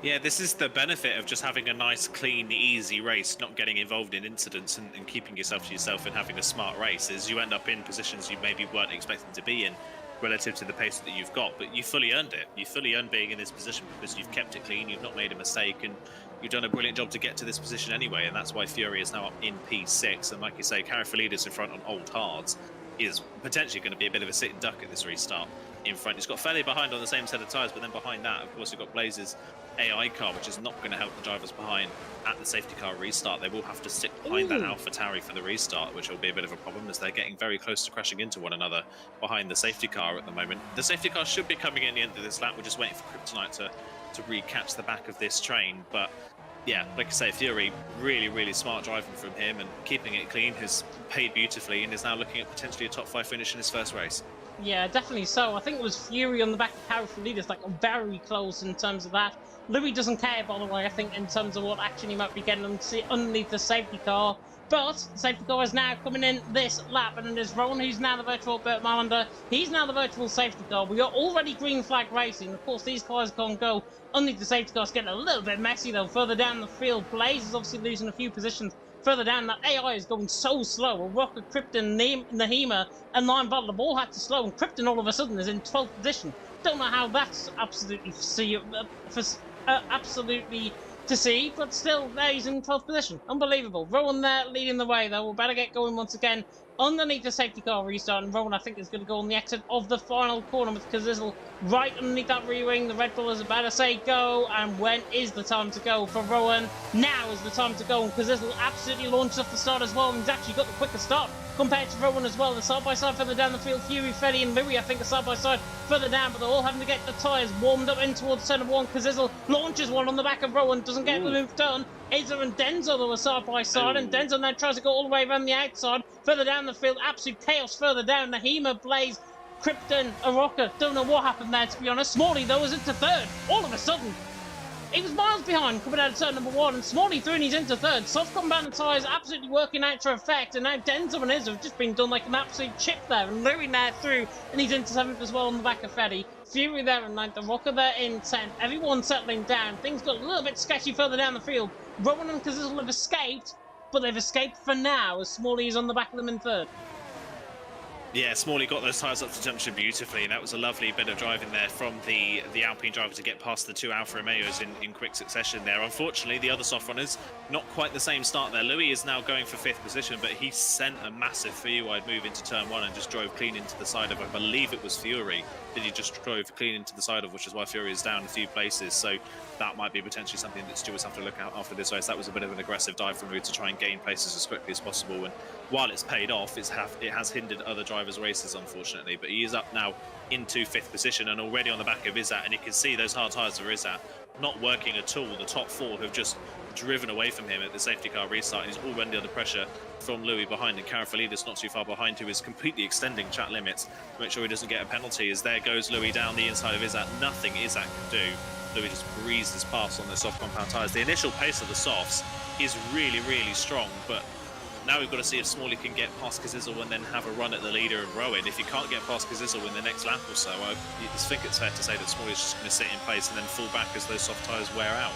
Yeah, this is the benefit of just having a nice, clean, easy race, not getting involved in incidents and keeping yourself to yourself and having a smart race, is you end up in positions you maybe weren't expecting to be in relative to the pace that you've got, but you fully earned it. You fully earned being in this position because you've kept it clean, you've not made a mistake, and you've done a brilliant job to get to this position anyway, and that's why Fury is now up in P6, and like you say, Karafalidis in front on old hards is potentially going to be a bit of a sitting duck at this restart in front. He's got fairly behind on the same set of tyres, but then behind that, of course, you've got Blaze's AI car, which is not going to help the drivers behind at the safety car restart. They will have to stick behind that AlphaTauri for the restart, which will be a bit of a problem as they're getting very close to crashing into one another behind the safety car at the moment. The safety car should be coming in the end of this lap. We're just waiting for Kryptonite to recatch the back of this train. But yeah, like I say, Fury, really, really smart driving from him, and keeping it clean has paid beautifully, and is now looking at potentially a top 5 finish in his first race. Yeah, definitely so. I think it was Fury on the back of Karafalidis, like very close in terms of that. Louis doesn't care, by the way, I think, in terms of what action he might be getting underneath the safety car. But the safety car is now coming in this lap, and there's Rowan, who's now the virtual Bert Malander. He's now the virtual safety car. We are already green flag racing. Of course, these cars can't go underneath the safety car. It's getting a little bit messy, though, further down the field. Blaze is obviously losing a few positions further down. That AI is going so slow. A Rocket, Krypton, Nahima, and Lion Butler have all had to slow, and Krypton all of a sudden is in 12th position. Don't know how that's absolutely absolutely to see, but still, there he's in 12th position. Unbelievable. Rowan there leading the way, though. We'll better get going once again underneath the safety car restart, and Rowan, I think, is going to go on the exit of the final corner with Kazizel right underneath that rear wing. The Red Bull is about to say go, and when is the time to go for Rowan? Now is the time to go, and Kazizel absolutely launched off the start as well, and he's actually got the quicker start compared to Rowan as well. The side-by-side further down the field, Fury, Freddy and Louis, I think, are side-by-side further down, but they're all having to get the tyres warmed up in towards turn number 1. Kazizel launches one on the back of Rowan, doesn't get the move done. Izza and Denzel though are side-by-side, and Denzel now tries to go all the way around the outside, further down the field, absolute chaos further down. Nahima, Blaze, Krypton, Aroka, don't know what happened there, to be honest. Smalley, though, is into third. All of a sudden, he was miles behind coming out of turn number 1, and Smalley through and he's into third. Soft compound tyres absolutely working out to effect, and now Denzel and Izza have just been done like an absolute chip there, and Louis now through, and he's into 7th as well on the back of Freddy. Fury there in 9th, Aroka there in 10th. Everyone settling down. Things got a little bit sketchy further down the field. Rowan and Kazizel have escaped, but they've escaped for now, as Smalley is on the back of them in 3rd. Yeah, Smalley got those tyres up to junction beautifully, and that was a lovely bit of driving there from the Alpine driver to get past the 2 Alfa Romeos in quick succession there. Unfortunately, the other soft runners, not quite the same start there. Louis is now going for 5th position, but he sent a massive 3-wide move into turn 1 and just drove clean into the side of, I believe it was Fury, that he just drove clean into the side of, which is why Fury is down a few places. So that might be potentially something that stewards have to look out after this race. That was a bit of an aggressive dive from Louis to try and gain places as quickly as possible. And while it's paid off, it has hindered other drivers' races, unfortunately. But he is up now into 5th position and already on the back of Izzat. And you can see those hard tyres of Izzat not working at all. The top 4 have just driven away from him at the safety car restart. He's already under pressure from Louis behind, and Karafalidis not too far behind, who is completely extending track limits to make sure he doesn't get a penalty. As there goes Louis down the inside of Izzat. Nothing Izzat can do. Louis just breezes past on the soft compound tyres. The initial pace of the softs is really, really strong, but now we've got to see if Smalley can get past Kazizel and then have a run at the leader of Rowan. If he can't get past Kazizel in the next lap or so, I think it's fair to say that Smalley's just going to sit in place and then fall back as those soft tyres wear out.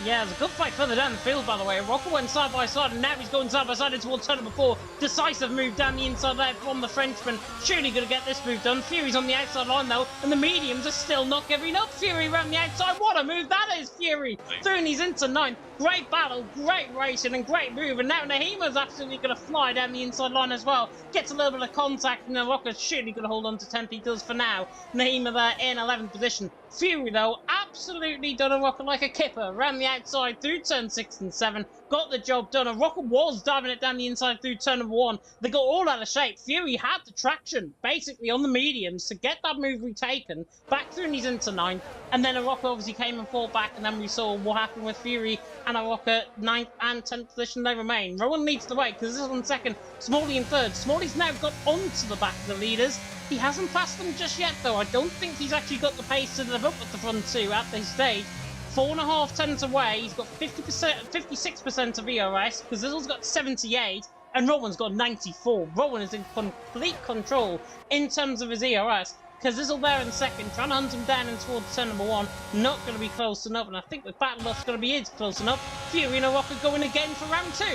Yeah, there's a good fight further down the field, by the way. Rocker went side by side, and now he's going side by side towards turn number 4. Decisive move down the inside there from the Frenchman. Surely going to get this move done. Fury's on the outside line, though, and the mediums are still not giving up. Fury around the outside. What a move that is, Fury. Through and he's into 9th. Great battle, great racing, and great move. And now Nahima's absolutely going to fly down the inside line as well. Gets a little bit of contact, and the Rocker's surely going to hold on to 10th. He does for now. Nahima there in 11th position. Fury, though, absolutely done a Rocker like a kipper. Around the outside through turn 6 and 7. Got the job done. A Rocker was diving it down the inside through turn number 1. They got all out of shape. Fury had the traction, basically, on the mediums to get that move retaken. Back through and he's into 9th. And then a Rocker obviously came and fought back, and then we saw what happened with Fury and a Rocker 9th and 10th position. They remain. Rowan leads the way because this is on 2nd. Smalley in 3rd. Smalley's now got onto the back of the leaders. He hasn't passed them just yet, though. I don't think he's actually got the pace to live up with the front 2 at this stage. 4.5 tenths away. He's got 56% of ERS. Kazizel's got 78, and Rowan's got 94. Rowan is in complete control in terms of his ERS. Kazizel there in 2nd, trying to hunt him down and towards turn number 1. Not going to be close enough, and I think with Battle Loss going to be close enough. Fury and Rocker going again for round 2.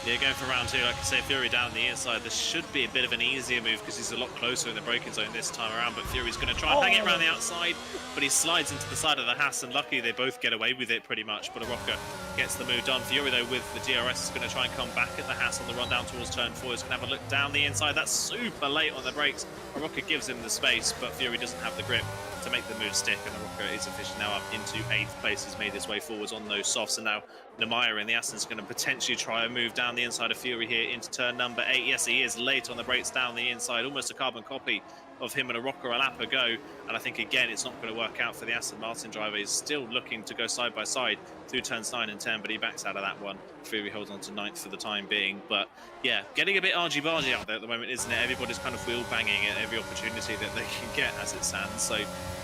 Yeah, going for round 2, like I say, Fury down the inside. This should be a bit of an easier move because he's a lot closer in the braking zone this time around, but Fury's going to try and hang it around the outside, but he slides into the side of the Haas, and luckily they both get away with it pretty much, but Aroka gets the move done. Fury, though, with the DRS is going to try and come back at the Haas on the run down towards turn 4. He's going to have a look down the inside. That's super late on the brakes. Aroka gives him the space, but Fury doesn't have the grip to make the move stick, and Aroka is officially now up into 8th place. He's made his way forwards on those softs, and now Nemaya in the Aston's going to potentially try and move down the inside of Fury here into turn number 8. Yes, he is late on the brakes down the inside, almost a carbon copy of him and Aroka a lap ago, and I think again it's not going to work out for the Aston Martin driver. He's still looking to go side by side through turns 9 and 10, but he backs out of that one. Fury holds on to 9th for the time being, but yeah, getting a bit argy-bargy out there at the moment, isn't it? Everybody's kind of wheel banging at every opportunity that they can get as it stands, so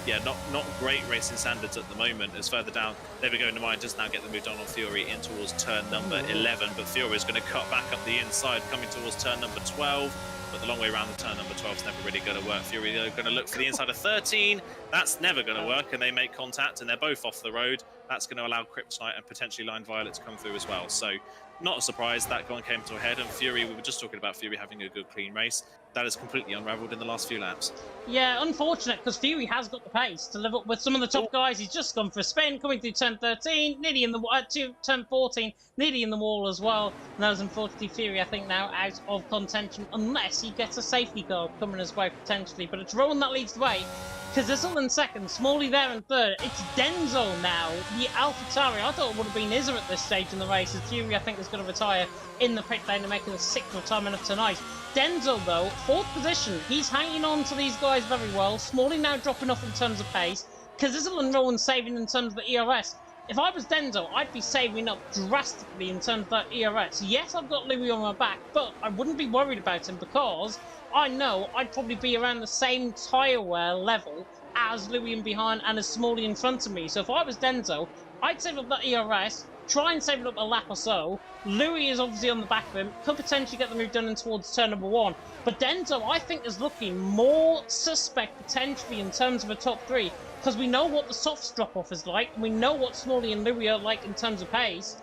yeah, not great racing standards at the moment. As further down, there we go, Nemaya does now get the move done on Fury in towards turn number 11, but Fury is going to cut back up the inside, coming towards turn number 12. But the long way around the turn number 12 is never really going to work. Fury are going to look for the inside of 13. That's never going to work, and they make contact, and they're both off the road. that's going to allow Kryptonite and potentially Line Violet to come through as well. So not a surprise that one came to a head, and Fury, we were just talking about Fury having a good clean race. That has completely unraveled in the last few laps. Yeah, unfortunate, because Fury has got the pace to live up with some of the top guys. He's just gone for a spin, coming through turn 13, nearly in the turn 14, nearly in the wall as well. And that was unfortunately Fury, I think, now out of contention, unless he gets a safety car coming his way potentially. But it's Rowan that leads the way. Kazizel in second, Smalley there in third. It's Denzo now, the AlphaTauri. I thought it would have been Izza at this stage in the race, as Fury, I think, is going to retire in the pit lane and making the 6th retirement of tonight. Denzo, though, 4th position. He's hanging on to these guys very well. Smalley now dropping off in terms of pace. Kazizel and Rowan saving in terms of the ERS. If I was Denzo, I'd be saving up drastically in terms of that ERS. Yes, I've got Louis on my back, but I wouldn't be worried about him because I know I'd probably be around the same tyre wear level as Louis in behind and as Smalley in front of me. So if I was Denzo, I'd save up that ERS, try and save it up a lap or so. Louis is obviously on the back of him, could potentially get the move done in towards turn number 1. But Denzo, I think, is looking more suspect potentially in terms of a top 3, because we know what the softs drop-off is like, and we know what Smalley and Louis are like in terms of pace.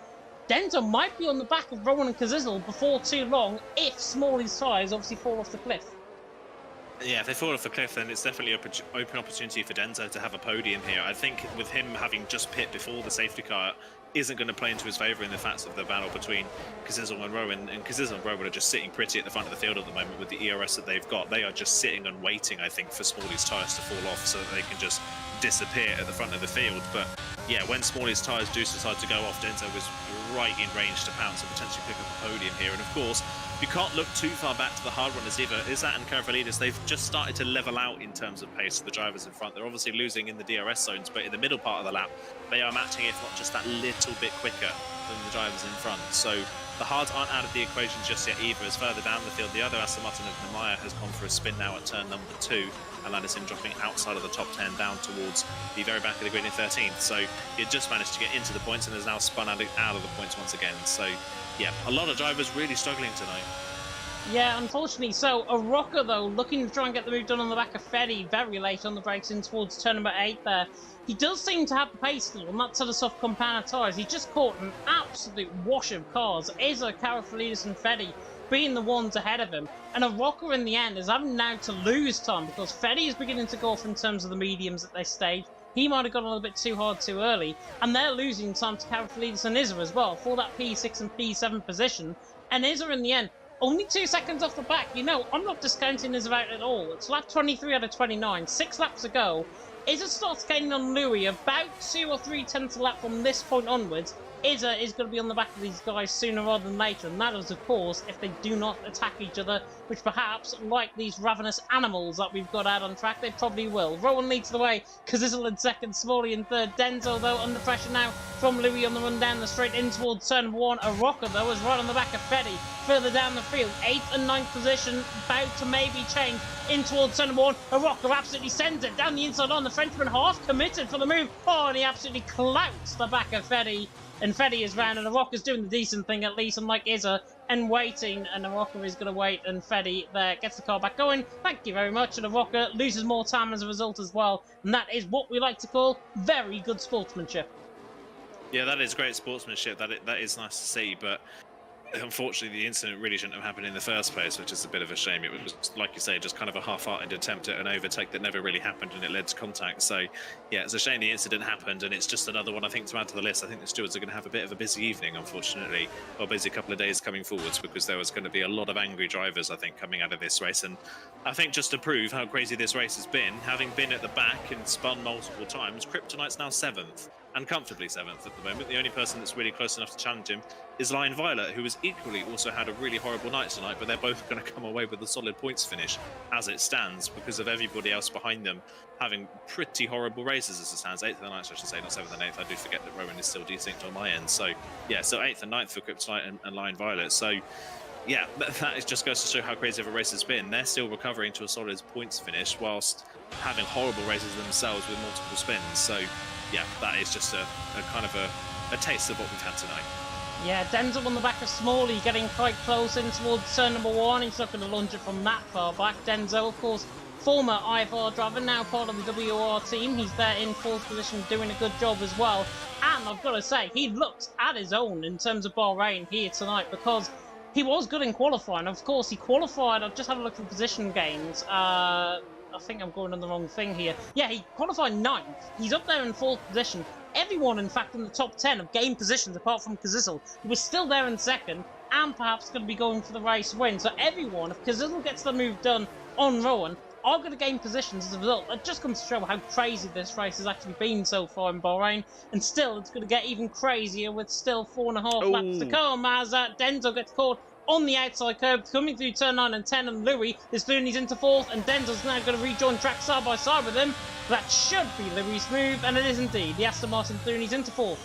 Denzo might be on the back of Rowan and Kazizel before too long if Smalley's tyres obviously fall off the cliff. Yeah, if they fall off the cliff, then it's definitely an open opportunity for Denzo to have a podium here. I think with him having just pit before the safety car isn't going to play into his favour in the fact of the battle between Kazizel and Rowan. And Kazizel and Rowan are just sitting pretty at the front of the field at the moment with the ERS that they've got. They are just sitting and waiting, I think, for Smalley's tyres to fall off so that they can just disappear at the front of the field. But yeah, when Smalley's tyres do decide to go off, Denzo was right in range to pounce and potentially pick up a podium here. And of course, you can't look too far back to the hard runners either. Izzat and Karavalidis, they've just started to level out in terms of pace of the drivers in front. They're obviously losing in the DRS zones, but in the middle part of the lap, they are matching, if not just that little bit quicker than the drivers in front. So the hards aren't out of the equation just yet either, as further down the field, the other Aston Martin of Nemaya has gone for a spin now at turn number 2, and that is him dropping outside of the top 10 down towards the very back of the grid in 13th. So he just managed to get into the points and has now spun out of the points once again. So yeah, a lot of drivers really struggling tonight. Yeah, unfortunately. So, a rocker, though, looking to try and get the move done on the back of Fetty very late on the brakes in towards turn number 8 there. He does seem to have the pace still, and that's to the soft compound tyres. He just caught an absolute wash of cars. Izza, Karavalidis and Fetty being the ones ahead of him. And a rocker in the end is having now to lose time because Fetty is beginning to go off in terms of the mediums at this stage. He might have gone a little bit too hard too early, and they're losing time to Karavalidis and Izza as well for that P6 and P7 position. And Izza in the end, only 2 seconds off the back. You know, I'm not discounting Izza out at all. It's lap 23 out of 29, 6 laps to go. Izza starts gaining on Louis about 2 or 3 tenths a lap from this point onwards. Izza is going to be on the back of these guys sooner rather than later, and that is, of course, if they do not attack each other, which perhaps, like these ravenous animals that we've got out on track, they probably will. Rowan leads the way, Kazizel in second, Smalley in third. Denzo, though, under pressure now from Louis on the run down the straight in towards turn 1. A rocker, though, is right on the back of Fetty, further down the field. 8th and 9th position, about to maybe change in towards turn 1. A rocker absolutely sends it down the inside on. The Frenchman half committed for the move. Oh, and he absolutely clouts the back of Fetty. And Fetty is round, and the Rocker's doing the decent thing, at least, unlike Izza, and waiting, and the Rocker is going to wait, and Fetty there gets the car back going. Thank you very much, and the Rocker loses more time as a result as well, and that is what we like to call very good sportsmanship. Yeah, that is great sportsmanship. That is nice to see, but unfortunately the incident really shouldn't have happened in the first place, which is a bit of a shame. It was, like you say, just kind of a half-hearted attempt at an overtake that never really happened, and it led to contact. So yeah, it's a shame the incident happened, and it's just another one, I think, to add to the list. I think the stewards are going to have a bit of a busy evening, unfortunately, or busy couple of days coming forwards, because there was going to be a lot of angry drivers, I think, coming out of this race. And I think just to prove how crazy this race has been, having been at the back and spun multiple times, Kryptonite's now 7th. And comfortably 7th at the moment. The only person that's really close enough to challenge him is Lion Violet, who has equally also had a really horrible night tonight, but they're both going to come away with a solid points finish as it stands, because of everybody else behind them having pretty horrible races as it stands. 8th and 9th, I should say, not 7th and 8th. I do forget that Rowan is still desynced on my end. So yeah, so 8th and 9th for Kryptonite and Lion Violet. So yeah, that just goes to show how crazy of a race has been. They're still recovering to a solid points finish whilst having horrible races themselves with multiple spins. So yeah, that is just a kind of a taste of what we've had tonight. Yeah, Denzel on the back of Smalley getting quite close in towards turn number 1. He's not going to launch it from that far back. Denzel, of course, former IFR driver, now part of the WOR team. He's there in 4th position, doing a good job as well. And I've got to say, he looks at his own in terms of Bahrain here tonight, because he was good in qualifying. Of course, he qualified. I've just had a look at position gains. I think I'm going on the wrong thing here. Yeah, he qualified 9th. He's up there in 4th position. Everyone, in fact, in the top 10 have gained positions apart from Kazizel, who was still there in 2nd and perhaps going to be going for the race win. So everyone, if Kazizel gets the move done on Rowan, are going to gain positions as a result. It just comes to show how crazy this race has actually been so far in Bahrain. And still, it's going to get even crazier with still 4.5 laps to come as Denzo gets caught on the outside curb, coming through turn 9 and 10, and Louis is Looney's into 4th, and Denzel's now going to rejoin track side by side with him. That should be Louis' move, and it is indeed. The Aston Martin Looney's into 4th.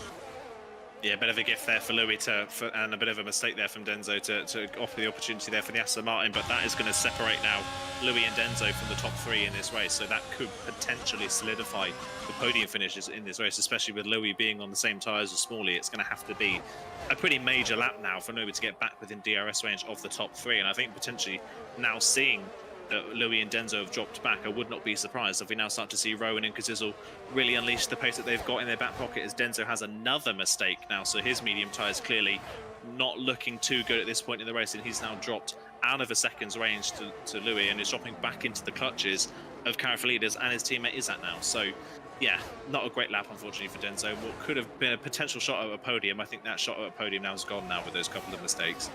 Yeah, a bit of a gift there for Louis and a bit of a mistake there from Denzo to offer the opportunity there for the Aston Martin, but that is going to separate now Louis and Denzo from the top 3 in this race, so that could potentially solidify the podium finishes in this race, especially with Louis being on the same tyres as Smalley. It's going to have to be a pretty major lap now for Louis to get back within DRS range of the top 3, and I think potentially now seeing that Louis and Denzo have dropped back, I would not be surprised if we now start to see Rowan and Kazizel really unleash the pace that they've got in their back pocket, as Denzo has another mistake now, so his medium tyres clearly not looking too good at this point in the race, and he's now dropped out of a second's range to Louis and is dropping back into the clutches of Carafalides and his teammate Izzat now. So yeah, not a great lap unfortunately for Denzo. What could have been a potential shot at a podium, I think that shot at a podium now is gone now with those couple of mistakes.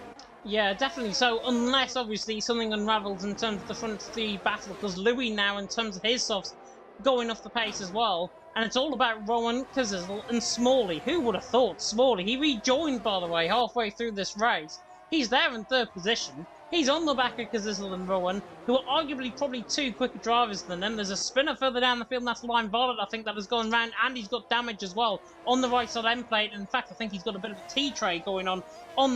Yeah, definitely so, unless obviously something unravels in terms of the front 3 battle, because Louis now, in terms of his softs, going off the pace as well. And it's all about Rowan, Kazizel and Smalley. Who would have thought Smalley? He rejoined, by the way, halfway through this race. He's there in 3rd position. He's on the back of Kazizel and Rowan, who are arguably probably 2 quicker drivers than them. There's a spinner further down the field, and that's Line Violet, I think, that has gone round, and he's got damage as well on the right side end plate. In fact, I think he's got a bit of a T-tray going on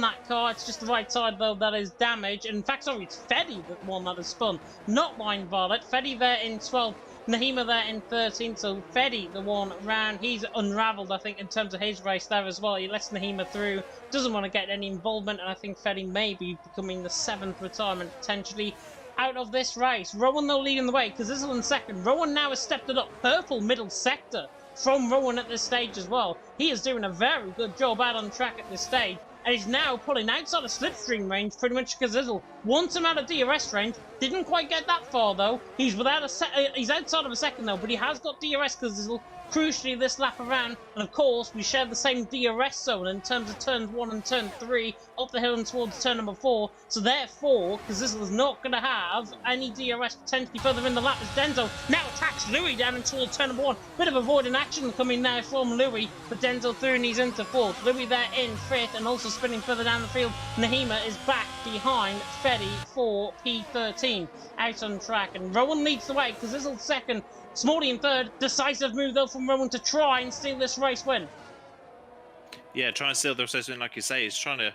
that car. It's just the right side, though, that is damaged. In fact, sorry, it's Feddy, the one that has spun, not Line Violet. Feddy there in 12th. Nahima there in 13th, so Feddy, the one round, he's unravelled, I think, in terms of his race there as well. He lets Nahima through, doesn't want to get any involvement, and I think Feddy may be becoming the 7th retirement, potentially, out of this race. Rowan, though, leading the way, because this is in 2nd. Rowan now has stepped it up, purple middle sector from Rowan at this stage as well. He is doing a very good job out on track at this stage, and he's now pulling outside of slipstream range pretty much. Kazizel wants him out of DRS range, didn't quite get that far though. He's he's outside of a second though, but he has got DRS Kazizel crucially this lap around, and of course we share the same DRS zone in terms of turns 1 and turn 3 up the hill and towards turn number 4, so therefore Kazizel is not going to have any DRS potentially further in the lap as Denzo now attacks Louis down and towards turn number 1. Bit of avoiding action coming now from Louis, but Denzo through and he's into 4th. Louis there in 5th and also spinning further down the field. Nahima is back behind Feddy for P13 out on track, and Rowan leads the way. Kazizel 2nd, Smalley in 3rd. Decisive move though from Rowan to try and steal this race win. Yeah, trying to steal the race win, like you say, is trying to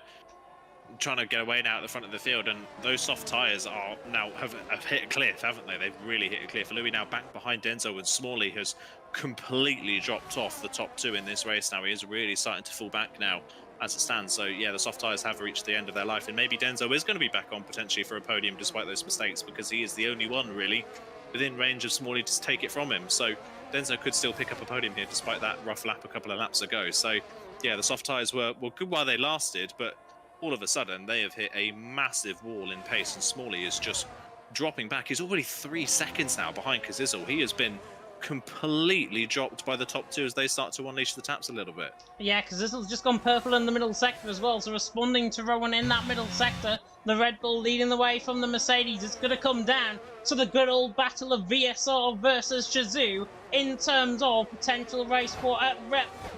get away now at the front of the field, and those soft tyres are now have hit a cliff, haven't they? They've really hit a cliff. Louis now back behind Denzo, and Smalley has completely dropped off the top 2 in this race now. He is really starting to fall back now as it stands. So yeah, the soft tyres have reached the end of their life, and maybe Denzo is going to be back on potentially for a podium despite those mistakes, because he is the only one really within range of Smalley to take it from him. So Denzo could still pick up a podium here despite that rough lap a couple of laps ago. So yeah, the soft tyres were good while they lasted, but all of a sudden they have hit a massive wall in pace, and Smalley is just dropping back. He's already 3 seconds now behind Kazizel. He has been completely dropped by the top 2 as they start to unleash the taps a little bit. Yeah, Kazizel's just gone purple in the middle sector as well, so responding to Rowan in that middle sector. The Red Bull leading the way from the Mercedes. It's going to come down to the good old battle of VSR versus Shazoo in terms of potential race for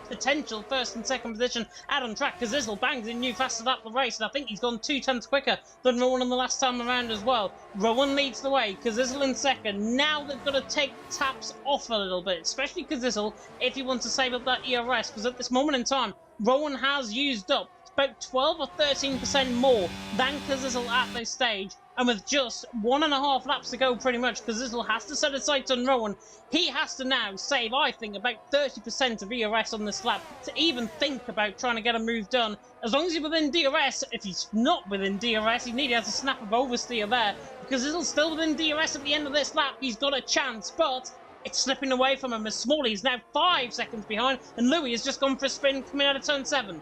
potential 1st and 2nd position out on track. Kazizel bangs in new faster lap the race, and I think he's gone 2 tenths quicker than Rowan on the last time around as well. Rowan leads the way, Kazizel in 2nd. Now they've got to take taps off a little bit, especially Kazizel if he wants to save up that ERS, because at this moment in time, Rowan has used up about 12 or 13% more than Kazizel at this stage, and with just 1.5 laps to go pretty much, Kazizel has to set his sights on Rowan. He has to now save, I think, about 30% of ERS on this lap to even think about trying to get a move done. As long as he's within DRS, if he's not within DRS, he nearly has a snap of oversteer there. because Cazzizzle's still within DRS at the end of this lap. He's got a chance, but it's slipping away from him as Smalley's now 5 seconds behind, and Louis has just gone for a spin coming out of turn 7.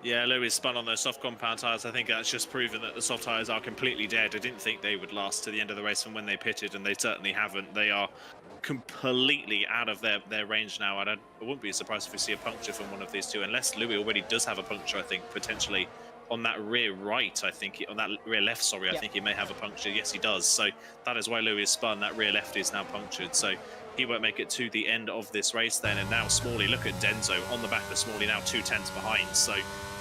Yeah, Louis spun on those soft compound tyres. I think that's just proven that the soft tyres are completely dead. I didn't think they would last to the end of the race from when they pitted, and they certainly haven't. They are completely out of their range now. I wouldn't be surprised if we see a puncture from one of these two, unless Louis already does have a puncture, I think, potentially on that rear right, I think, on that rear left, sorry, I think he may have a puncture. Yes, he does. So that is why Louis is spun. That rear left is now punctured. So he won't make it to the end of this race then. And now Smalley, look at Denzo on the back of Smalley, now 2/10 behind. So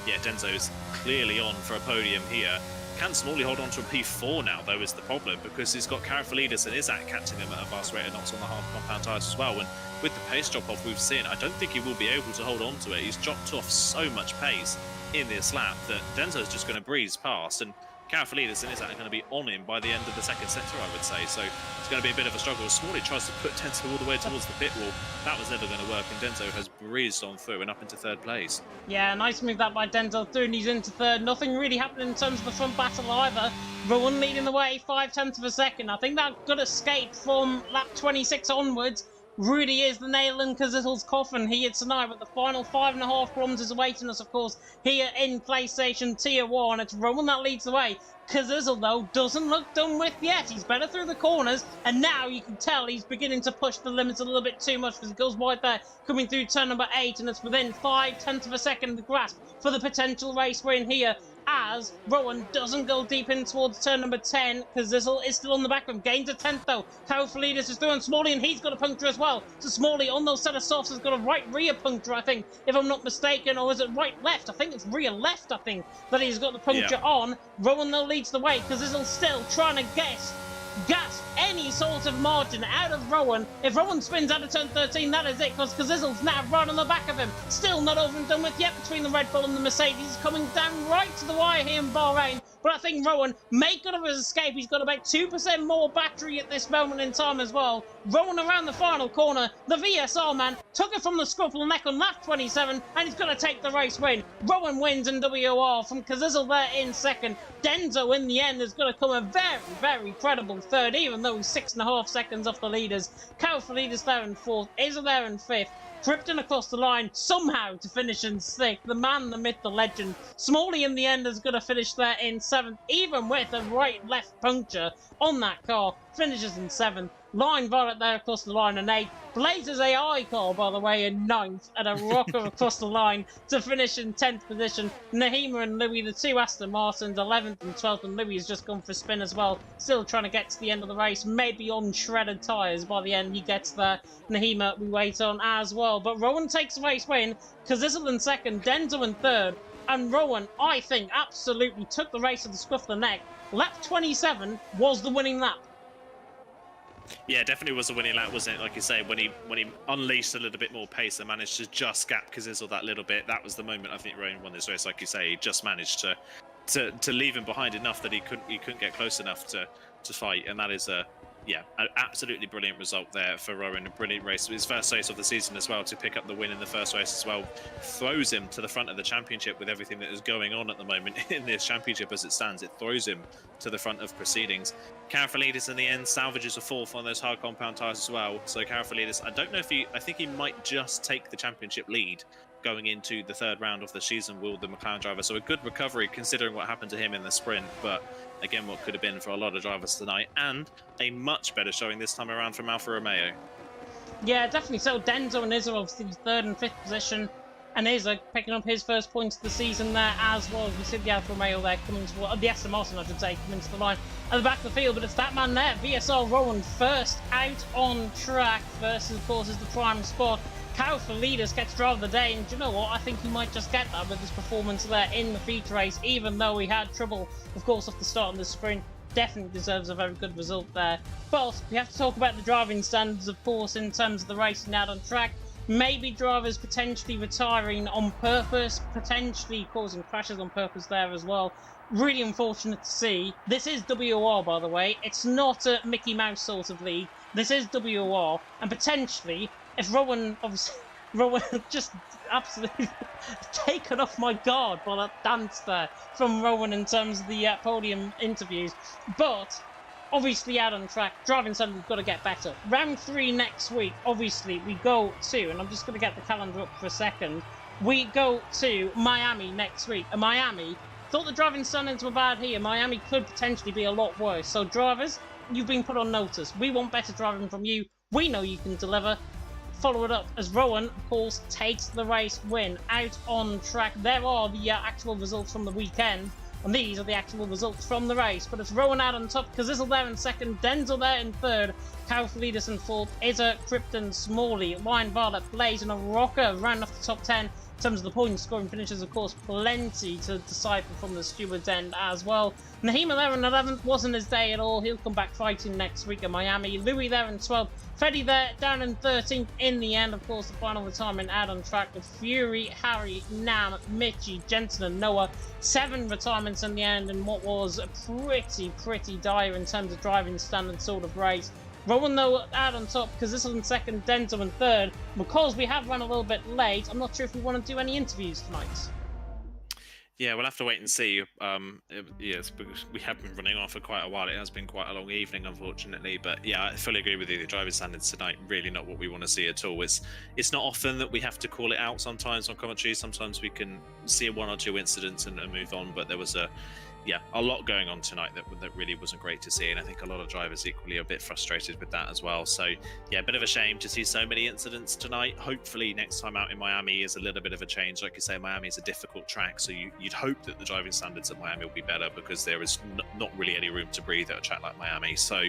yeah, Denzo's clearly on for a podium here. Can Smalley hold on to a P4 now, though, is the problem, because he's got Karafalidis and Isaac catching him at a fast rate of knots on the hard compound tyres as well. And with the pace drop-off we've seen, I don't think he will be able to hold on to it. He's dropped off so much pace in this lap that Denzo's just going to breeze past, and Karafalidis and Isaac are going to be on him by the end of the second sector, I would say. So it's going to be a bit of a struggle. Smalley tries to put Denzo all the way towards the pit wall. That was never going to work, and Denzo has breezed on through and up into 3rd place. Yeah, nice move that by Denzo through, and he's into 3rd. Nothing really happening in terms of the front battle either. Rowan leading the way, 0.5 of a second. I think that good escape from lap 26 onwards really is the nail in Cazzizzle's coffin here tonight, with the final 5.5 kilometres awaiting us, of course, here in PlayStation Tier 1. It's Rowan that leads the way. Cazzizzle, though, doesn't look done with yet. He's better through the corners, and now you can tell he's beginning to push the limits a little bit too much, because he goes wide there, coming through turn number 8, and it's within 0.5 of a second of grasp for the potential race win here, as Rowan doesn't go deep in towards turn number 10. Cazzizzle is still on the back of him. Gains a 10th, though. Karafalidis is doing Smalley, and he's got a puncture as well. So Smalley, on those set of softs, has got a right rear puncture, I think, if I'm not mistaken. Or is it right left? I think it's rear left, I think, that he's got the puncture on. Rowan, though, leads the way. Cazzizzle still trying to gasp any sort of margin out of Rowan. If Rowan spins out of turn 13, that is it, because Cazzizzle's now right on the back of him. Still not over and done with yet between the Red Bull and the Mercedes, coming down right to the wire here in Bahrain. But I think Rowan may good of his escape. He's got about 2% more battery at this moment in time as well. Rowan around the final corner. The VSR man took it from the scruffle neck on lap 27, and he's going to take the race win. Rowan wins in WOR from Cazzizzle there in 2nd. Denzo in the end is going to come a very, very credible 3rd, even though he's 6.5 seconds off the leaders. Karafalidis there in 4th, Isa there in 5th. Krypton across the line, somehow to finish in 6th. The man, the myth, the legend. Smalley in the end is going to finish there in 7th, even with a right-left puncture on that car. Finishes in 7th. Line Violet there across the line in 8th. Blazers AI car, by the way, in 9th. And a rocker across the line to finish in 10th position. Nahima and Louis, the 2 Aston Martins, 11th and 12th. And Louis has just gone for a spin as well. Still trying to get to the end of the race. Maybe on shredded tyres by the end he gets there. Nahima we wait on as well. But Rowan takes the race win. Cazzizzle in 2nd. Denzo in 3rd. And Rowan, I think, absolutely took the race at the scruff of the neck. Lap 27 was the winning lap. Yeah, definitely was a winning lap, wasn't it? Like you say, when he unleashed a little bit more pace and managed to just gap Cazzizzle that little bit, that was the moment I think Rowan won this race. Like you say, he just managed to leave him behind enough that he couldn't get close enough to fight, and that is an absolutely brilliant result there for Rowan. A brilliant race. His first race of the season as well, to pick up the win in the first race as well. Throws him to the front of the championship with everything that is going on at the moment in this championship as it stands. It throws him to the front of proceedings. Karafalidis in the end salvages a 4th on those hard compound tyres as well. So Karafalidis, I don't know if I think he might just take the championship lead going into the 3rd round of the season, will the McLaren driver. So a good recovery considering what happened to him in the sprint, but again, what could have been for a lot of drivers tonight, and a much better showing this time around from Alfa Romeo. Yeah, definitely so. Denzo and Isa obviously 3rd and 5th position, and Isa picking up his first points of the season there as well. We see the Alfa Romeo there coming to the Aston Martin, I should say, coming to the line at the back of the field, but it's that man there, VSR Rowan, first out on track. First, of course, is the prime spot. Karafalidis gets driver of the day, and do you know what? I think he might just get that with his performance there in the feature race, even though he had trouble, of course, off the start of the sprint. Definitely deserves a very good result there. But we have to talk about the driving standards, of course, in terms of the racing out on track. Maybe drivers potentially retiring on purpose, potentially causing crashes on purpose there as well. Really unfortunate to see. This is WOR, by the way. It's not a Mickey Mouse sort of league. This is WOR, and potentially, if Rowan just absolutely taken off my guard by that dance there from Rowan in terms of the podium interviews. But obviously out on track. Driving standard, we've got to get better. Round 3 next week, obviously, we go to, and I'm just going to get the calendar up for a second, we go to Miami next week. And Miami, thought the driving standards were bad here. Miami could potentially be a lot worse. So drivers, you've been put on notice. We want better driving from you. We know you can deliver. Follow it up as Rowan, of course, takes the race win out on track. There are the actual results from the weekend, and these are the actual results from the race. But it's Rowan out on top, Kazizel there in second, Denzel there in third, Kaufleidus in fourth, Izza, Krypton, Smalley, Lion, Varlet, Blaze, and a Rocker round off the top 10. In terms of the point scoring finishes, of course, plenty to decipher from the steward's end as well. Nahima there in 11th, wasn't his day at all. He'll come back fighting next week in Miami. Louis there in 12th. Freddy there down in 13th in the end. Of course, the final retirement out on track with Fury, Harry, Nam, Mitchie, Jensen, and Noah. 7 retirements in the end in what was a pretty dire in terms of driving standard sort of race. Rowan, though, out on top, because this is in second, Denzel in third. Because we have run a little bit late, I'm not sure if we want to do any interviews tonight. Yeah, we'll have to wait and see. Yes, because we have been running on for quite a while. It has been quite a long evening, unfortunately. But yeah, I fully agree with you. The driving standards tonight really not what we want to see at all. It's not often that we have to call it out. Sometimes on commentary, sometimes we can see 1 or 2 incidents and move on. But there was a lot going on tonight that really wasn't great to see, and I think a lot of drivers equally are a bit frustrated with that as well. So yeah, a bit of a shame to see so many incidents tonight. Hopefully next time out in Miami is a little bit of a change. Like you say, Miami is a difficult track, so you'd hope that the driving standards at Miami will be better, because there is not really any room to breathe at a track like Miami. So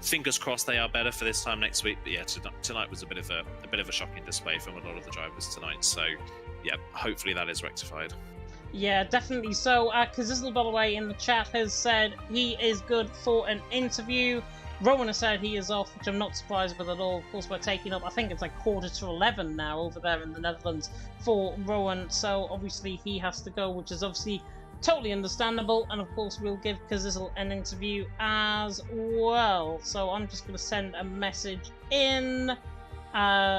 fingers crossed they are better for this time next week. But yeah, tonight was a bit of a shocking display from a lot of the drivers tonight. So yeah, hopefully that is rectified. Yeah, definitely so. Kazizel, by the way, in the chat has said he is good for an interview. Rowan has said he is off, which I'm not surprised with at all. Of course, we're taking up, I think it's like 11:15 now over there in the Netherlands for Rowan. So obviously he has to go, which is obviously totally understandable. And of course, we'll give Kazizel an interview as well. So I'm just going to send a message in.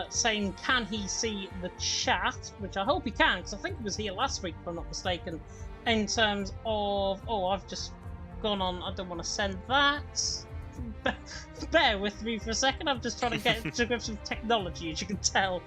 Saying can he see the chat, which I hope he can, because I think he was here last week if I'm not mistaken, in terms of, I've just gone on, I don't want to send that. Bear with me for a second, I'm just trying to get to grips with technology, as you can tell.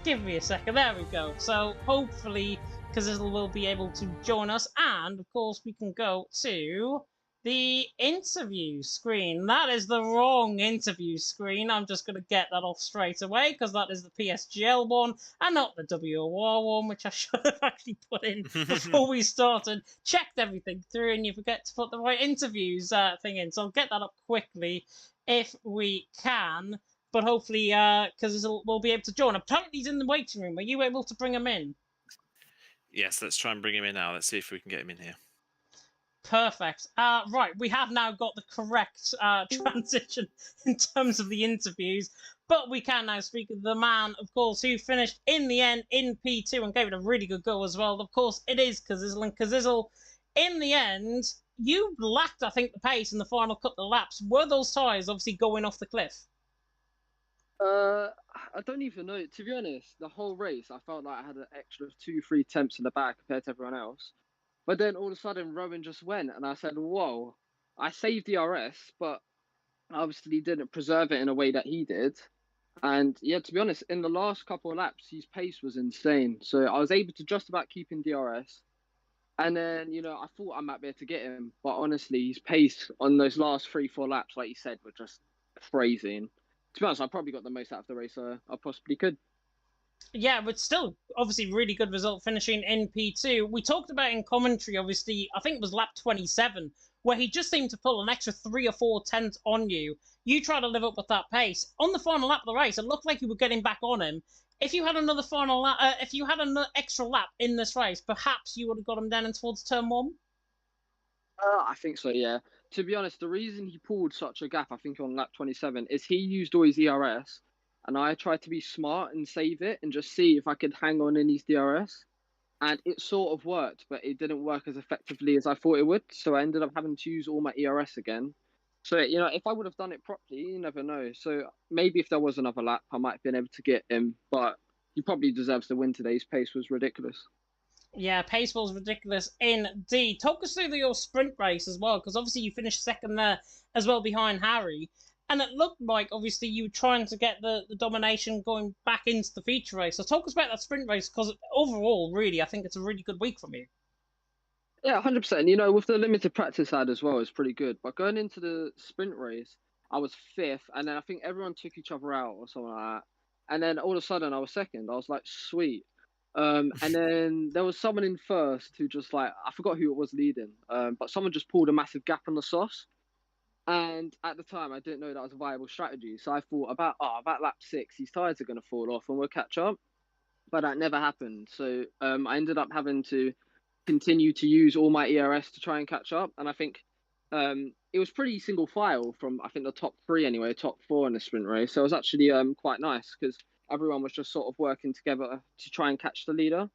Give me a second, there we go. So hopefully Kazizel will be able to join us, and of course we can go to the interview screen. That is the wrong interview screen. I'm just going to get that off straight away, because that is the PSGL one and not the WOR one, which I should have actually put in before we started. Checked everything through, and you forget to put the right interviews thing in. So I'll get that up quickly if we can. But hopefully, because we'll be able to join. Apparently he's in the waiting room. Are you able to bring him in? Yes, let's try and bring him in now. Let's see if we can get him in here. Perfect. Right, we have now got the correct transition in terms of the interviews, but we can now speak of the man, of course, who finished in the end in P2 and gave it a really good go as well. Of course, it is Kazizel, and Kazizel, in the end, you lacked, I think, the pace in the final couple of laps. Were those tyres obviously going off the cliff? I don't even know. To be honest, the whole race, I felt like I had an extra 2-3 temps in the back compared to everyone else. But then all of a sudden, Rowan just went, and I said, whoa, I saved the RS, but obviously didn't preserve it in a way that he did. And yeah, to be honest, in the last couple of laps, his pace was insane. So I was able to just about keep in DRS. And then, I thought I might be able to get him. But honestly, his pace on those last 3-4 laps, like you said, were just crazy. And to be honest, I probably got the most out of the race I possibly could. Yeah, but still, obviously, really good result finishing in P2. We talked about in commentary, obviously, I think it was lap 27, where he just seemed to pull an extra 3 or 4 tenths on you. You try to live up with that pace. On the final lap of the race, it looked like you were getting back on him. If you had another final lap, if you had another extra lap in this race, perhaps you would have got him down towards turn 1? I think so, yeah. To be honest, the reason he pulled such a gap, I think, on lap 27, is he used all his ERS. And I tried to be smart and save it and just see if I could hang on in his DRS. And it sort of worked, but it didn't work as effectively as I thought it would. So I ended up having to use all my ERS again. So, if I would have done it properly, you never know. So maybe if there was another lap, I might have been able to get him. But he probably deserves the win today. His pace was ridiculous. Yeah, pace was ridiculous indeed. Talk us through your sprint race as well, because obviously you finished second there as well behind Harry. And it looked like, obviously, you were trying to get the domination going back into the feature race. So talk us about that sprint race, because overall, really, I think it's a really good week from you. Yeah, 100%. You know, with the limited practice I had as well, it's pretty good. But going into the sprint race, I was fifth, and then I think everyone took each other out or something like that. And then all of a sudden, I was second. I was like, sweet. And then there was someone in first who just like, I forgot who it was leading, but someone just pulled a massive gap on the sauce. And at the time, I didn't know that was a viable strategy. So I thought about lap 6, his tires are going to fall off and we'll catch up. But that never happened. So I ended up having to continue to use all my ERS to try and catch up. And I think it was pretty single file from, I think, the top 3 anyway, top 4 in the sprint race. So it was actually quite nice because everyone was just sort of working together to try and catch the leader.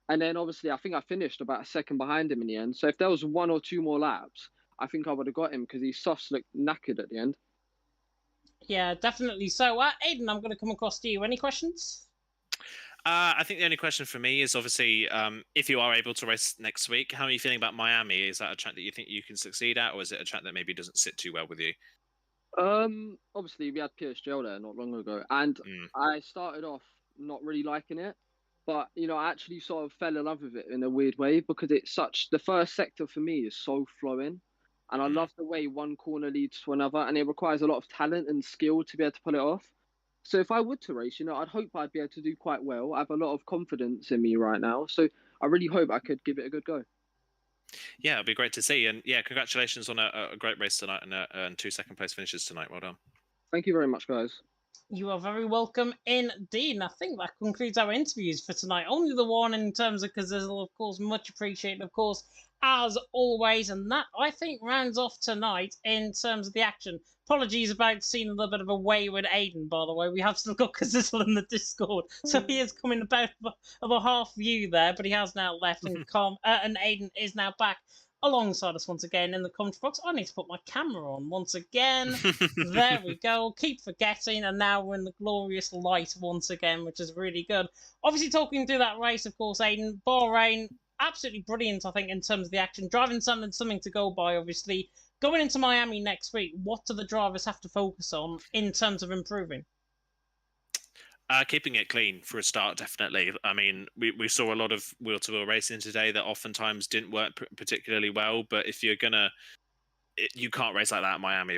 And then obviously, I think I finished about a second behind him in the end. So if there was 1 or 2 more laps, I think I would have got him because his softs looked knackered at the end. Yeah, definitely. So, Aiden, I'm going to come across to you. Any questions? I think the only question for me is obviously if you are able to race next week, how are you feeling about Miami? Is that a track that you think you can succeed at, or is it a track that maybe doesn't sit too well with you? Obviously we had PSGL there not long ago, and I started off not really liking it, but you know, I actually sort of fell in love with it in a weird way because the first sector for me is so flowing, and I love the way one corner leads to another, and it requires a lot of talent and skill to be able to pull it off. So if I were to race, you know, I'd hope I'd be able to do quite well. I have a lot of confidence in me right now, so I really hope I could give it a good go. Yeah, it'd be great to see. And yeah, congratulations on a great race tonight and 2 second-place finishes tonight. Well done. Thank you very much, guys. You are very welcome indeed. And I think that concludes our interviews for tonight. Only the one in terms of Kazizzle, of course, much appreciated, of course, as always. And that, I think, rounds off tonight in terms of the action. Apologies about seeing a little bit of a wayward Aiden, by the way. We have still got Kazizzle in the Discord, so he is coming about of a half view there, but he has now left, and Aiden is now back alongside us once again in the commentary box. I need to put my camera on once again. There we go. Keep forgetting, and now we're in the glorious light once again, which is really good. Obviously, talking through that race, of course, Aiden, Bahrain, absolutely brilliant, I think, in terms of the action. Driving something to go by, obviously. Going into Miami next week, what do the drivers have to focus on in terms of improving? Keeping it clean for a start, definitely. I mean, we saw a lot of wheel-to-wheel racing today that oftentimes didn't work particularly well. But if you're you can't race like that at Miami.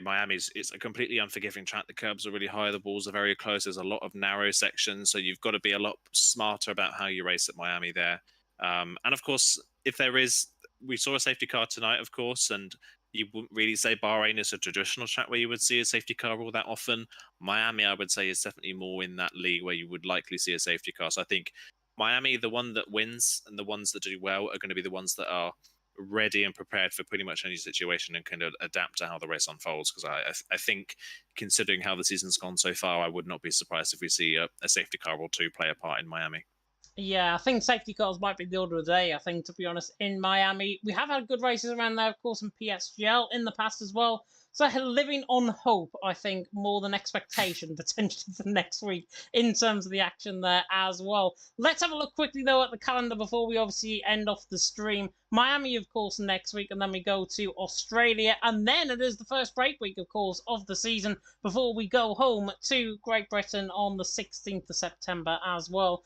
It's a completely unforgiving track. The curbs are really high, the walls are very close. There's a lot of narrow sections, so you've got to be a lot smarter about how you race at Miami there. And of course, we saw a safety car tonight, of course, and you wouldn't really say Bahrain is a traditional track where you would see a safety car all that often. Miami, I would say, is definitely more in that league where you would likely see a safety car. So I think Miami, the one that wins and the ones that do well are going to be the ones that are ready and prepared for pretty much any situation and can adapt to how the race unfolds. Because I think, considering how the season's gone so far, I would not be surprised if we see a safety car or two play a part in Miami. Yeah, I think safety cars might be the order of the day, I think, to be honest, in Miami. We have had good races around there, of course, in PSGL in the past as well. So living on hope, I think, more than expectation, potentially for next week, in terms of the action there as well. Let's have a look quickly, though, at the calendar before we obviously end off the stream. Miami, of course, next week, and then we go to Australia. And then it is the first break week, of course, of the season before we go home to Great Britain on the 16th of September as well.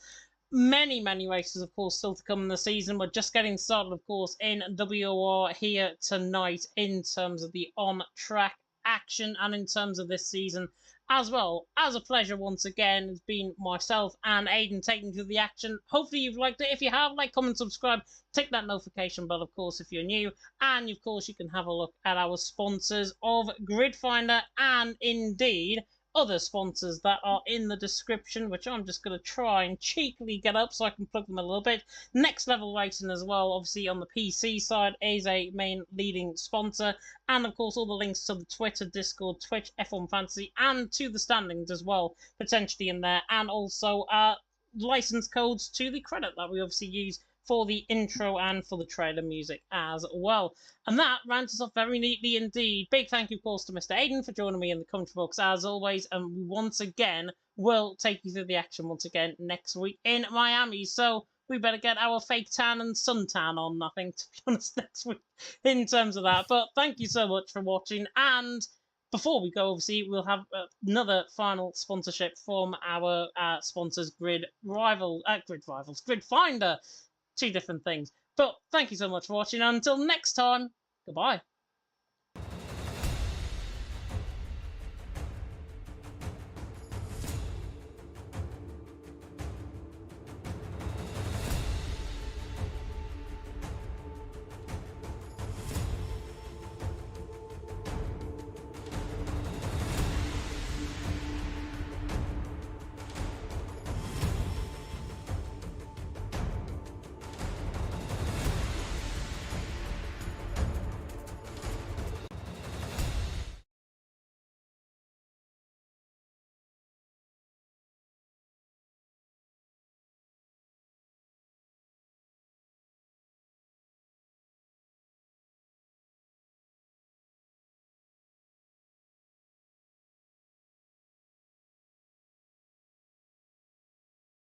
Many races, of course, still to come in the season. We're just getting started, of course, in WOR here tonight in terms of the on-track action and in terms of this season as well. As a pleasure once again, it's been myself and Aiden taking you through the action. Hopefully you've liked it. If you have, like, comment, subscribe, tick that notification bell, of course, if you're new. And, of course, you can have a look at our sponsors of Grid Finder and, indeed, other sponsors that are in the description, which I'm just going to try and cheekily get up so I can plug them a little bit. Next Level Racing as well, obviously on the PC side, is a main leading sponsor. And of course, all the links to the Twitter, Discord, Twitch, F1 Fantasy, and to the standings as well, potentially in there. And also license codes to the credit that we obviously use for the intro and for the trailer music as well. And that rounds us off very neatly indeed. Big thank you, of course, to Mr. Aiden for joining me in the commentary box as always. And once again, we'll take you through the action once again next week in Miami. So we better get our fake tan and suntan on, I think, to be honest, next week in terms of that. But thank you so much for watching, and before we go, obviously, we'll have another final sponsorship from our sponsors, Grid Finder. Two different things. But thank you so much for watching. Until next time, goodbye.